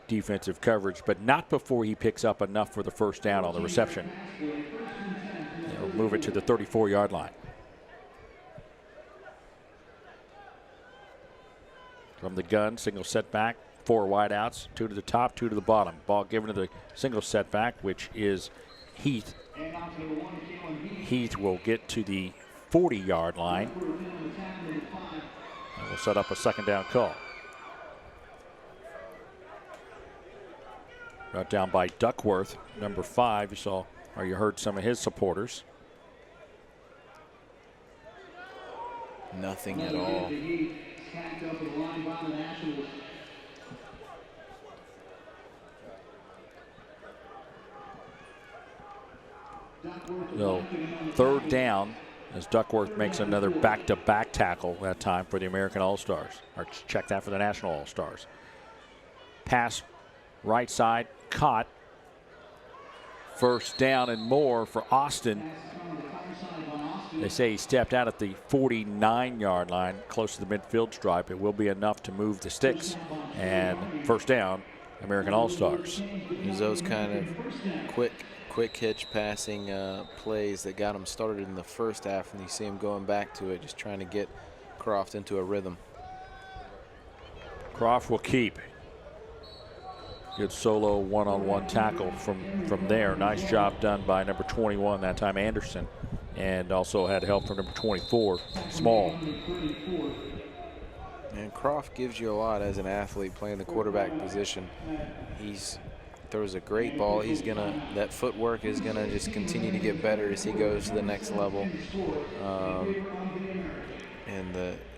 defensive coverage, but not before he picks up enough for the first down on the reception. They'll move it to the 34-yard line. From the gun, single setback, 4 wideouts, 2 to the top, 2 to the bottom. Ball given to the single setback, which is Heath. Heath will get to the 40-yard line. And we'll set up a second down call. Brought down by Duckworth, number 5. You saw, or you heard some of his supporters. Nothing at all. So third down as Duckworth makes another back-to-back tackle that time for the American All-Stars. Or check that for the National All-Stars. Pass right side, caught. First down and more for Austin. They say he stepped out at the 49-yard line, close to the midfield stripe. It will be enough to move the sticks. And first down, American All-Stars. There's those kind of quick hitch passing plays that got him started in the first half, and you see him going back to it, just trying to get Croft into a rhythm. Croft will keep. Good solo one-on-one tackle from there. Nice job done by number 21 that time, Anderson. And also had help from number 24, Small. And Croft gives you a lot as an athlete playing the quarterback position. He's throws a great ball. He's gonna, that footwork is gonna just continue to get better as he goes to the next level.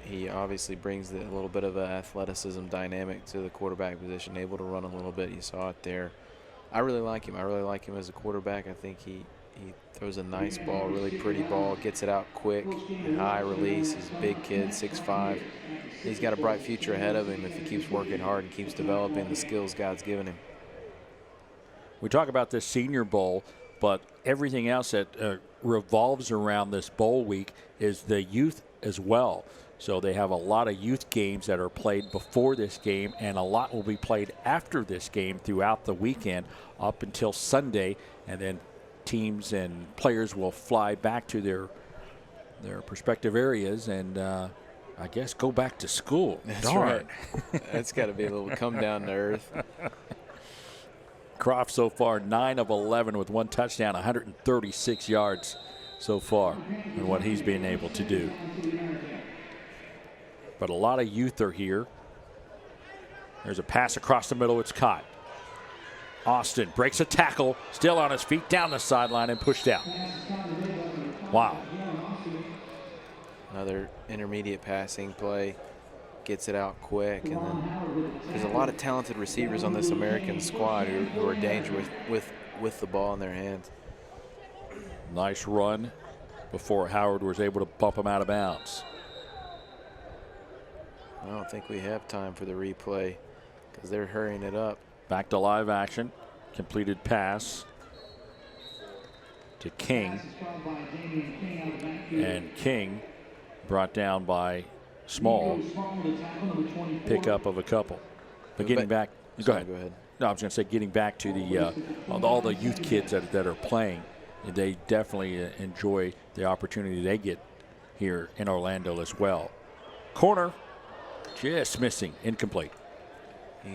He obviously brings a little bit of an athleticism dynamic to the quarterback position, able to run a little bit. You saw it there. I really like him. I really like him as a quarterback. I think he throws a nice ball, really pretty ball, gets it out quick, high release. He's a big kid, 6'5". He's got a bright future ahead of him if he keeps working hard and keeps developing the skills God's given him. We talk about this Senior Bowl, but everything else that revolves around this bowl week is the youth as well. So they have a lot of youth games that are played before this game, and a lot will be played after this game throughout the weekend up until Sunday, and then teams and players will fly back to their prospective areas and I guess go back to school. That's Darn. right. That's got to be a little come down to earth. Croft so far 9 of 11 with 1 touchdown, 136 yards so far in what he's been able to do. But a lot of youth are here. There's a pass across the middle. It's caught. Austin breaks a tackle, still on his feet, down the sideline and pushed out. Wow. Another intermediate passing play. Gets it out quick. And then there's a lot of talented receivers on this American squad who are dangerous with the ball in their hands. Nice run before Howard was able to bump him out of bounds. I don't think we have time for the replay because they're hurrying it up. Back to live action. Completed pass to King. And King brought down by Small. Pickup of a couple. But getting back. Go ahead. No, I was going to say getting back to the all the youth kids that are playing. They definitely enjoy the opportunity they get here in Orlando as well. Corner. Just missing, incomplete.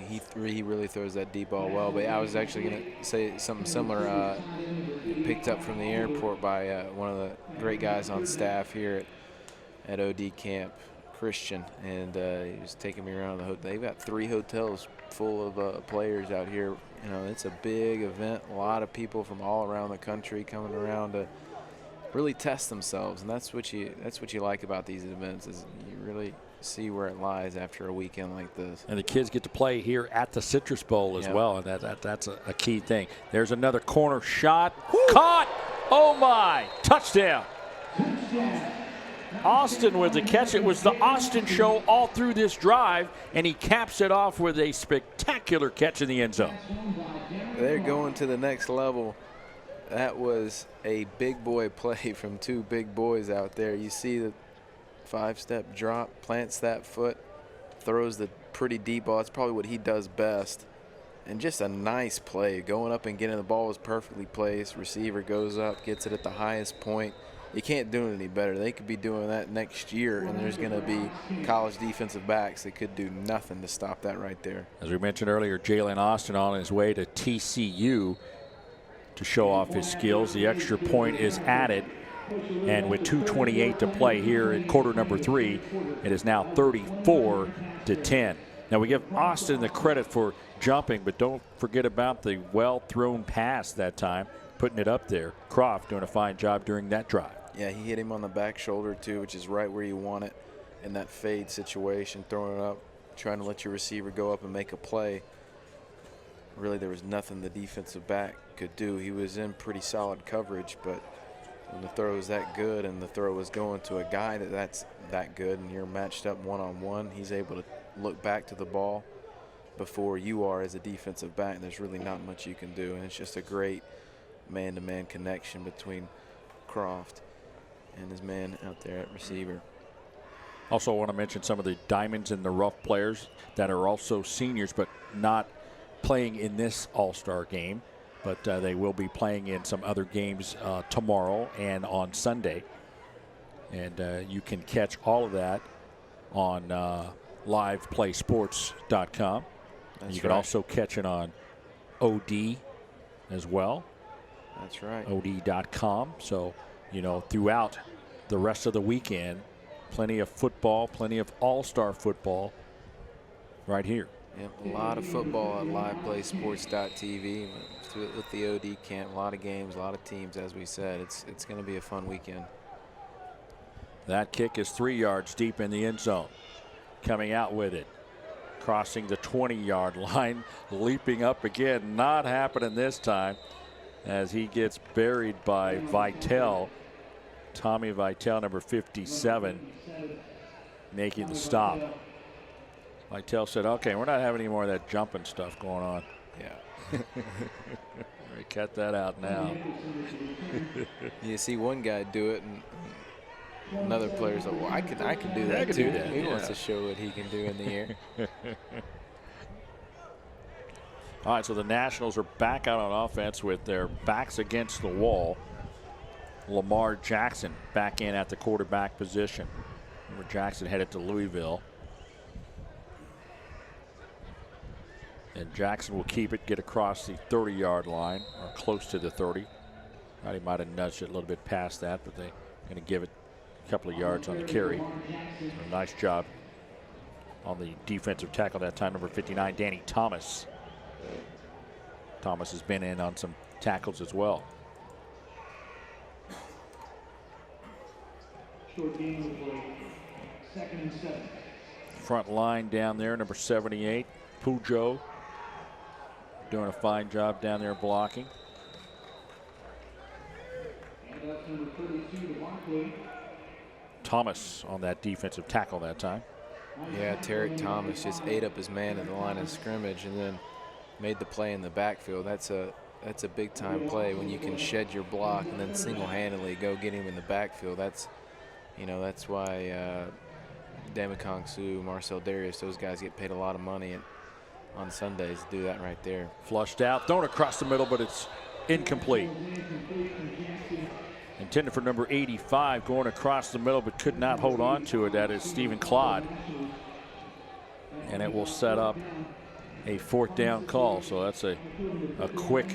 He really throws that deep ball well, but I was actually going to say something similar. Picked up from the airport by one of the great guys on staff here at OD camp, Christian, and he was taking me around the hotel. They've got 3 hotels full of players out here. You know, it's a big event. A lot of people from all around the country coming around to really test themselves, and that's what you like about these events is you really see where it lies after a weekend like this. And the kids get to play here at the Citrus Bowl as well, and that's a key thing. There's another corner shot. Woo! Caught! Oh, my! Touchdown! Austin with the catch. It was the Austin show all through this drive, and he caps it off with a spectacular catch in the end zone. They're going to the next level. That was a big boy play from two big boys out there. You see the 5-step drop, plants that foot, throws the pretty deep ball. It's probably what he does best. And just a nice play. Going up and getting the ball was perfectly placed. Receiver goes up, gets it at the highest point. You can't do it any better. They could be doing that next year, and there's going to be college defensive backs that could do nothing to stop that right there. As we mentioned earlier, Jalen Austin on his way to TCU to show off his skills. The extra point is added, and with 2:28 to play here in quarter number 3, it is now 34-10. Now we give Austin the credit for jumping, but don't forget about the well-thrown pass that time, putting it up there. Croft doing a fine job during that drive. Yeah, he hit him on the back shoulder too, which is right where you want it in that fade situation, throwing it up, trying to let your receiver go up and make a play. Really, there was nothing the defensive back could do. He was in pretty solid coverage, but when the throw is that good and the throw is going to a guy that's that good and you're matched up one-on-one, he's able to look back to the ball before you are as a defensive back. There's really not much you can do, and it's just a great man-to-man connection between Croft and his man out there at receiver. Also want to mention some of the diamonds in the rough players that are also seniors but not playing in this All-Star game, but they will be playing in some other games tomorrow and on Sunday. And you can catch all of that on liveplaysports.com. You can also catch it on OD as well. That's right. OD.com. So, throughout the rest of the weekend, plenty of football, plenty of all-star football right here. Yep, a lot of football at liveplaysports.tv with the OD camp. A lot of games, a lot of teams, as we said. It's going to be a fun weekend. That kick is 3 yards deep in the end zone. Coming out with it, crossing the 20-yard line, leaping up again. Not happening this time as he gets buried by Vitale. Tommy Vitale, number 57, making the stop. Vitale said, okay, we're not having any more of that jumping stuff going on. Yeah. We cut that out now. You see one guy do it, and another player's like, well, I can do that can too. do that, He yeah. wants to show what he can do in the air. All right, so the Nationals are back out on offense with their backs against the wall. Lamar Jackson back in at the quarterback position. Remember, Jackson headed to Louisville. And Jackson will keep it, get across the 30-yard line, or close to the 30. He might have nudged it a little bit past that, but they're going to give it a couple of yards on the carry. So nice job on the defensive tackle that time, number 59, Danny Thomas. Thomas has been in on some tackles as well. Short game play, 2nd and 7. Front line down there, number 78, Pujo, doing a fine job down there blocking. And that's number 32 to Barkley. Thomas on that defensive tackle that time. Yeah, Tarek Thomas just ate up his man at the line of scrimmage and then made the play in the backfield. That's a big time play when you can shed your block and then single-handedly go get him in the backfield. That's why Damakong Su, Marcel Darius, those guys get paid a lot of money on Sundays to do that right there. Flushed out, thrown across the middle, but it's incomplete. Intended for number 85, going across the middle, but could not hold on to it. That is Stephen Clodd. And it will set up a 4th down call. So that's a quick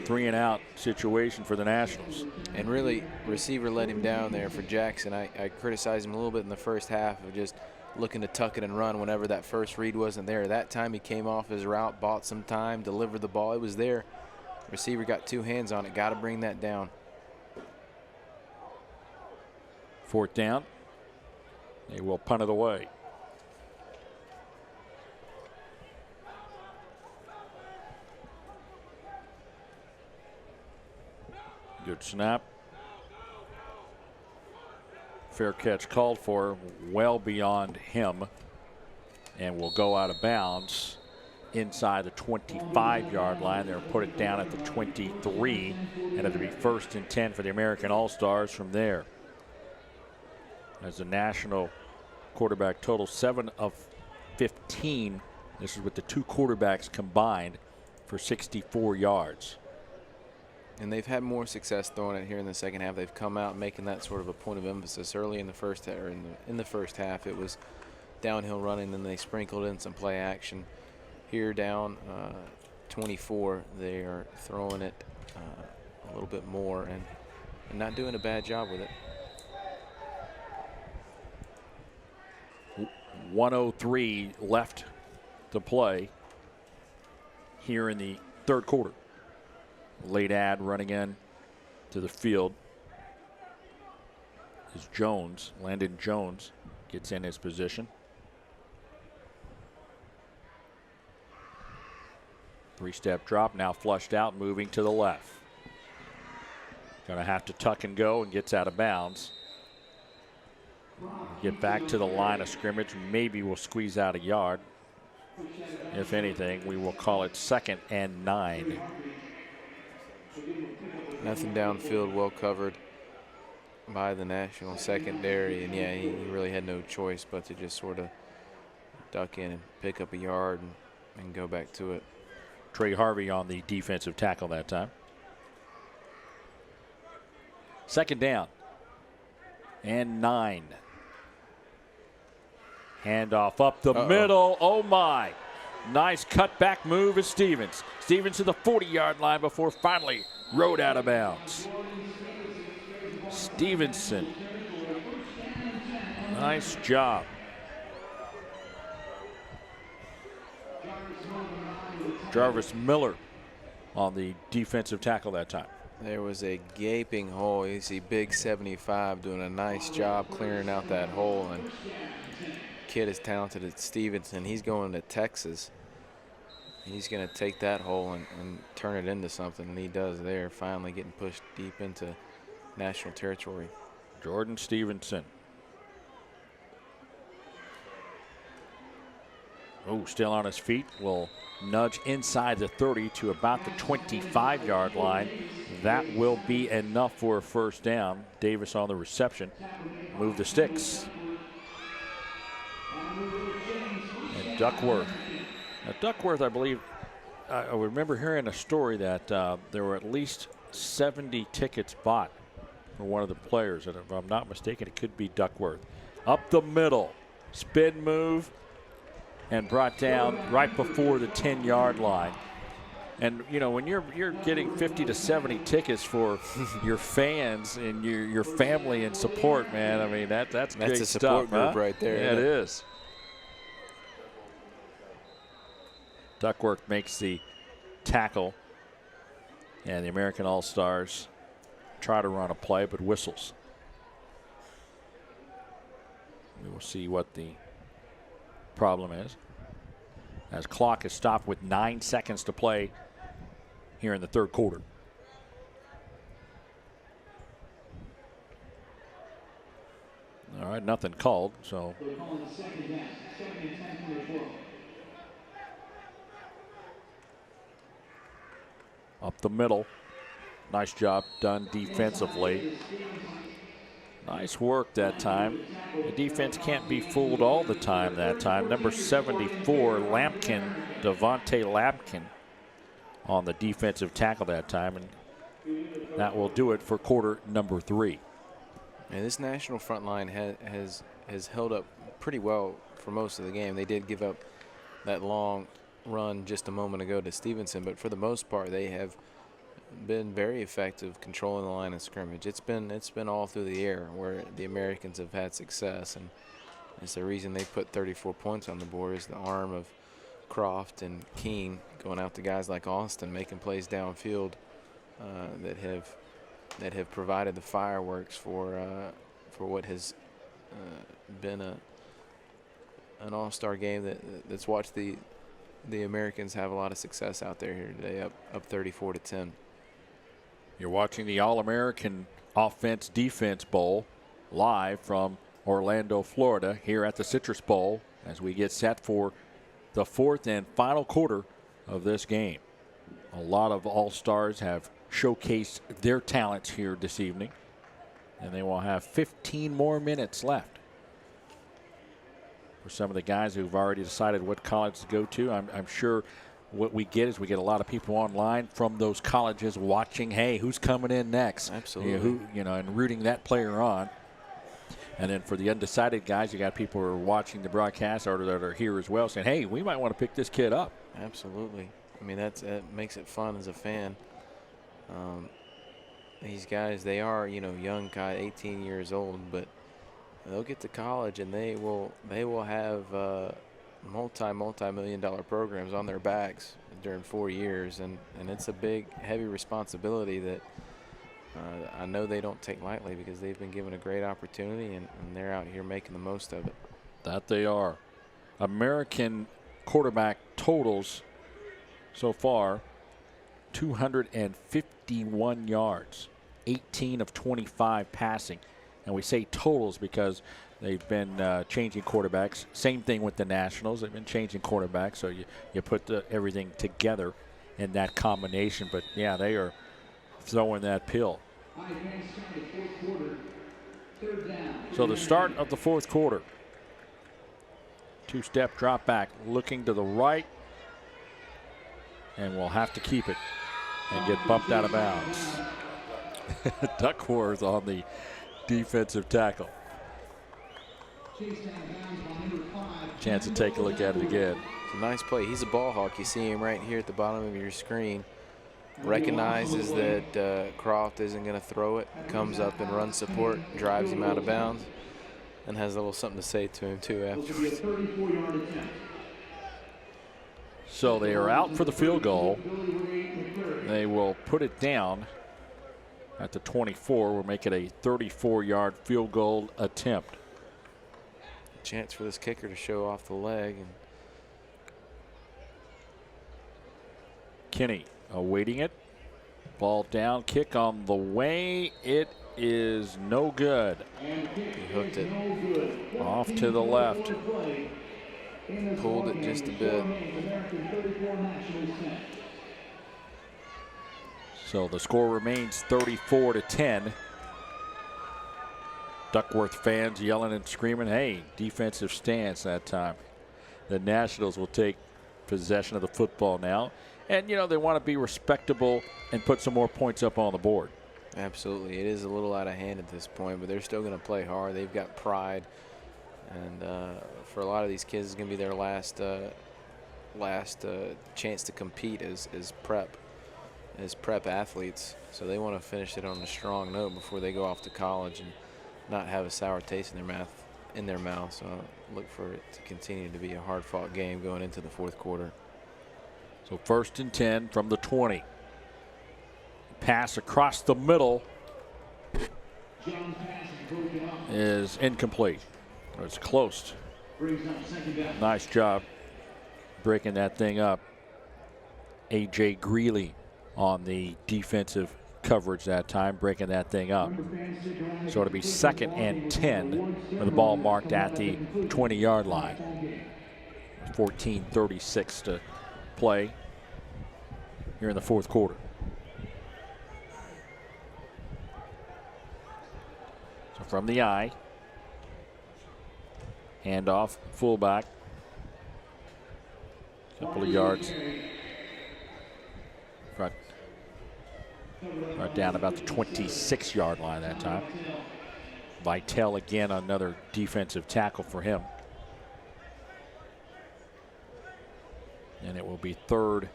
3-and-out situation for the Nationals. And really, receiver let him down there for Jackson. I criticized him a little bit in the first half of just looking to tuck it and run whenever that first read wasn't there. That time he came off his route, bought some time, delivered the ball. It was there. Receiver got 2 hands on it. Got to bring that down. 4th down. They will punt it away. Good snap. Fair catch called for, well beyond him, and will go out of bounds inside the 25-yard line. They'll put it down at the 23, and it'll be 1st and 10 for the American All-Stars from there. As the national quarterback total, 7 of 15. This is with the 2 quarterbacks combined for 64 yards. And they've had more success throwing it here in the second half. They've come out making that sort of a point of emphasis early in the first half. In the first half, it was downhill running, then they sprinkled in some play action. Here down 24, they are throwing it a little bit more and not doing a bad job with it. 1:03 left to play here in the third quarter. Late ad running in to the field is Jones. Landon Jones gets in his position. 3-step drop, now flushed out, moving to the left. Going to have to tuck and go, and gets out of bounds. Get back to the line of scrimmage. Maybe we'll squeeze out a yard. If anything, we will call it 2nd and 9. Nothing downfield, well covered by the national secondary. And, yeah, he really had no choice but to just sort of duck in and pick up a yard and go back to it. Trey Harvey on the defensive tackle that time. 2nd down and 9. Handoff up the middle. Oh, my. Nice cutback move is Stevens. Stevens to the 40-yard line before finally rode out of bounds. Stevenson. Nice job. Jarvis Miller on the defensive tackle that time. There was a gaping hole. You see Big 75 doing a nice job clearing out that hole. And kid is talented at Stevenson. He's going to Texas. He's going to take that hole and turn it into something, and he does there, finally getting pushed deep into national territory. Jordan Stevenson. Oh, still on his feet. Will nudge inside the 30 to about the 25-yard line. That will be enough for a 1st down. Davis on the reception. Move the sticks. And Duckworth. Now, Duckworth, I believe, I remember hearing a story that there were at least 70 tickets bought for one of the players. And if I'm not mistaken, it could be Duckworth. Up the middle. Spin move. And brought down right before the 10-yard line. And, you know, when you're getting 50 to 70 tickets for your fans and your family and support, man, I mean, that's great a support stuff, group right there. Yeah, it is. Duckworth makes the tackle, and the American All-Stars try to run a play but whistles. We will see what the problem is, as clock is stopped with 9 seconds to play here in the third quarter. All right, nothing called, so up the middle. Nice job done defensively. Nice work that time. The defense can't be fooled all the time that time. Number 74, Lampkin, Devontae Lampkin on the defensive tackle that time. And that will do it for quarter number 3. And this national front line has held up pretty well for most of the game. They did give up that long run just a moment ago to Stevenson, but for the most part they have been very effective controlling the line of scrimmage. It's been all through the air where the Americans have had success, and it's the reason they put 34 points on the board is the arm of Croft and Keene going out to guys like Austin making plays downfield that have provided the fireworks for what has been an all-star game that's watched the Americans have a lot of success out there here today, up 34-10. You're watching the All-American Offense-Defense Bowl. live from Orlando, Florida, here at the Citrus Bowl as we get set for the fourth and final quarter of this game. A lot of all-stars have showcased their talents here this evening, and they will have 15 more minutes left. For some of the guys who've already decided what college to go to, I'm sure what we get is we get a lot of people online from those colleges watching, hey, who's coming in next? Absolutely. And rooting that player on. And then for the undecided guys, you got people who are watching the broadcast or that are here as well saying, hey, we might want to pick this kid up. Absolutely. I mean, that makes it fun as a fan. These guys, they are, young guy, 18 years old, but they'll get to college and they will have multi-million-dollar programs on their backs during 4 years, and it's a big, heavy responsibility that I know they don't take lightly because they've been given a great opportunity and they're out here making the most of it. That they are. American quarterback totals so far, 251 yards, 18 of 25 passing. And we say totals because they've been changing quarterbacks. Same thing with the Nationals. They've been changing quarterbacks, so you put everything together in that combination. But, yeah, they are throwing that pill. So the start of the fourth quarter. Two-step drop back, looking to the right, and we'll have to keep it and get bumped out of bounds. Duckworth on the defensive tackle. Chance to take a look at it again. It's a nice play. He's a ball hawk. You see him right here at the bottom of your screen. Recognizes that Croft isn't going to throw it. Comes up and runs support, drives him out of bounds, and has a little something to say to him, too, afterwards. So they are out for the field goal. They will put it down at the 24. We'll make it a 34-yard field goal attempt. Chance for this kicker to show off the leg. And Kinney awaiting it. Ball down, kick on the way. It is no good. he hooked it. Off to the left. Pulled it just a bit. So the score remains 34-10. Duckworth fans yelling and screaming, hey, defensive stance that time. The Nationals will take possession of the football now. And, they want to be respectable and put some more points up on the board. Absolutely. It is a little out of hand at this point, but they're still going to play hard. They've got pride. And for a lot of these kids, it's going to be their last chance to compete as prep athletes. So they want to finish it on a strong note before they go off to college and not have a sour taste in their mouth. So I look for it to continue to be a hard-fought game going into the fourth quarter. So 1st and 10 from the 20. Pass across the middle is incomplete. It's close. Nice job breaking that thing up. A.J. Greeley on the defensive coverage that time, breaking that thing up. So it'll be 2nd and 10 with the ball marked at the 20-yard line. 14:36 to play here in the fourth quarter. So from the eye, handoff, fullback, couple of yards. Right down about the 26-yard line that time. Vitale again, another defensive tackle for him. And it will be 3rd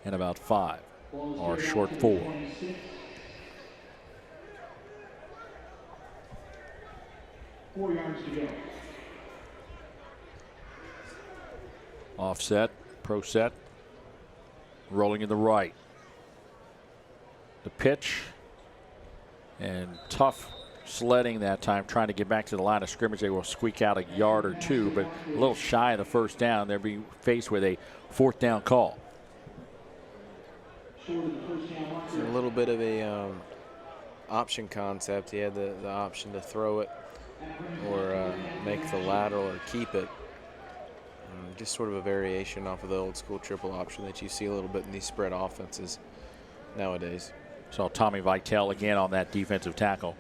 and about 5, or short 4. Offset, pro set, rolling in the right. The pitch, and tough sledding that time, trying to get back to the line of scrimmage. They will squeak out a yard or two, but a little shy of the first down. They'll be faced with a 4th down call. A little bit of a option concept. He had the option to throw it or make the lateral or keep it. Just sort of a variation off of the old school triple option that you see a little bit in these spread offenses nowadays. Saw Tommy Vitale again on that defensive tackle.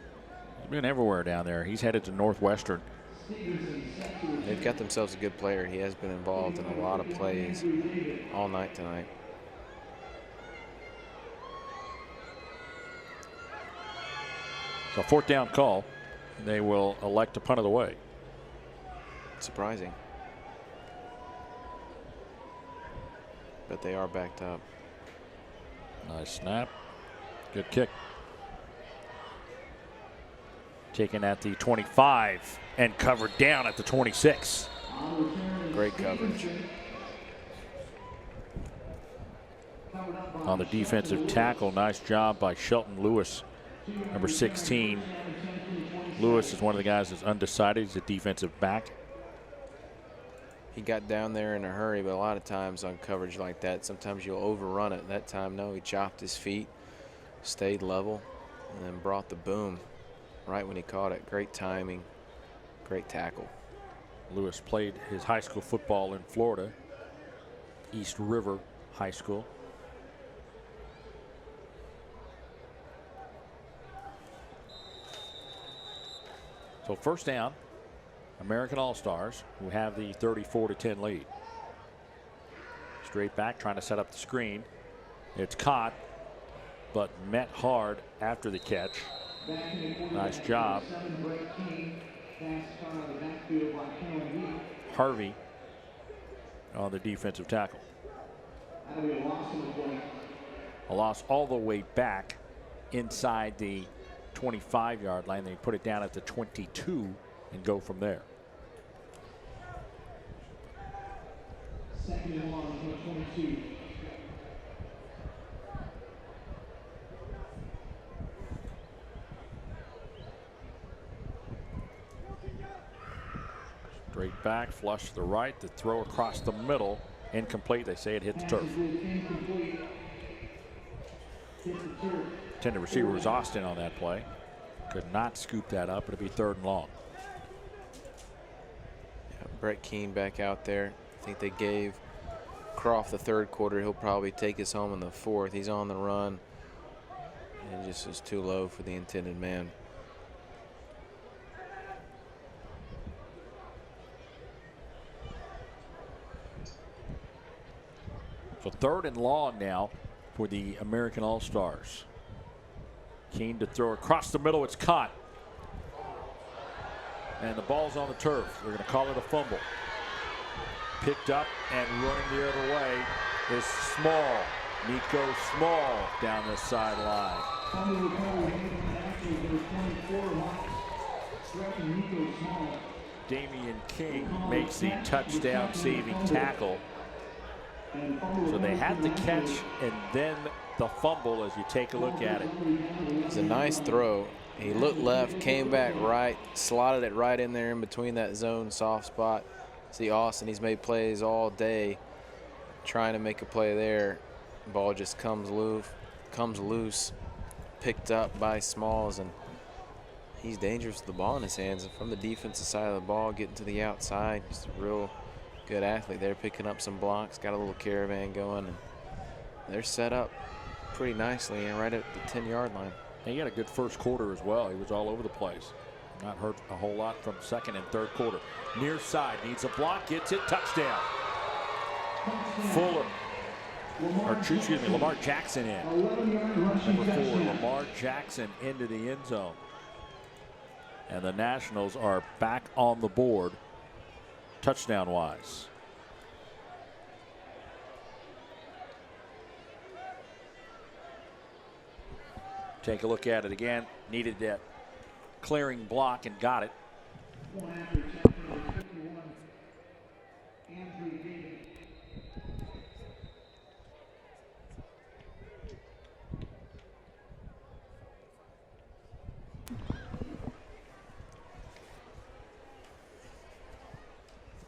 He's been everywhere down there. He's headed to Northwestern. They've got themselves a good player. He has been involved in a lot of plays all night tonight. So 4th down call. They will elect to punt it away. Surprising. But they are backed up. Nice snap. Good kick. Taken at the 25 and covered down at the 26. Great coverage. On the defensive tackle, nice job by Shelton Lewis, number 16. Lewis is one of the guys that's undecided. He's a defensive back. He got down there in a hurry, but a lot of times on coverage like that, sometimes you'll overrun it. That time, no, he chopped his feet, stayed level, and then brought the boom right when he caught it. Great timing, great tackle. Lewis played his high school football in Florida, East River High School. So 1st down, American All-Stars, who have the 34-10 lead. Straight back, trying to set up the screen. It's caught, but met hard after the catch. Nice job. Harvey on the defensive tackle. A loss all the way back inside the 25-yard line. They put it down at the 22 and go from there. 2nd and long, 22. Straight back, flush to the right, the throw across the middle, incomplete. They say it hit the turf. Intended receiver was Austin on that play. Could not scoop that up. It'll be 3rd and long. Yeah, Brett Keane back out there. I think they gave Croft the 3rd quarter. He'll probably take us home in the 4th. He's on the run and just was too low for the intended man. So 3rd and long now for the American All-Stars. Keane to throw across the middle. It's caught. And the ball's on the turf. They're going to call it a fumble. Picked up and running the other way is Small. Nico Small down the sideline. Damian King makes the touchdown saving tackle. So they had the catch and then the fumble as you take a look at it. It's a nice throw. He looked left, came back right, slotted it right in there in between that zone soft spot. See Austin, he's made plays all day trying to make a play there. Ball just comes loose, picked up by Smalls, and he's dangerous with the ball in his hands. And from the defensive side of the ball, getting to the outside, just a real good athlete there, picking up some blocks, got a little caravan going, and they're set up pretty nicely and right at the 10-yard line. He had a good 1st quarter as well. He was all over the place. Not hurt a whole lot from 2nd and 3rd quarter. Near side, needs a block, gets it, touchdown. Fuller, or excuse me, Lamar Jackson in. Number 4, Lamar Jackson into the end zone. And the Nationals are back on the board touchdown-wise. Take a look at it again. Needed that clearing block and got it.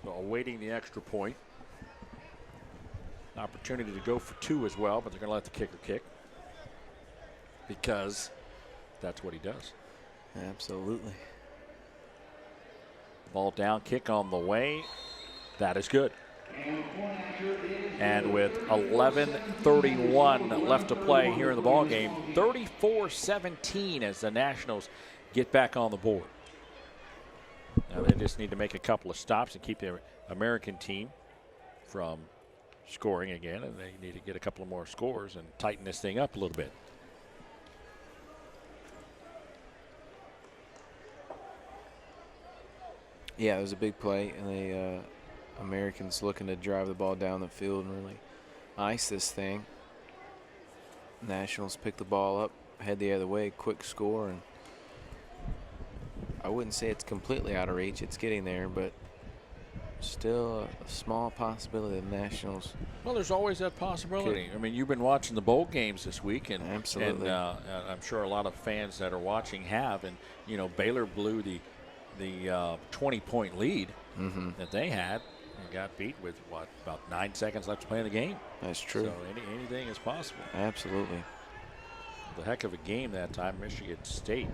So awaiting the extra point. An opportunity to go for 2 as well, but they're going to let the kicker kick because that's what he does. Absolutely. Ball down, kick on the way. That is good. And with 11:31 left to play here in the ball game, 34-17 as the Nationals get back on the board. Now they just need to make a couple of stops and keep their American team from scoring again, and they need to get a couple of more scores and tighten this thing up a little bit. Yeah, it was a big play, and the Americans looking to drive the ball down the field and really ice this thing. Nationals pick the ball up, head the other way, quick score, and I wouldn't say it's completely out of reach. It's getting there, but still a small possibility of Nationals. Well, there's always that possibility. I mean, you've been watching the bowl games this week, and absolutely, and I'm sure a lot of fans that are watching have. And you know, Baylor blew the 20-point lead that they had and got beat with what, about 9 seconds left to play in the game. That's true. So anything is possible. Absolutely. The heck of a game that time, Michigan State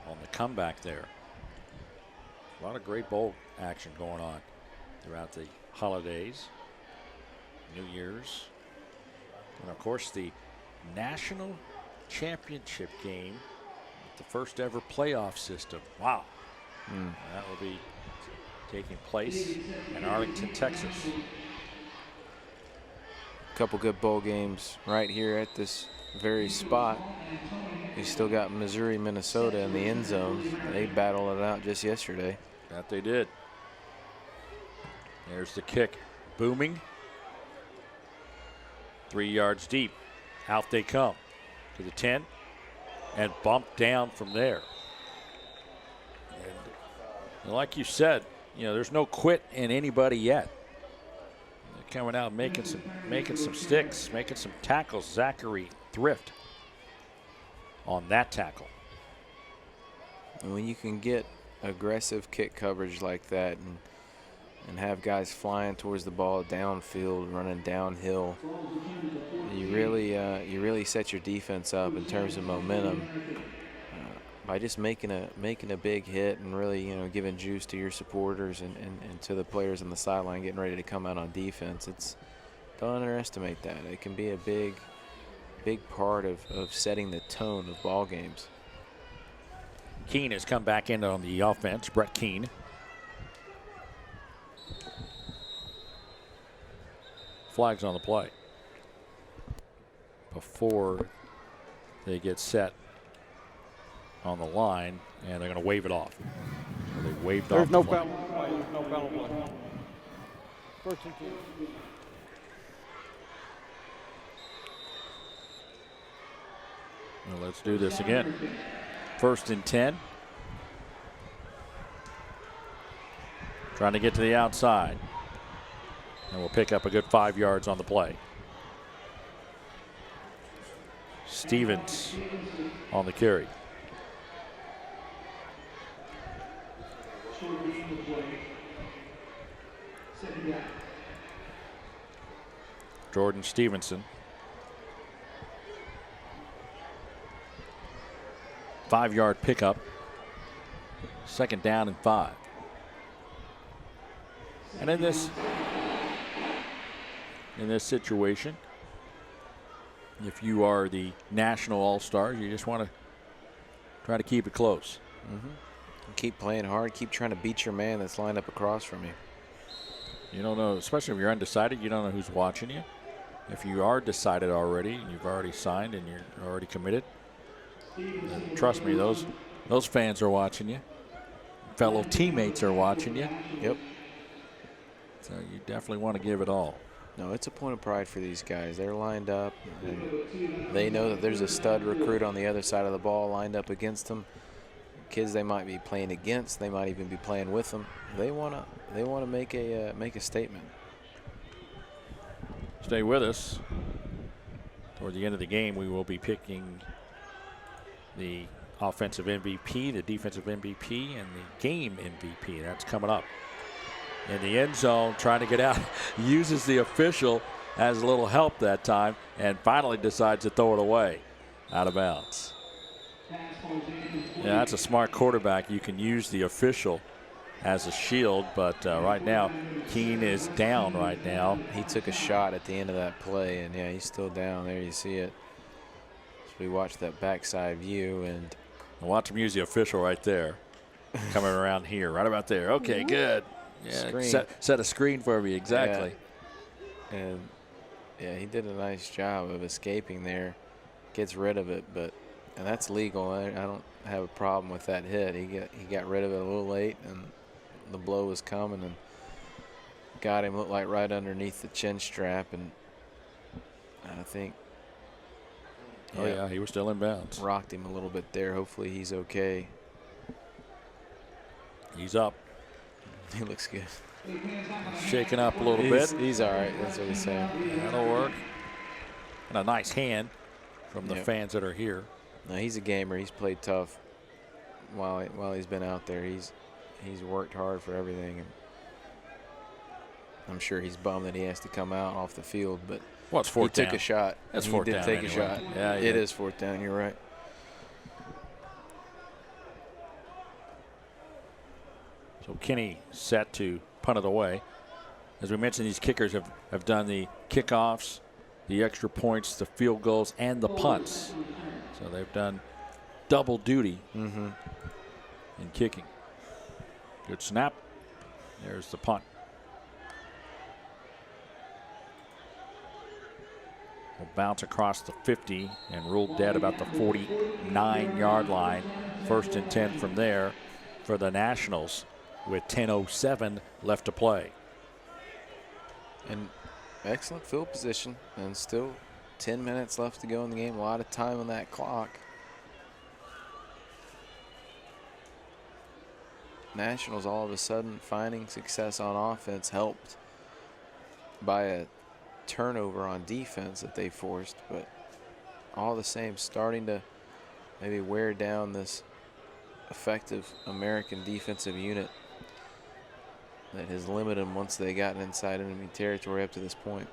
on the comeback there. A lot of great bowl action going on throughout the holidays, New Year's, and of course the national championship game, the first ever playoff system. Wow. That will be taking place in Arlington, Texas. A couple good bowl games right here at this very spot. You still got Missouri, Minnesota in the end zone. They battled it out just yesterday. That they did. There's the kick. Booming. 3 yards deep. Out they come to the 10 and bumped down from there. And like you said, you know, there's no quit in anybody yet. They're coming out making some sticks, making some tackles. Zachary Thrift on that tackle. And when you can get aggressive kick coverage like that and have guys flying towards the ball downfield, running downhill, you really set your defense up in terms of momentum by just making a big hit and really, you know, giving juice to your supporters and to the players on the sideline getting ready to come out on defense. Don't underestimate that. It can be a big part of setting the tone of ball games. Keene has come back in on the offense. Brett Keene. Flags on the play before they get set on the line, and they're going to wave it off. So they waved off. There's no foul play. There's no foul play. First and 10. Well, let's do this again. First and 10. Trying to get to the outside. And we'll pick up a good 5 yards on the play. Stevens on the carry. Jordan Stevenson. 5 yard pickup. Second down and 5. And in this situation, if you are the national all-stars, you just want to try to keep it close. Keep playing hard. Keep trying to beat your man that's lined up across from you. You don't know, especially if you're undecided, you don't know who's watching you. If you are decided already, and you've already signed and you're already committed, then trust me, those fans are watching you. Fellow teammates are watching you. Yep. So you definitely want to give it all. No, it's a point of pride for these guys. They're lined up, and they know that there's a stud recruit on the other side of the ball lined up against them. Kids they might be playing against, they might even be playing with them. They want to make a statement. Stay with us. Toward the end of the game, we will be picking the offensive MVP, the defensive MVP, and the game MVP. That's coming up. In the end zone, trying to get out, uses the official as a little help that time, and finally decides to throw it away, out of bounds. Yeah, that's a smart quarterback. You can use the official as a shield, but right now, Keene is down right now. He took a shot at the end of that play, and yeah, he's still down there. You see it. So we watched that backside view, and watch him use the official right there. Coming around here, right about there. Okay, good. Yeah, set a screen for me, exactly. Yeah. And yeah, he did a nice job of escaping there. Gets rid of it, and that's legal. I don't have a problem with that hit. He got rid of it a little late, and the blow was coming and got him, looked like right underneath the chin strap, and I think he was still in bounds. Rocked him a little bit there. Hopefully he's okay. He's up. He looks good. Shaking up a little bit. He's all right. That's what he's saying. That'll work. And a nice hand from the fans that are here. No, he's a gamer. He's played tough while he's been out there. He's worked hard for everything, and I'm sure he's bummed that he has to come out off the field. But it's fourth down. He took a shot. That's fourth down. He did take a shot. Yeah, it is fourth down. You're right. So Kinney set to punt it away. As we mentioned, these kickers have done the kickoffs, the extra points, the field goals, and the punts. So they've done double duty in kicking. Good snap. There's the punt. Will bounce across the 50 and ruled dead about the 49-yard line. 1st and 10 from there for the Nationals with 10:07 left to play. And excellent field position, and still 10 minutes left to go in the game. A lot of time on that clock. Nationals all of a sudden finding success on offense, helped by a turnover on defense that they forced, but all the same starting to maybe wear down this effective American defensive unit that has limited them once they got inside enemy territory up to this point.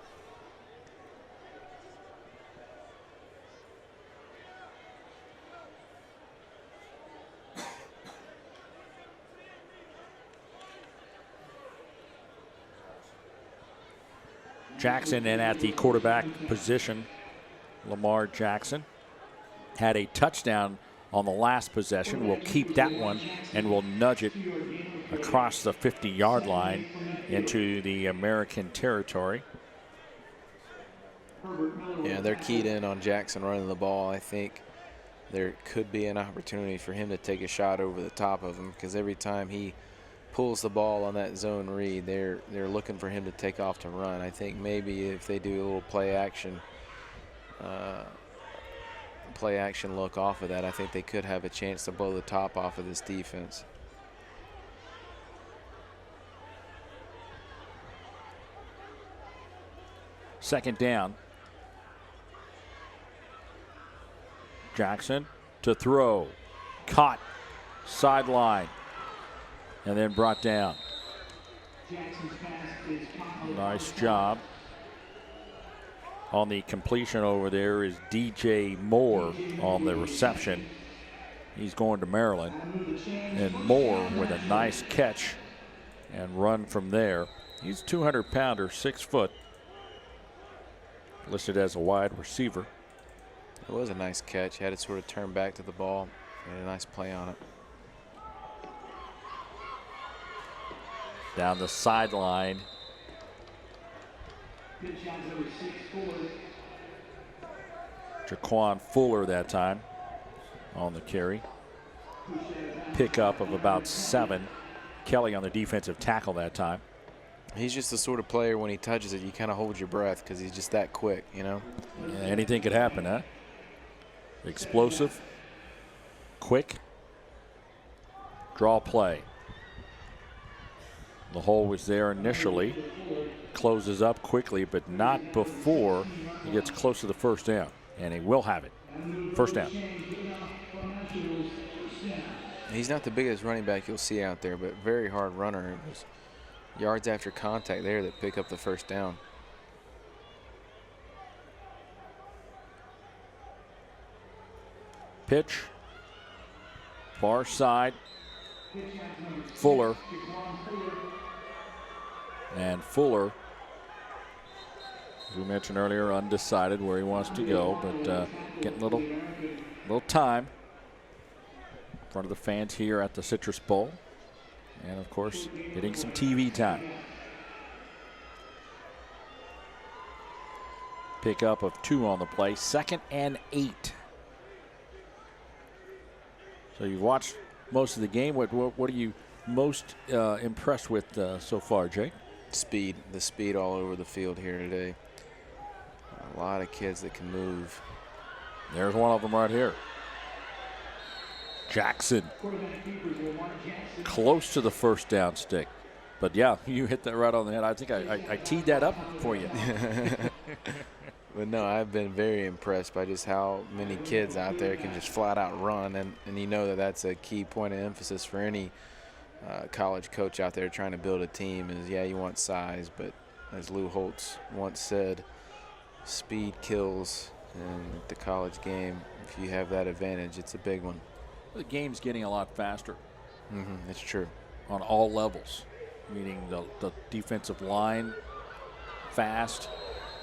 Jackson in at the quarterback position. Lamar Jackson had a touchdown on the last possession. We'll keep that one and we'll nudge it across the 50-yard line into the American territory. Yeah, they're keyed in on Jackson running the ball. I think there could be an opportunity for him to take a shot over the top of him, because every time he pulls the ball on that zone read, they're looking for him to take off to run. I think maybe if they do a little play action look off of that, I think they could have a chance to blow the top off of this defense. Second down. Jackson to throw. Caught. Sideline. And then brought down. Nice job. On the completion over there is DJ Moore on the reception. He's going to Maryland. And Moore with a nice catch and run from there. He's a 200-pounder, 6 foot. Listed as a wide receiver. It was a nice catch. Had it sort of turn back to the ball. Had a nice play on it. Down the sideline. Jaquan Fuller that time on the carry. Pickup of about 7. Kelly on the defensive tackle that time. He's just the sort of player, when he touches it, you kind of hold your breath because he's just that quick, you know? Yeah, anything could happen, huh? Explosive, quick, draw play. The hole was there initially. Closes up quickly, but not before he gets close to the first down. And he will have it. First down. He's not the biggest running back you'll see out there, but very hard runner. It was yards after contact there that pick up the first down. Pitch Far side, Fuller. And Fuller, as we mentioned earlier, undecided where he wants to go, but getting a little time in front of the fans here at the Citrus Bowl. And, of course, getting some TV time. Pickup of 2 on the play, 2nd and 8. So you've watched most of the game. What are you most impressed with so far, Jake? Speed. The speed all over the field here today. A lot of kids that can move. There's one of them right here. Jackson. Close to the first down stick. But, yeah, you hit that right on the head. I think I teed that up for you. But, no, I've been very impressed by just how many kids out there can just flat out run. And you know that's a key point of emphasis for any college coach out there trying to build a team is, yeah, you want size. But as Lou Holtz once said, speed kills. And at the college game, if you have that advantage, it's a big one. The game's getting a lot faster. That's true. On all levels, meaning the defensive line fast,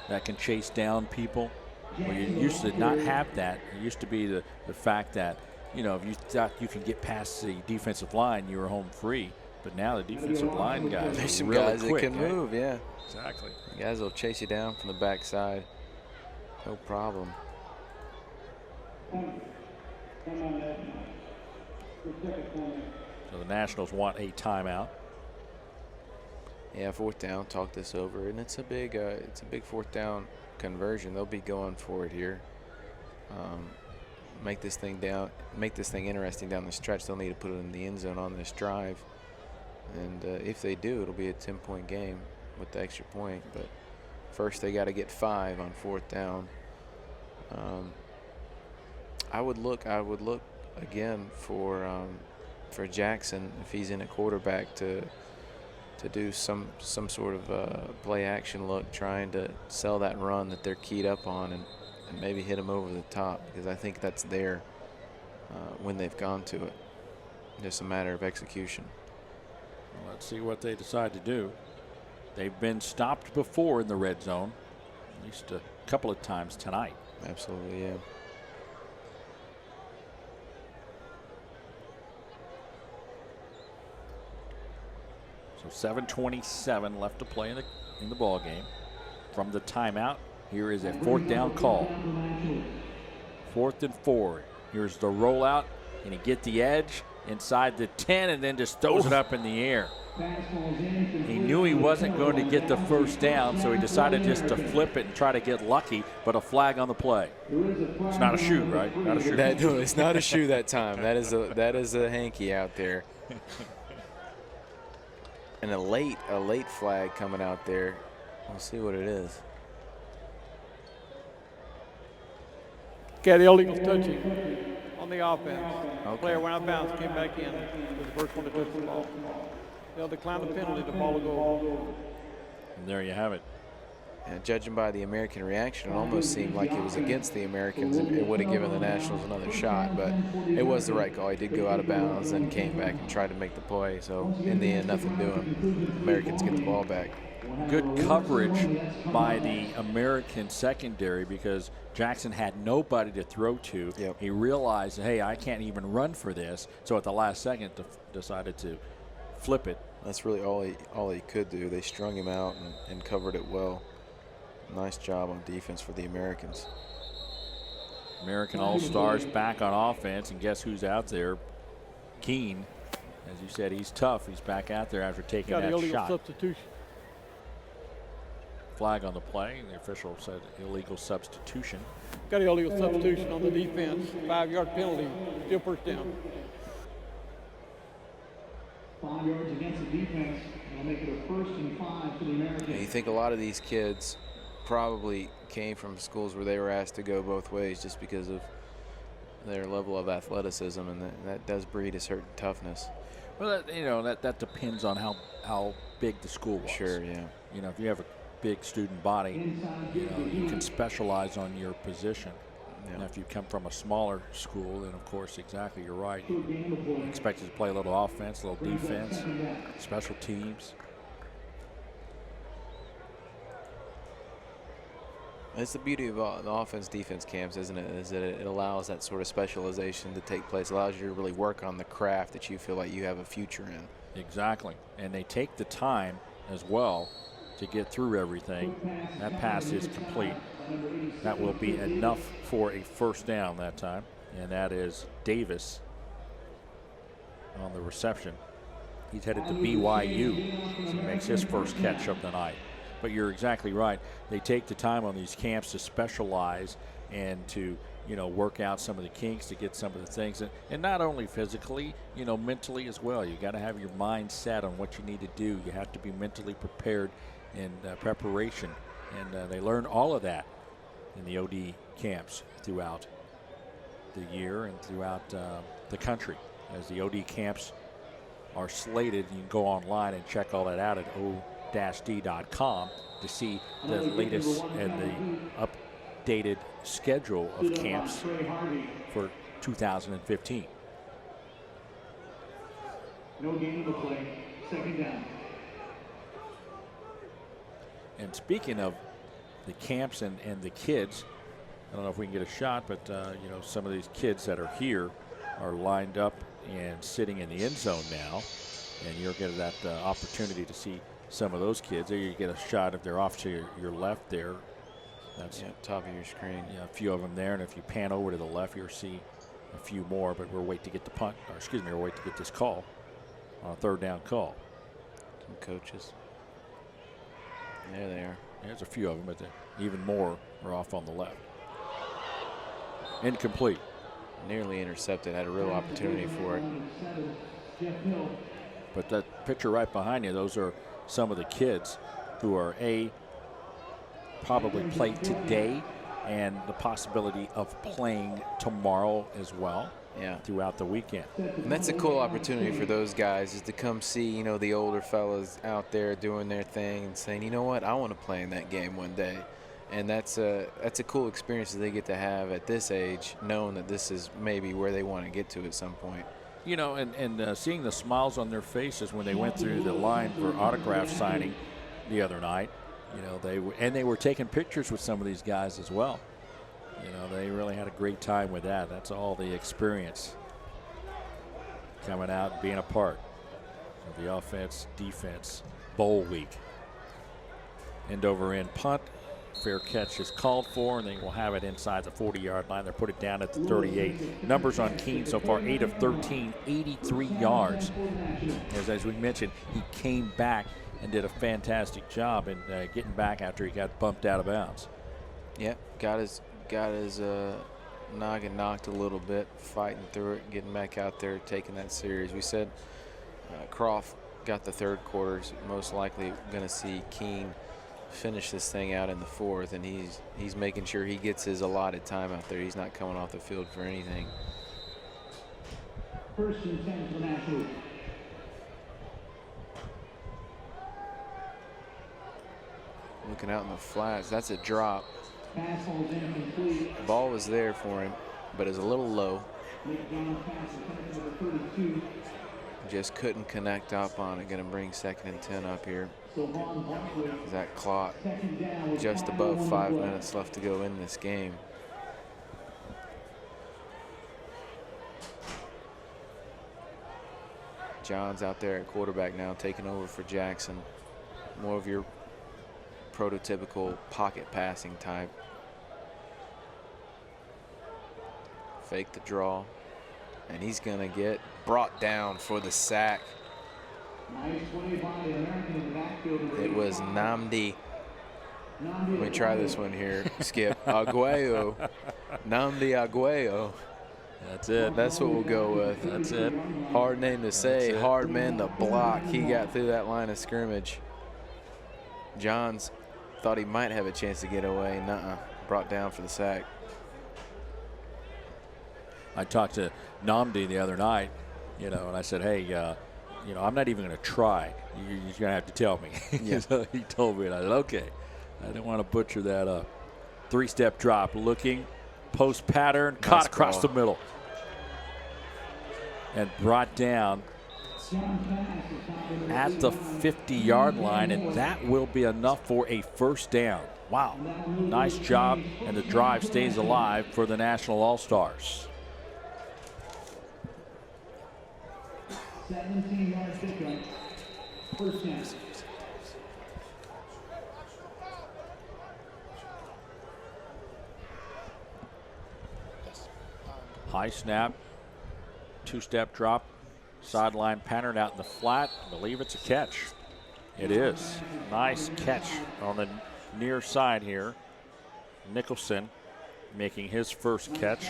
that can chase down people. Well, you used to not have that. It used to be the fact that, you know, if you thought you can get past the defensive line, you were home free. But now the defensive line guys There's are some really guys quick, that can move, yeah. Exactly. Guys will chase you down from the backside. No problem. So the Nationals want a timeout. Yeah, 4th down. Talk this over, and it's a big 4th down conversion. They'll be going for it here. Make this thing interesting down the stretch. They'll need to put it in the end zone on this drive, and if they do, it'll be a 10-point game with the extra point. But first, they got to get 5 on 4th down. I would look again for Jackson if he's in a quarterback to do some sort of play action look, trying to sell that run that they're keyed up on and maybe hit him over the top, because I think that's there when they've gone to it. Just a matter of execution. Well, let's see what they decide to do. They've been stopped before in the red zone, at least a couple of times tonight. Absolutely, yeah. So 7:27 left to play in the ball game. From the timeout, here is a 4th down call. 4th and 4. Here's the rollout. Can he get the edge inside the 10 and then just throws it up in the air? He knew he wasn't going to get the first down, so he decided just to flip it and try to get lucky, but a flag on the play. It's not a shoe, right? Not a shoe. No, it's not a shoe that time. That is a hanky out there. And a late flag coming out there. We'll see what it is. Okay, the illegal touching on the offense. Okay. Player went out of bounds, came back in. Was the first one to touch the ball. They'll decline the penalty. The ball will go. And there you have it. And judging by the American reaction, it almost seemed like it was against the Americans. It would have given the Nationals another shot, but it was the right call. He did go out of bounds and came back and tried to make the play. So in the end, nothing doing. Americans get the ball back. Good coverage by the American secondary, because Jackson had nobody to throw to. Yep. He realized, hey, I can't even run for this. So at the last second, decided to flip it. That's really all he could do. They strung him out and covered it well. Nice job on defense for the Americans. American All-Stars back on offense, and guess who's out there? Keene. As you said, he's tough. He's back out there after taking Got that illegal shot. substitution. Flag on the play. The official said illegal substitution. Got an illegal substitution on the defense. 5-yard penalty. Still first down. 5 yards against the defense. That'll make it a 1st and 5 for the Americans. Yeah, you think a lot of these kids probably came from schools where they were asked to go both ways just because of their level of athleticism, and that does breed a certain toughness. Well, that depends on how big the school was. Sure, yeah. You know, if you have a big student body, you can specialize on your position. Yeah. Now, if you come from a smaller school, then of course, exactly, you're right. You expect you to play a little offense, a little defense, special teams. It's the beauty of the offense-defense camps, isn't it? Is that it allows that sort of specialization to take place, allows you to really work on the craft that you feel like you have a future in. Exactly. And they take the time as well to get through everything. That pass is complete. That will be enough for a first down that time. And that is Davis on the reception. He's headed to BYU as he makes his first catch of the night. But you're exactly right. They take the time on these camps to specialize and to, work out some of the kinks, to get some of the things. And not only physically, mentally as well. You got to have your mind set on what you need to do. You have to be mentally prepared in preparation. And they learn all of that in the OD camps throughout the year and throughout the country. As the OD camps are slated, you can go online and check all that out at o-d.com to see the latest and the updated schedule of camps for 2015. No game to play. Second down. And speaking of the camps and the kids, I don't know if we can get a shot, but some of these kids that are here are lined up and sitting in the end zone now, and you'll get that opportunity to see some of those kids. There you get a shot if they're off to your left there. That's top of your screen. Yeah, a few of them there, and if you pan over to the left, you'll see a few more. But we're waiting to get the punt, we're waiting to get this call on a third down call. Some coaches. There they are. There's a few of them, but even more are off on the left. Incomplete. Nearly intercepted. Had a real opportunity for it. But that picture right behind you, those are some of the kids who are probably play today and the possibility of playing tomorrow as well. Yeah. Throughout the weekend. And that's a cool opportunity for those guys, is to come see, the older fellas out there doing their thing and saying, you know what, I want to play in that game one day. And that's a cool experience that they get to have at this age, knowing that this is maybe where they want to get to at some point. And seeing the smiles on their faces when they went through the line for autograph signing the other night, they were taking pictures with some of these guys as well. They really had a great time with that. That's all the experience coming out and being a part of the offense, defense, bowl week. End over end punt. Fair catch is called for, and they will have it inside the 40-yard line. They'll put it down at the 38. Numbers on Keene so far, 8 of 13, 83 yards. As we mentioned, he came back and did a fantastic job in getting back after he got bumped out of bounds. Yeah, got his noggin knocked a little bit, fighting through it, getting back out there, taking that series. We said Croft got the third quarter, most likely going to see Keene finish this thing out in the fourth, and he's making sure he gets his allotted time out there. He's not coming off the field for anything. First and 10 for National. Looking out in the flats, that's a drop. Pass falls incomplete. The ball was there for him, but it's a little low. Just couldn't connect up on it. Going to bring 2nd and 10 up here. That clock just above 5 minutes left to go in this game. John's out there at quarterback now, taking over for Jackson. More of your prototypical pocket passing type. Fake the draw, and he's going to get brought down for the sack. It was Nnamdi. Let me try this one here, Skip. Aguayo. Nnamdi Aguayo. That's it. That's what we'll go with. That's it. Hard name to say, hard man to block. He got through that line of scrimmage. Johns thought he might have a chance to get away. Nuh-uh. Brought down for the sack. I talked to Nnamdi the other night, and I said, hey, I'm not even going to try. You're going to have to tell me. Yeah. So he told me, and I said, okay. I didn't want to butcher that up. 3-step drop, looking, post pattern, caught across ball. the middle. And brought down at the 50-yard line, and that will be enough for a first down. Wow, nice job, and the drive stays alive for the National All-Stars. 17-yard pickup. First down. High snap, two-step drop, sideline pattern out in the flat. I believe it's a catch. It is. Nice catch on the near side here. Nicholson making his first catch.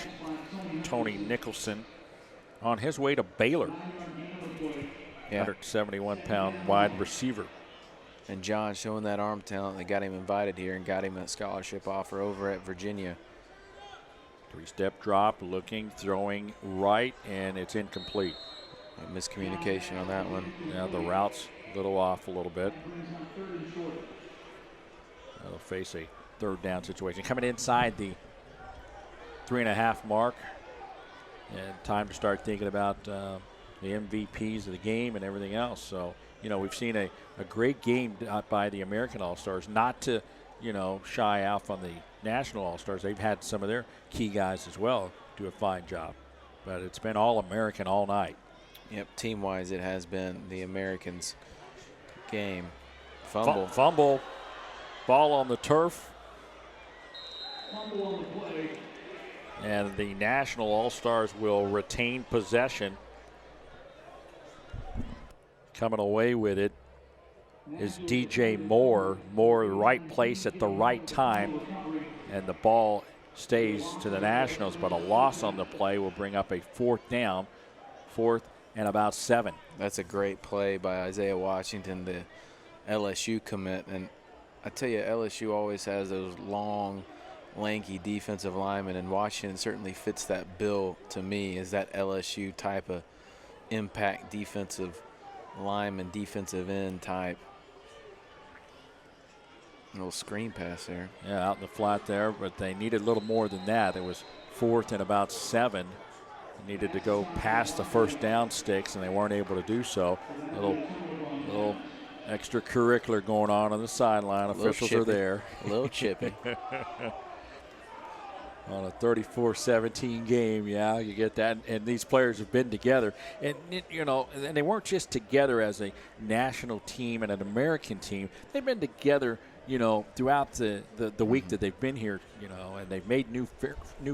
Tony Nicholson on his way to Baylor. 171-pound wide receiver. And John showing that arm talent. They got him invited here and got him a scholarship offer over at Virginia. Three-step drop, looking, throwing right, and it's incomplete. Miscommunication on that one. Yeah, the route's a little off a little bit. They'll face a third down situation. Coming inside the 3.5 mark. And time to start thinking about the MVPs of the game and everything else. So, you know, we've seen a great game by the American All-Stars. Not to, you know, shy off on the National All-Stars. They've had some of their key guys as well do a fine job. But it's been all American all night. Yep, team-wise it has been the Americans' game. Fumble. Fumble. Ball on the turf. Fumble on the play. And the National All-Stars will retain possession. Coming away with it is DJ Moore. Moore, the right place at the right time. And the ball stays to the Nationals, but a loss on the play will bring up a fourth down. Fourth and about 7. That's a great play by Isaiah Washington, the LSU commit. And I tell you, LSU always has those long, lanky defensive linemen, and Washington certainly fits that bill to me as that LSU type of impact defensive lineman, defensive end type. A little screen pass there. Yeah, out in the flat there, but they needed a little more than that. It was fourth and about 7. They needed to go past the first down sticks, and they weren't able to do so. A little extracurricular going on the sideline. Officials are there. A little chippy. On a 34-17 game, yeah, you get that. And these players have been together. And, you know, and they weren't just together as a national team and an American team. They've been together, you know, throughout the week that they've been here, you know, and they've made new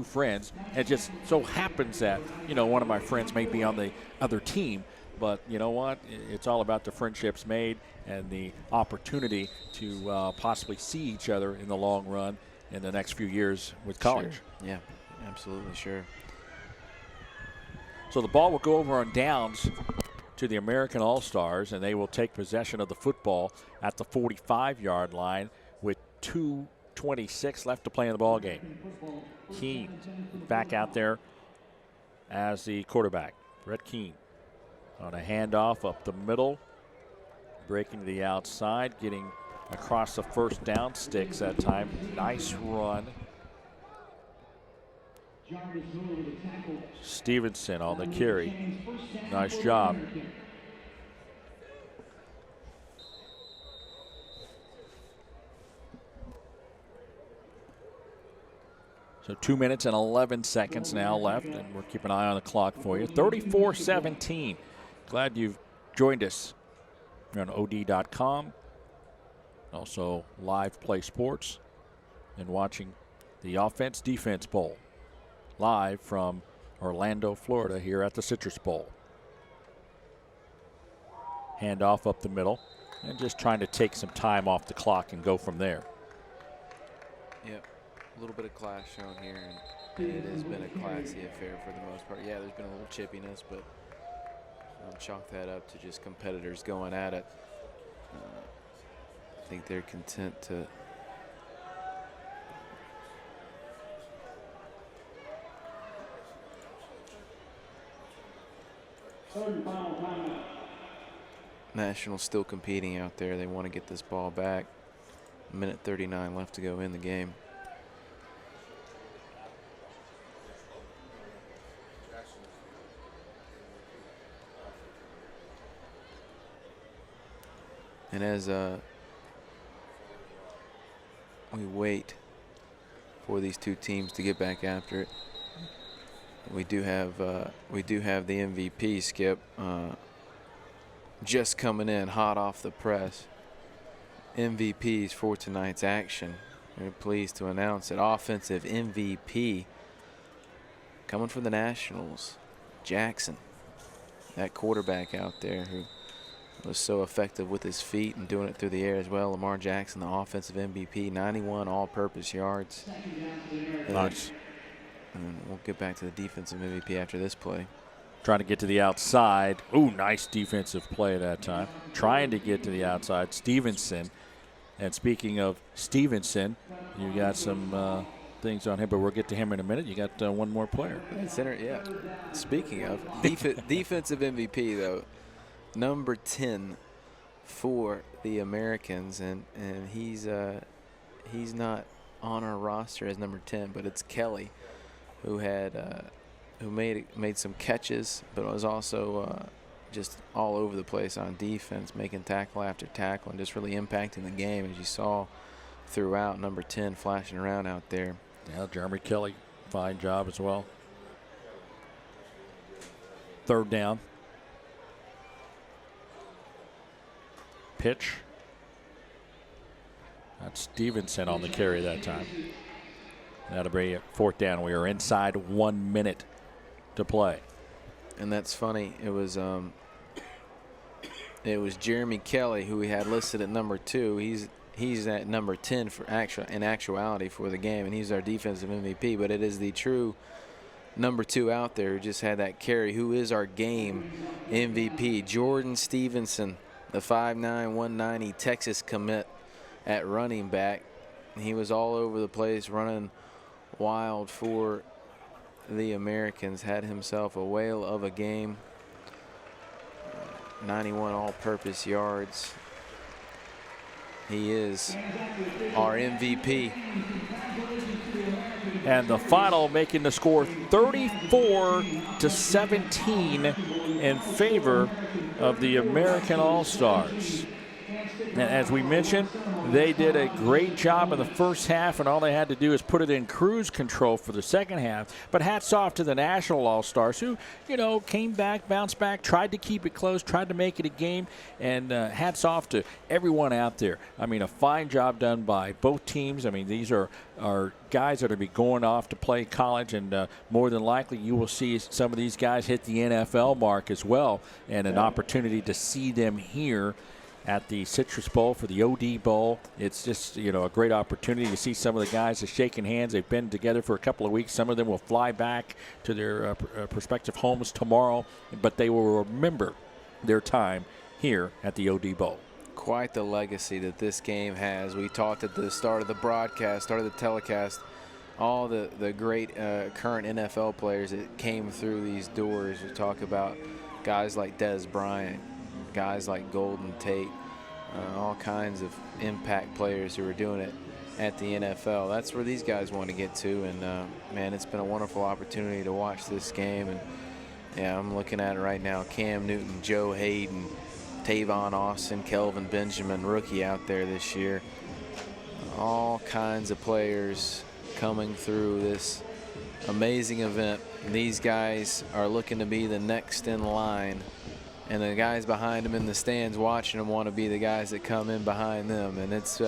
friends. And it just so happens that, you know, one of my friends may be on the other team. But you know what? It's all about the friendships made and the opportunity to possibly see each other in the long run in the next few years with college. Sure. Yeah, absolutely sure. So the ball will go over on downs to the American All-Stars, and they will take possession of the football at the 45-yard line with 2:26 left to play in the ball game. Keene back out there as the quarterback. Brett Keene on a handoff up the middle, breaking to the outside, getting across the first down sticks that time. Nice run. Stevenson on the carry. Nice job. So 2 minutes and 11 seconds now left, and we're keeping an eye on the clock for you. 34-17. Glad you've joined us here on OD.com. Also live play sports and watching the offense-defense bowl live from Orlando, Florida here at the Citrus Bowl. Handoff up the middle and just trying to take some time off the clock and go from there. Yep, a little bit of class shown here, and it has been a classy affair for the most part. Yeah, there's been a little chippiness, but I'll chalk that up to just competitors going at it. I think they're content to Nationals still competing out there. They want to get this ball back. 1:39 left to go in the game. And as we wait for these two teams to get back after it, we do have the MVP, Skip, just coming in hot off the press. MVPs for tonight's action. We're pleased to announce that offensive MVP coming from the Nationals, Jackson, that quarterback out there who was so effective with his feet and doing it through the air as well. Lamar Jackson, the offensive MVP, 91 all-purpose yards. Nice. And we'll get back to the defensive MVP after this play. Trying to get to the outside. Ooh, nice defensive play that time. Trying to get to the outside. Stevenson. And speaking of Stevenson, you got some things on him, but we'll get to him in a minute. You got one more player. Center, yeah. Speaking of defensive MVP, though, number 10 for the Americans, and he's not on our roster as number 10, but it's Kelly, who made some catches, but was also just all over the place on defense, making tackle after tackle and just really impacting the game, as you saw throughout. Number 10 flashing around out there. Yeah, Jeremy Kelly, fine job as well. Third down. Pitch. That's Stevenson on the carry that time. That'll be fourth down. We are inside 1 minute to play. And that's funny. It was Jeremy Kelly who we had listed at number 2. He's at number 10 for actuality for the game, and he's our defensive MVP. But it is the true number 2 out there who just had that carry, who is our game MVP, Jordan Stevenson, the 5'9", 190 Texas commit at running back. He was all over the place, running wild for the Americans. Had himself a whale of a game. 91 all-purpose yards. He is our MVP. And the final making the score 34-17 in favor of the American All-Stars. And as we mentioned, they did a great job in the first half, and all they had to do is put it in cruise control for the second half. But hats off to the National All-Stars who, came back, bounced back, tried to keep it close, tried to make it a game, and hats off to everyone out there. I mean, a fine job done by both teams. I mean, these are guys that are be going off to play college, and more than likely you will see some of these guys hit the NFL mark as well, and an opportunity to see them here at the Citrus Bowl for the OD Bowl. It's just, a great opportunity to see some of the guys are shaking hands. They've been together for a couple of weeks. Some of them will fly back to their prospective homes tomorrow, but they will remember their time here at the OD Bowl. Quite the legacy that this game has. We talked at the start of the broadcast, start of the telecast, all the great current NFL players that came through these doors. We talk about guys like Des Bryant, guys like Golden Tate, all kinds of impact players who are doing it at the NFL. That's where these guys want to get to, and man, it's been a wonderful opportunity to watch this game. And yeah, I'm looking at it right now. Cam Newton, Joe Hayden, Tavon Austin, Kelvin Benjamin, rookie out there this year. All kinds of players coming through this amazing event. These guys are looking to be the next in line, and the guys behind them in the stands watching them want to be the guys that come in behind them. And it's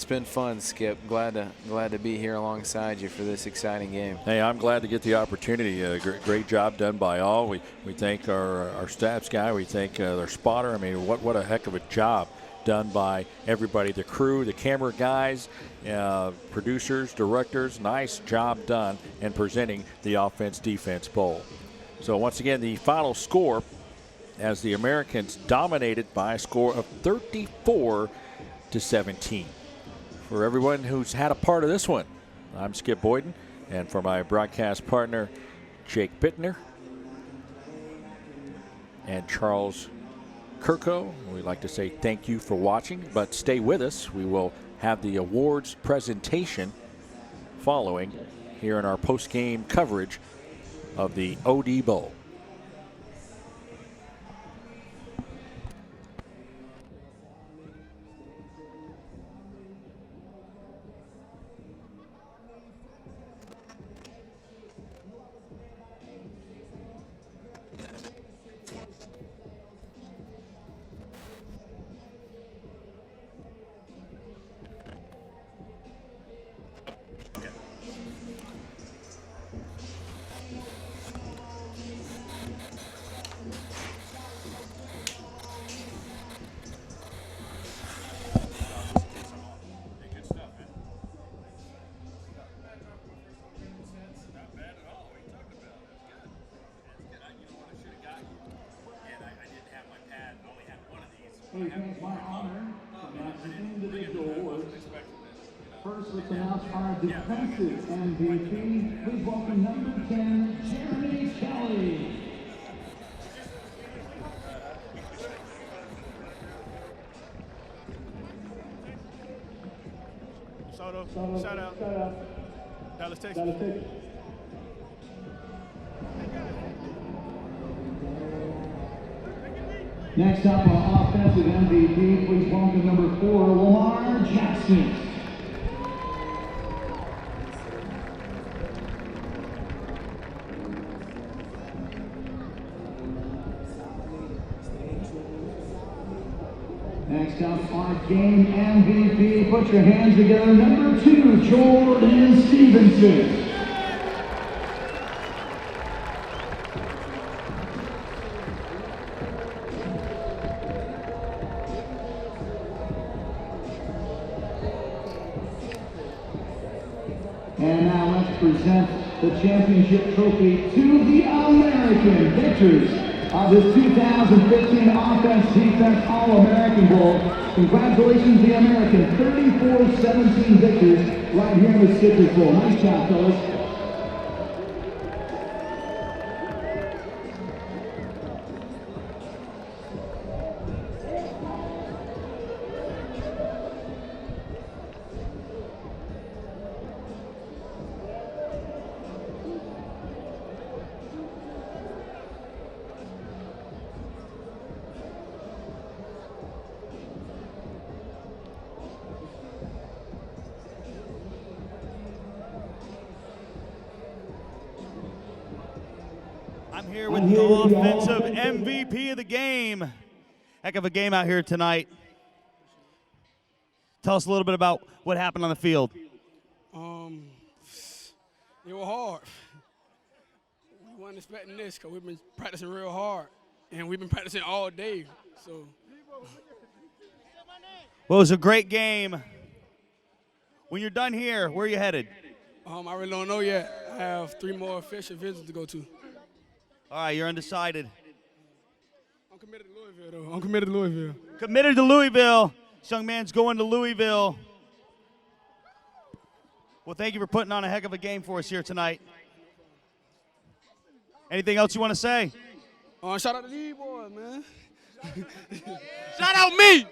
been fun, Skip. Glad to be here alongside you for this exciting game. Hey, I'm glad to get the opportunity. Great job done by all. We thank our stats guy. We thank their spotter. I mean, what a heck of a job done by everybody, the crew, the camera guys, producers, directors. Nice job done in presenting the Offense-Defense Bowl. So once again, the final score, as the Americans dominated by a score of 34-17. For everyone who's had a part of this one, I'm Skip Boyden, and for my broadcast partner, Jake Bittner and Charles Kirko, we'd like to say thank you for watching, but stay with us. We will have the awards presentation following here in our post-game coverage of the OD Bowl. Hey, fans, my honor to announce an individual awards. First, let's announce our defensive MVP. Please welcome number 10, Jeremy Kelly. Soto, shout out. Dallas, Texas. Next up, our offensive MVP. Please welcome number 4, Lamar Jackson. Next up, our game MVP. Put your hands together. Number 2, Jordan Stevenson. And now let's present the championship trophy to the American victors of this 2015 Offense-Defense All-American Bowl. Congratulations, the American 34-17 victors right here in the Citrus Bowl. Nice job, fellas. I'm here with the offensive MVP of the game. Heck of a game out here tonight. Tell us a little bit about what happened on the field. It was hard. We weren't expecting this because we've been practicing real hard, and we've been practicing all day. So, Well, it was a great game. When you're done here, where are you headed? I really don't know yet. I have 3 more official visits to go to. All right, you're undecided. I'm committed to Louisville, though. I'm committed to Louisville. Committed to Louisville. This young man's going to Louisville. Well, thank you for putting on a heck of a game for us here tonight. Anything else you want to say? Shout out to these boys, man. Shout out me.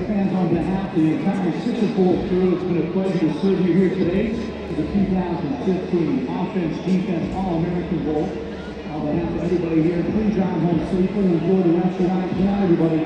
Fans, on behalf of the entire Citrus Bowl crew, it's been a pleasure to serve you here today for the 2015 Offense-Defense All-American Bowl. On behalf of everybody here, please drive home safely and enjoy the rest of your night. Good night, everybody.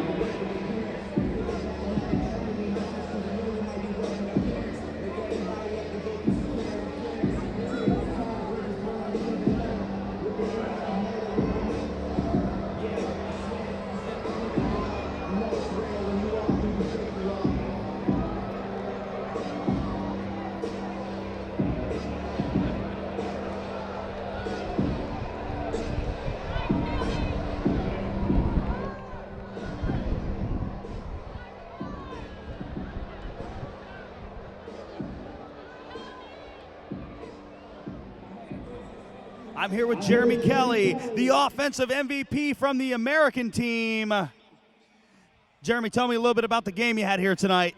I'm here with Jeremy Kelly, the offensive MVP from the American team. Jeremy, tell me a little bit about the game you had here tonight.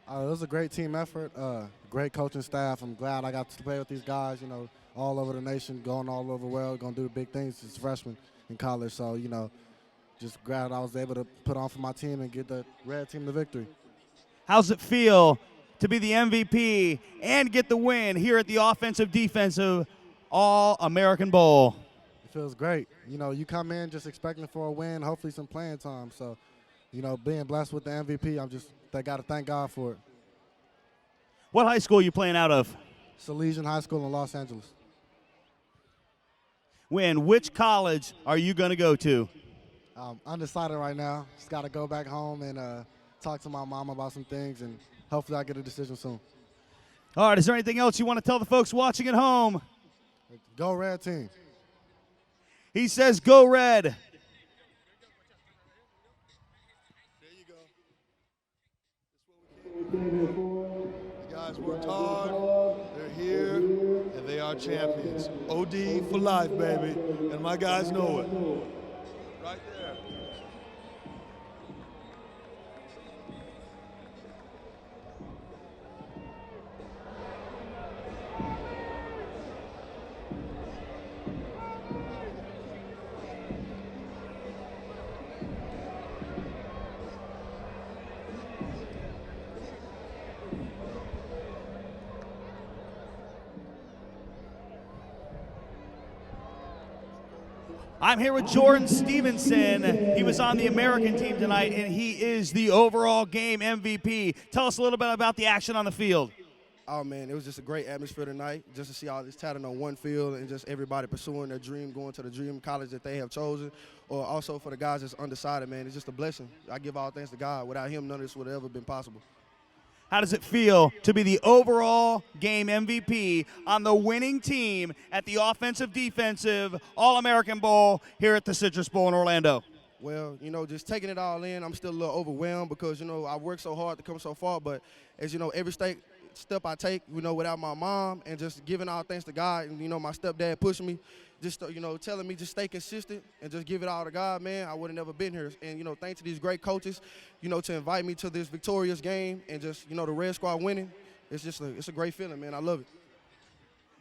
It was a great team effort, great coaching staff. I'm glad I got to play with these guys, you know, all over the nation, going all over the world, going to do big things as freshmen in college. So, you know, just glad I was able to put on for my team and get the red team the victory. How's it feel to be the MVP and get the win here at the offensive defensive All-American Bowl? It feels great. You know, you come in just expecting for a win, hopefully some playing time. So, you know, being blessed with the MVP, I got to thank God for it. What high school are you playing out of? Salesian High School in Los Angeles. Which college are you going to go to? Undecided right now. Just got to go back home and talk to my mom about some things, and hopefully I get a decision soon. All right, is there anything else you want to tell the folks watching at home? Go Red Team. He says go Red. There you go. The guys worked hard. They're here, and they are champions. OD for life, baby. And my guys know it. Right there. I'm here with Jordan Stevenson. He was on the American team tonight, and he is the overall game MVP. Tell us a little bit about the action on the field. Oh, man, it was just a great atmosphere tonight, just to see all this talent on one field and just everybody pursuing their dream, going to the dream college that they have chosen, or also for the guys that's undecided, man. It's just a blessing. I give all thanks to God. Without him, none of this would have ever been possible. How does it feel to be the overall game MVP on the winning team at the offensive defensive All-American Bowl here at the Citrus Bowl in Orlando? Well, you know, just taking it all in, I'm still a little overwhelmed because, you know, I worked so hard to come so far. But as you know, every step I take, you know, without my mom and just giving all thanks to God, and, you know, my stepdad pushing me, just, you know, telling me just stay consistent and just give it all to God, man, I would have never been here. And, you know, thanks to these great coaches, you know, to invite me to this victorious game and just, you know, the Red Squad winning, it's just it's a great feeling, man. I love it.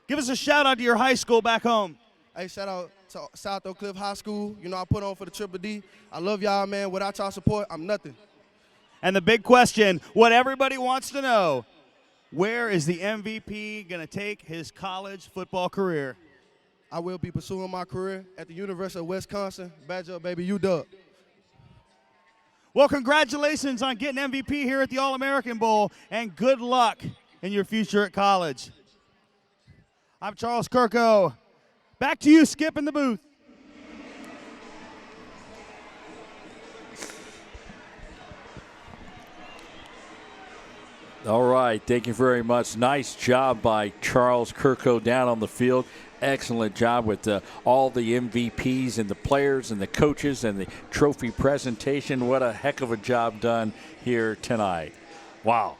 Give us a shout-out to your high school back home. Hey, shout out to South Oak Cliff High School. You know, I put on for the Triple D. I love y'all, man. Without y'all support, I'm nothing. And the big question, what everybody wants to know, where is the MVP going to take his college football career? I will be pursuing my career at the University of Wisconsin. Badge up, baby, UW. Well, congratulations on getting MVP here at the All-American Bowl, and good luck in your future at college. I'm Charles Kirko. Back to you, Skip, in the booth. All right, thank you very much. Nice job by Charles Kirko down on the field. Excellent job with all the MVPs and the players and the coaches and the trophy presentation. What a heck of a job done here tonight. Wow.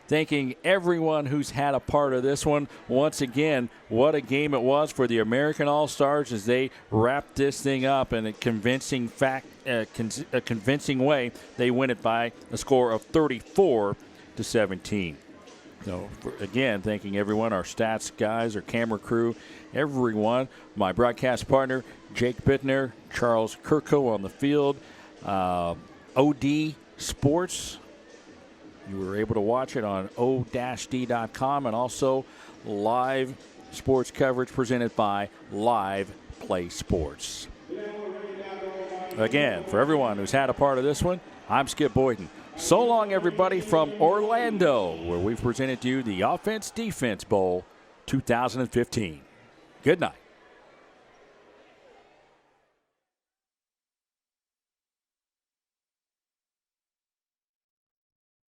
Thanking everyone who's had a part of this one. Once again, what a game it was for the American All-Stars as they wrapped this thing up in a convincing way. They win it by a score of 34-17. So, again, thanking everyone, our stats guys, our camera crew, everyone, my broadcast partner, Jake Bittner, Charles Kirko on the field, OD Sports. You were able to watch it on o-d.com, and also live sports coverage presented by Live Play Sports. Again, for everyone who's had a part of this one, I'm Skip Boyden. So long, everybody, from Orlando, where we've presented to you the Offense Defense Bowl 2015. Good night.